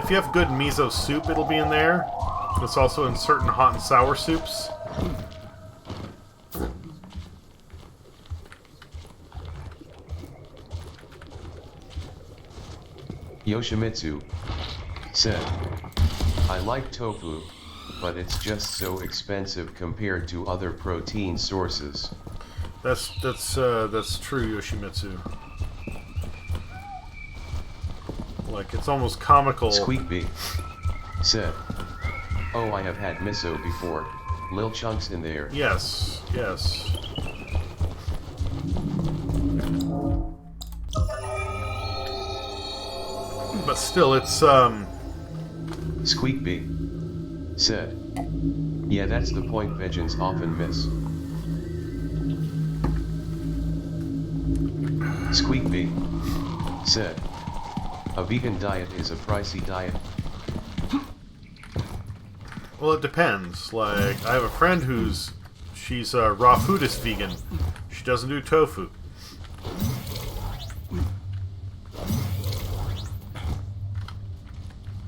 [SPEAKER 1] If you have good miso soup, it'll be in there. It's also in certain hot and sour soups.
[SPEAKER 10] Yoshimitsu said, I like tofu, but it's just so expensive compared to other protein sources.
[SPEAKER 1] That's true, Yoshimitsu. Like, it's almost comical.
[SPEAKER 10] Squeakbee said, oh, I have had miso before. Lil chunks in there.
[SPEAKER 1] Yes, yes. But still, it's,
[SPEAKER 10] Squeakbee said, yeah, that's the point vegans often miss. Squeakbee said, a vegan diet is a pricey diet.
[SPEAKER 1] Well, it depends. Like, I have a friend she's a raw foodist vegan. She doesn't do tofu.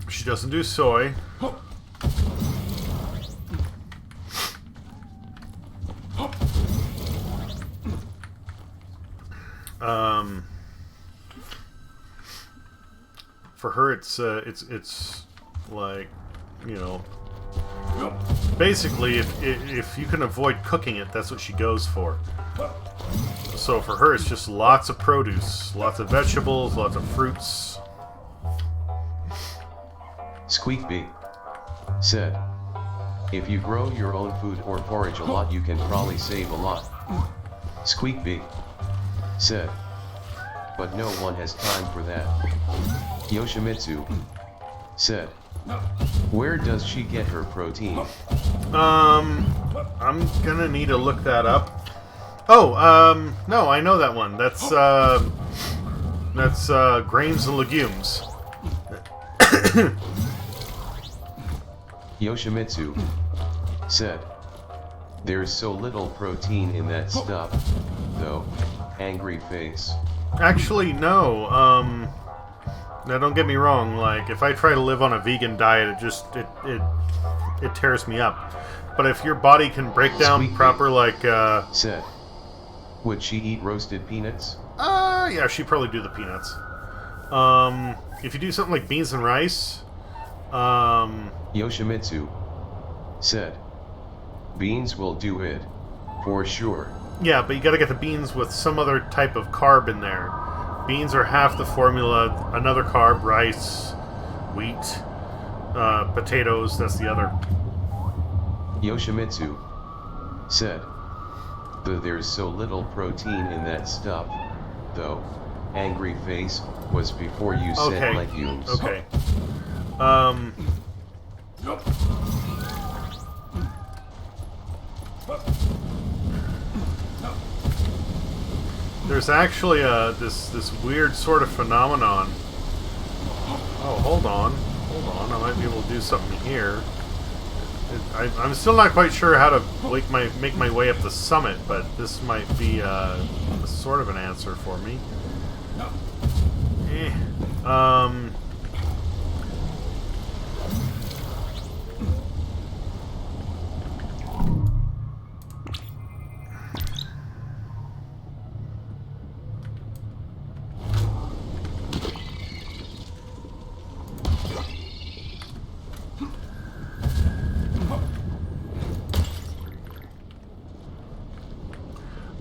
[SPEAKER 1] She doesn't do soy. For her, it's like, you know, basically, if you can avoid cooking it, that's what she goes for. So for her, it's just lots of produce, lots of vegetables, lots of fruits.
[SPEAKER 10] Squeakbee said, if you grow your own food or forage a lot, you can probably save a lot. Squeakbee said, but no one has time for that. Yoshimitsu said, Where does she get her protein?
[SPEAKER 1] I'm gonna need to look that up. Oh, no, I know that one. That's grains and legumes.
[SPEAKER 10] Yoshimitsu said, "There's so little protein in that stuff, though." Angry face.
[SPEAKER 1] Actually, no. Now don't get me wrong. Like, if I try to live on a vegan diet, it tears me up. But if your body can break down
[SPEAKER 10] Sweet
[SPEAKER 1] proper, like,
[SPEAKER 10] said, would she eat roasted peanuts?
[SPEAKER 1] yeah, she'd probably do the peanuts. If you do something like beans and rice,
[SPEAKER 10] Yoshimitsu said, beans will do it, for sure.
[SPEAKER 1] yeah, but you gotta get the beans with some other type of carb in there. Beans are half the formula, another carb, rice, wheat, potatoes, that's the other.
[SPEAKER 10] Yoshimitsu said, there's so little protein in that stuff, though. Angry face was before you said legumes.
[SPEAKER 1] Okay. There's actually this weird sort of phenomenon. Oh, hold on, I might be able to do something here. I'm still not quite sure how to make my way up the summit, but this might be sort of an answer for me.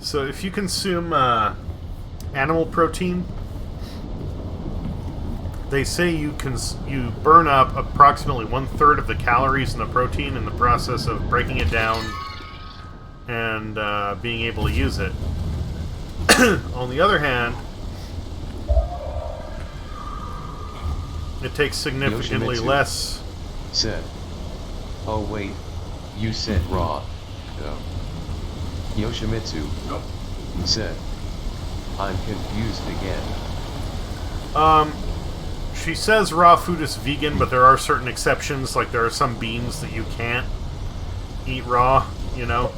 [SPEAKER 1] So if you consume animal protein, they say you burn up approximately 1/3 of the calories in the protein in the process of breaking it down and being able to use it. On the other hand, it takes significantly less.
[SPEAKER 10] Said, oh wait, you said raw, though. Yoshimitsu said, I'm confused again.
[SPEAKER 1] She says raw food is vegan, but there are certain exceptions, like there are some beans that you can't eat raw, you know?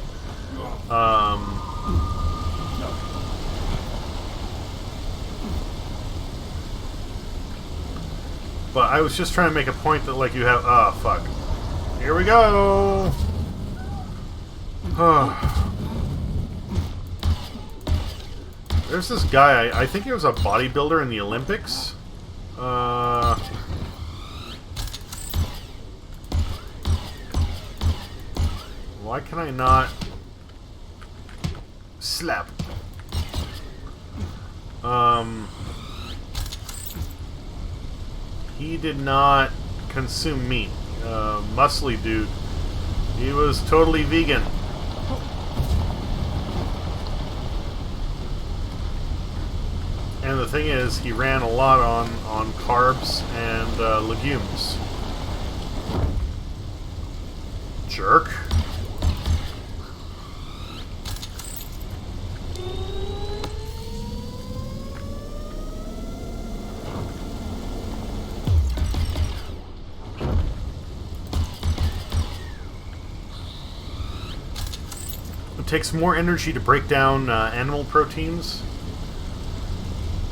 [SPEAKER 1] But I was just trying to make a point that, like, you have... Oh, fuck. Here we go! There's this guy, I think he was a bodybuilder in the Olympics. Why can I not... Slap. He did not consume meat. Muscly dude. He was totally vegan. And the thing is, he ran a lot on carbs and legumes. Jerk. It takes more energy to break down animal proteins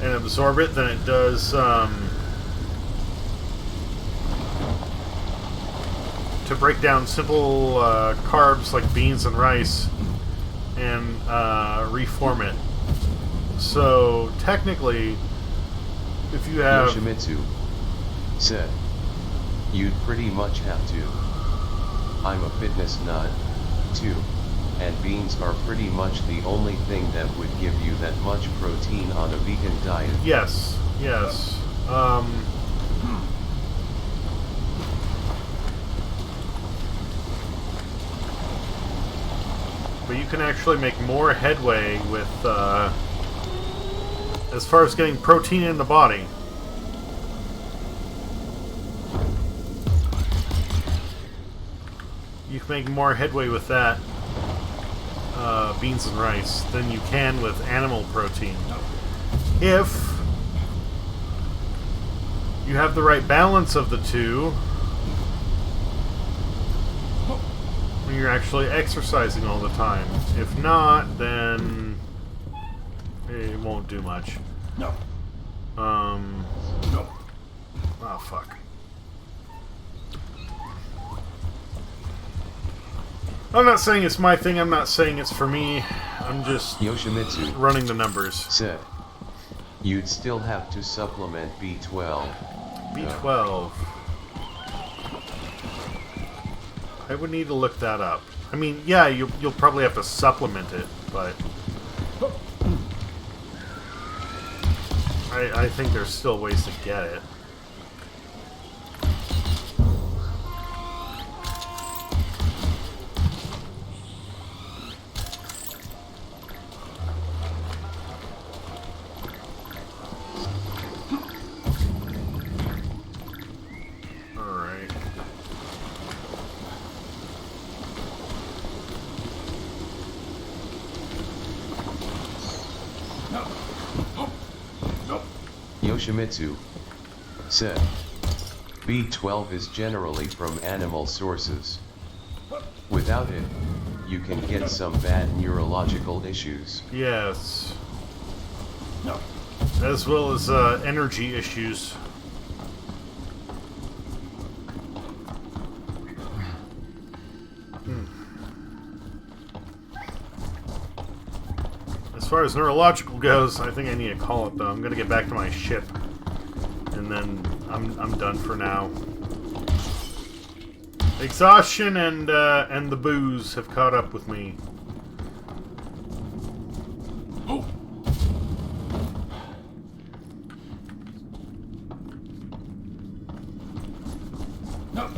[SPEAKER 1] and absorb it than it does to break down simple carbs like beans and rice and reform it. So technically, if you have...
[SPEAKER 10] Yoshimitsu said, you'd pretty much have to. I'm a fitness nut, too. And beans are pretty much the only thing that would give you that much protein on a vegan diet.
[SPEAKER 1] Yes, yes. But you can actually make more headway with, as far as getting protein in the body. you can make more headway with that beans and rice than you can with animal protein. If you have the right balance of the two, when you're actually exercising all the time. If not, then it won't do much.
[SPEAKER 2] No.
[SPEAKER 1] Oh, fuck. I'm not saying it's my thing, I'm not saying it's for me. I'm just
[SPEAKER 10] Yoshimitsu
[SPEAKER 1] running the numbers.
[SPEAKER 10] said, you'd still have to supplement B12.
[SPEAKER 1] B12. I would need to look that up. I mean, yeah, you'll probably have to supplement it, but I think there's still ways to get it. Alright.
[SPEAKER 10] Yoshimitsu said, B12 is generally from animal sources. Without it, you can get some bad neurological issues.
[SPEAKER 1] Yes. As well as energy issues. As far as neurological goes, I think I need to call it though. I'm gonna get back to my ship, and then I'm done for now. Exhaustion and the booze have caught up with me.
[SPEAKER 2] Oh. No.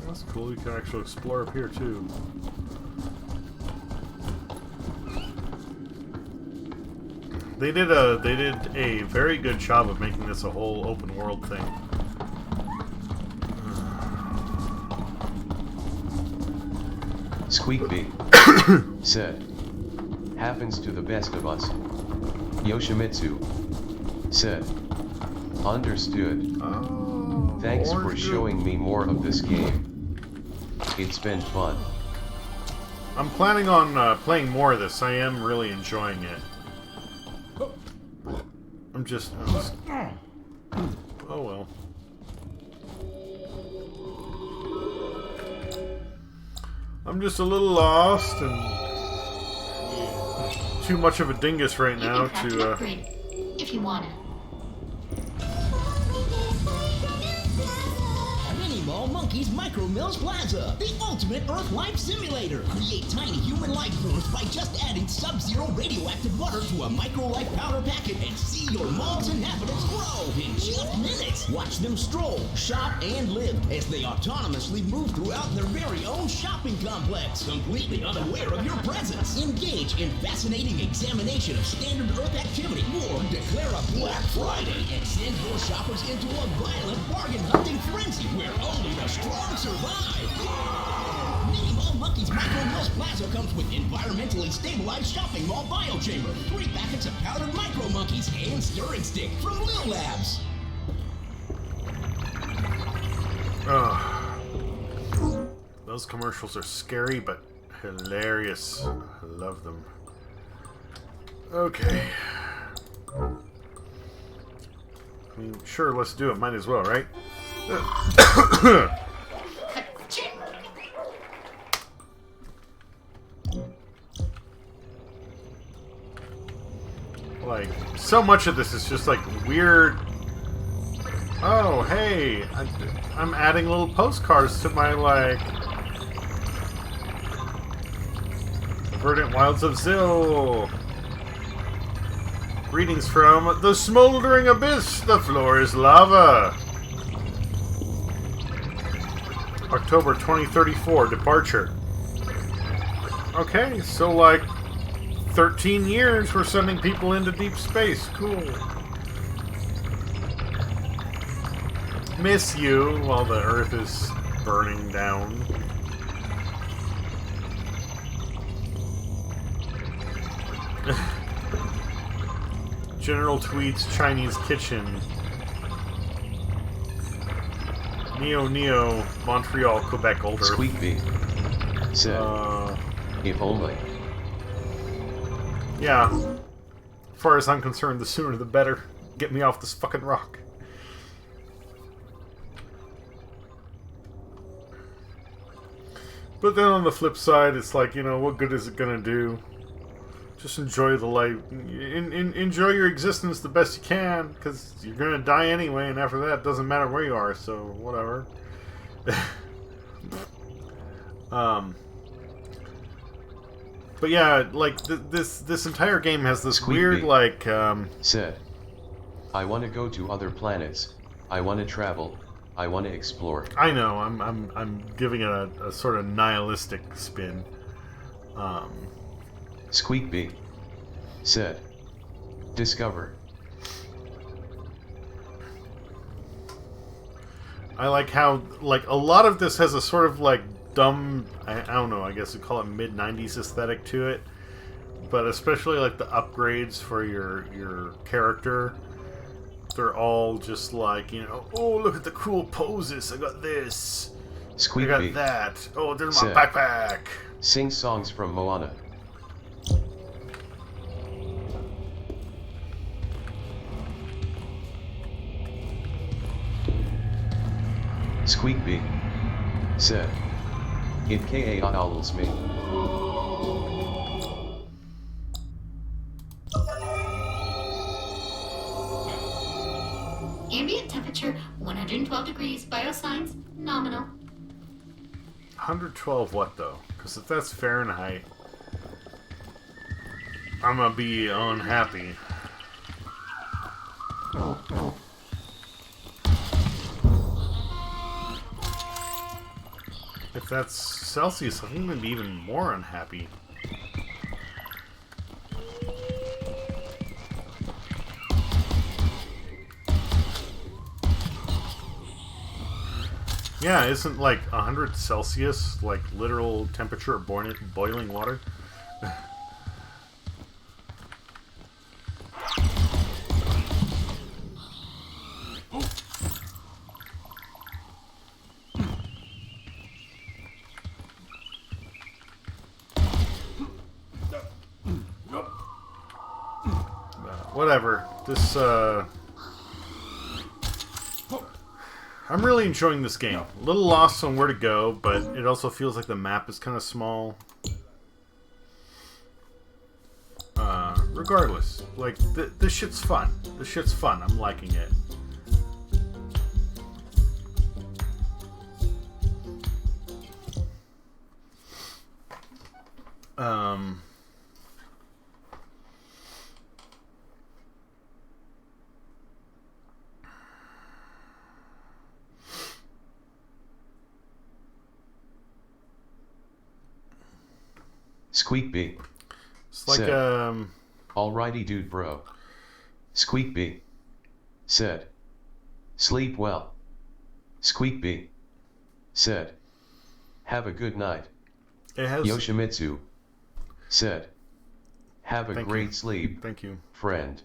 [SPEAKER 1] That's cool. You can actually explore up here too. They did a very good job of making this a whole open world thing.
[SPEAKER 10] Squeakbee said, happens to the best of us. Yoshimitsu said, understood. Thanks for showing me more of this game. It's been fun.
[SPEAKER 1] I'm planning on playing more of this. I am really enjoying it. I'm just oh well. I'm just a little lost and too much of a dingus right now
[SPEAKER 6] You can craft an
[SPEAKER 1] to
[SPEAKER 6] upgrade if you wanna.
[SPEAKER 9] Mall Monkeys Micro Mills Plaza, the ultimate Earth life simulator. Create tiny human life forms by just adding sub-zero radioactive water to a micro life powder packet and see your mall's inhabitants grow in just minutes. Watch them stroll, shop, and live as they autonomously move throughout their very own shopping complex, completely unaware of your presence. Engage in fascinating examination of standard Earth activity, or declare a Black Friday and send your shoppers into a violent bargain hunting frenzy where only the strong survive. Mini Mall Monkeys Micro Mills Plaza comes with environmentally stabilized shopping mall biochamber, 3 packets of powdered micro monkeys, and stirring stick from Lil Labs.
[SPEAKER 1] those commercials are scary but hilarious. I love them. Okay. I mean, sure, let's do it. Might as well, right? Like, so much of this is just like weird. Oh, hey, I'm adding little postcards to my, like, Verdant Wilds of Zill. Greetings from the smoldering abyss. The floor is lava. October 2034, departure. Okay, so, like, 13 years we're sending people into deep space. Cool. Miss you while the Earth is burning down. General Tweed's Chinese Kitchen. Neo, Montreal, Quebec, Old Earth.
[SPEAKER 10] Squeak said, if only.
[SPEAKER 1] Yeah. As far as I'm concerned, the sooner the better. Get me off this fucking rock. But then on the flip side, it's like, you know, what good is it gonna do? Just enjoy the life. Enjoy your existence the best you can, because you're gonna die anyway, and after that, it doesn't matter where you are, so whatever. But yeah, like, this entire game has this weird, like,
[SPEAKER 10] said, I want to go to other planets. I want to travel. I want to explore.
[SPEAKER 1] I know, I'm giving it a sort of nihilistic spin.
[SPEAKER 10] Squeakbee said, discover.
[SPEAKER 1] I like how, like, a lot of this has a sort of, like, dumb, I don't know, I guess we call it mid-90s aesthetic to it. But especially, like, the upgrades for your character. They're all just like, you know, oh, look at the cool poses. I got this. I got that. Oh, there's my backpack.
[SPEAKER 10] Sing songs from Moana. Squeakbee said, it ka-owls me.
[SPEAKER 6] Ambient temperature 112 degrees, biosigns nominal.
[SPEAKER 1] 112 what though? Because if that's Fahrenheit, I'm gonna be unhappy. If that's Celsius, I'm gonna be even more unhappy. Yeah, isn't like 100 Celsius like literal temperature of boiling water? Whatever. This, I'm really enjoying this game. A little lost on where to go, but it also feels like the map is kind of small. Regardless, like, this shit's fun. This shit's fun. I'm liking it.
[SPEAKER 10] Squeakbee.
[SPEAKER 1] It's like,
[SPEAKER 10] said, alrighty dude bro. Squeakbee said, sleep well. Squeakbee said, have a good night.
[SPEAKER 1] It has...
[SPEAKER 10] Yoshimitsu said, have a great sleep.
[SPEAKER 1] Thank you,
[SPEAKER 10] friend.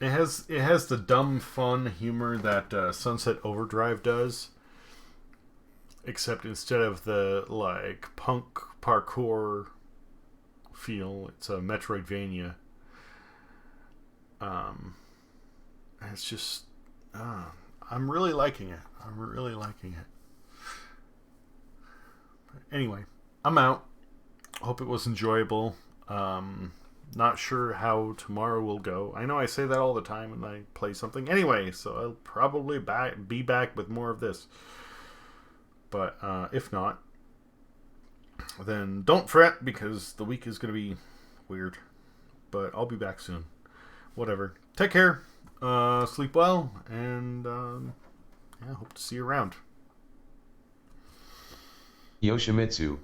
[SPEAKER 1] It has the dumb fun humor that Sunset Overdrive does, except instead of the like punk parkour feel, it's a Metroidvania. It's just, I'm really liking it. I'm really liking it. Anyway, I'm out. Hope it was enjoyable. Not sure how tomorrow will go. I know I say that all the time when I play something. Anyway, so I'll probably be back with more of this. But if not, then don't fret, because the week is going to be weird. But I'll be back soon. Whatever. Take care. Sleep well. And yeah, hope to see you around.
[SPEAKER 10] Yoshimitsu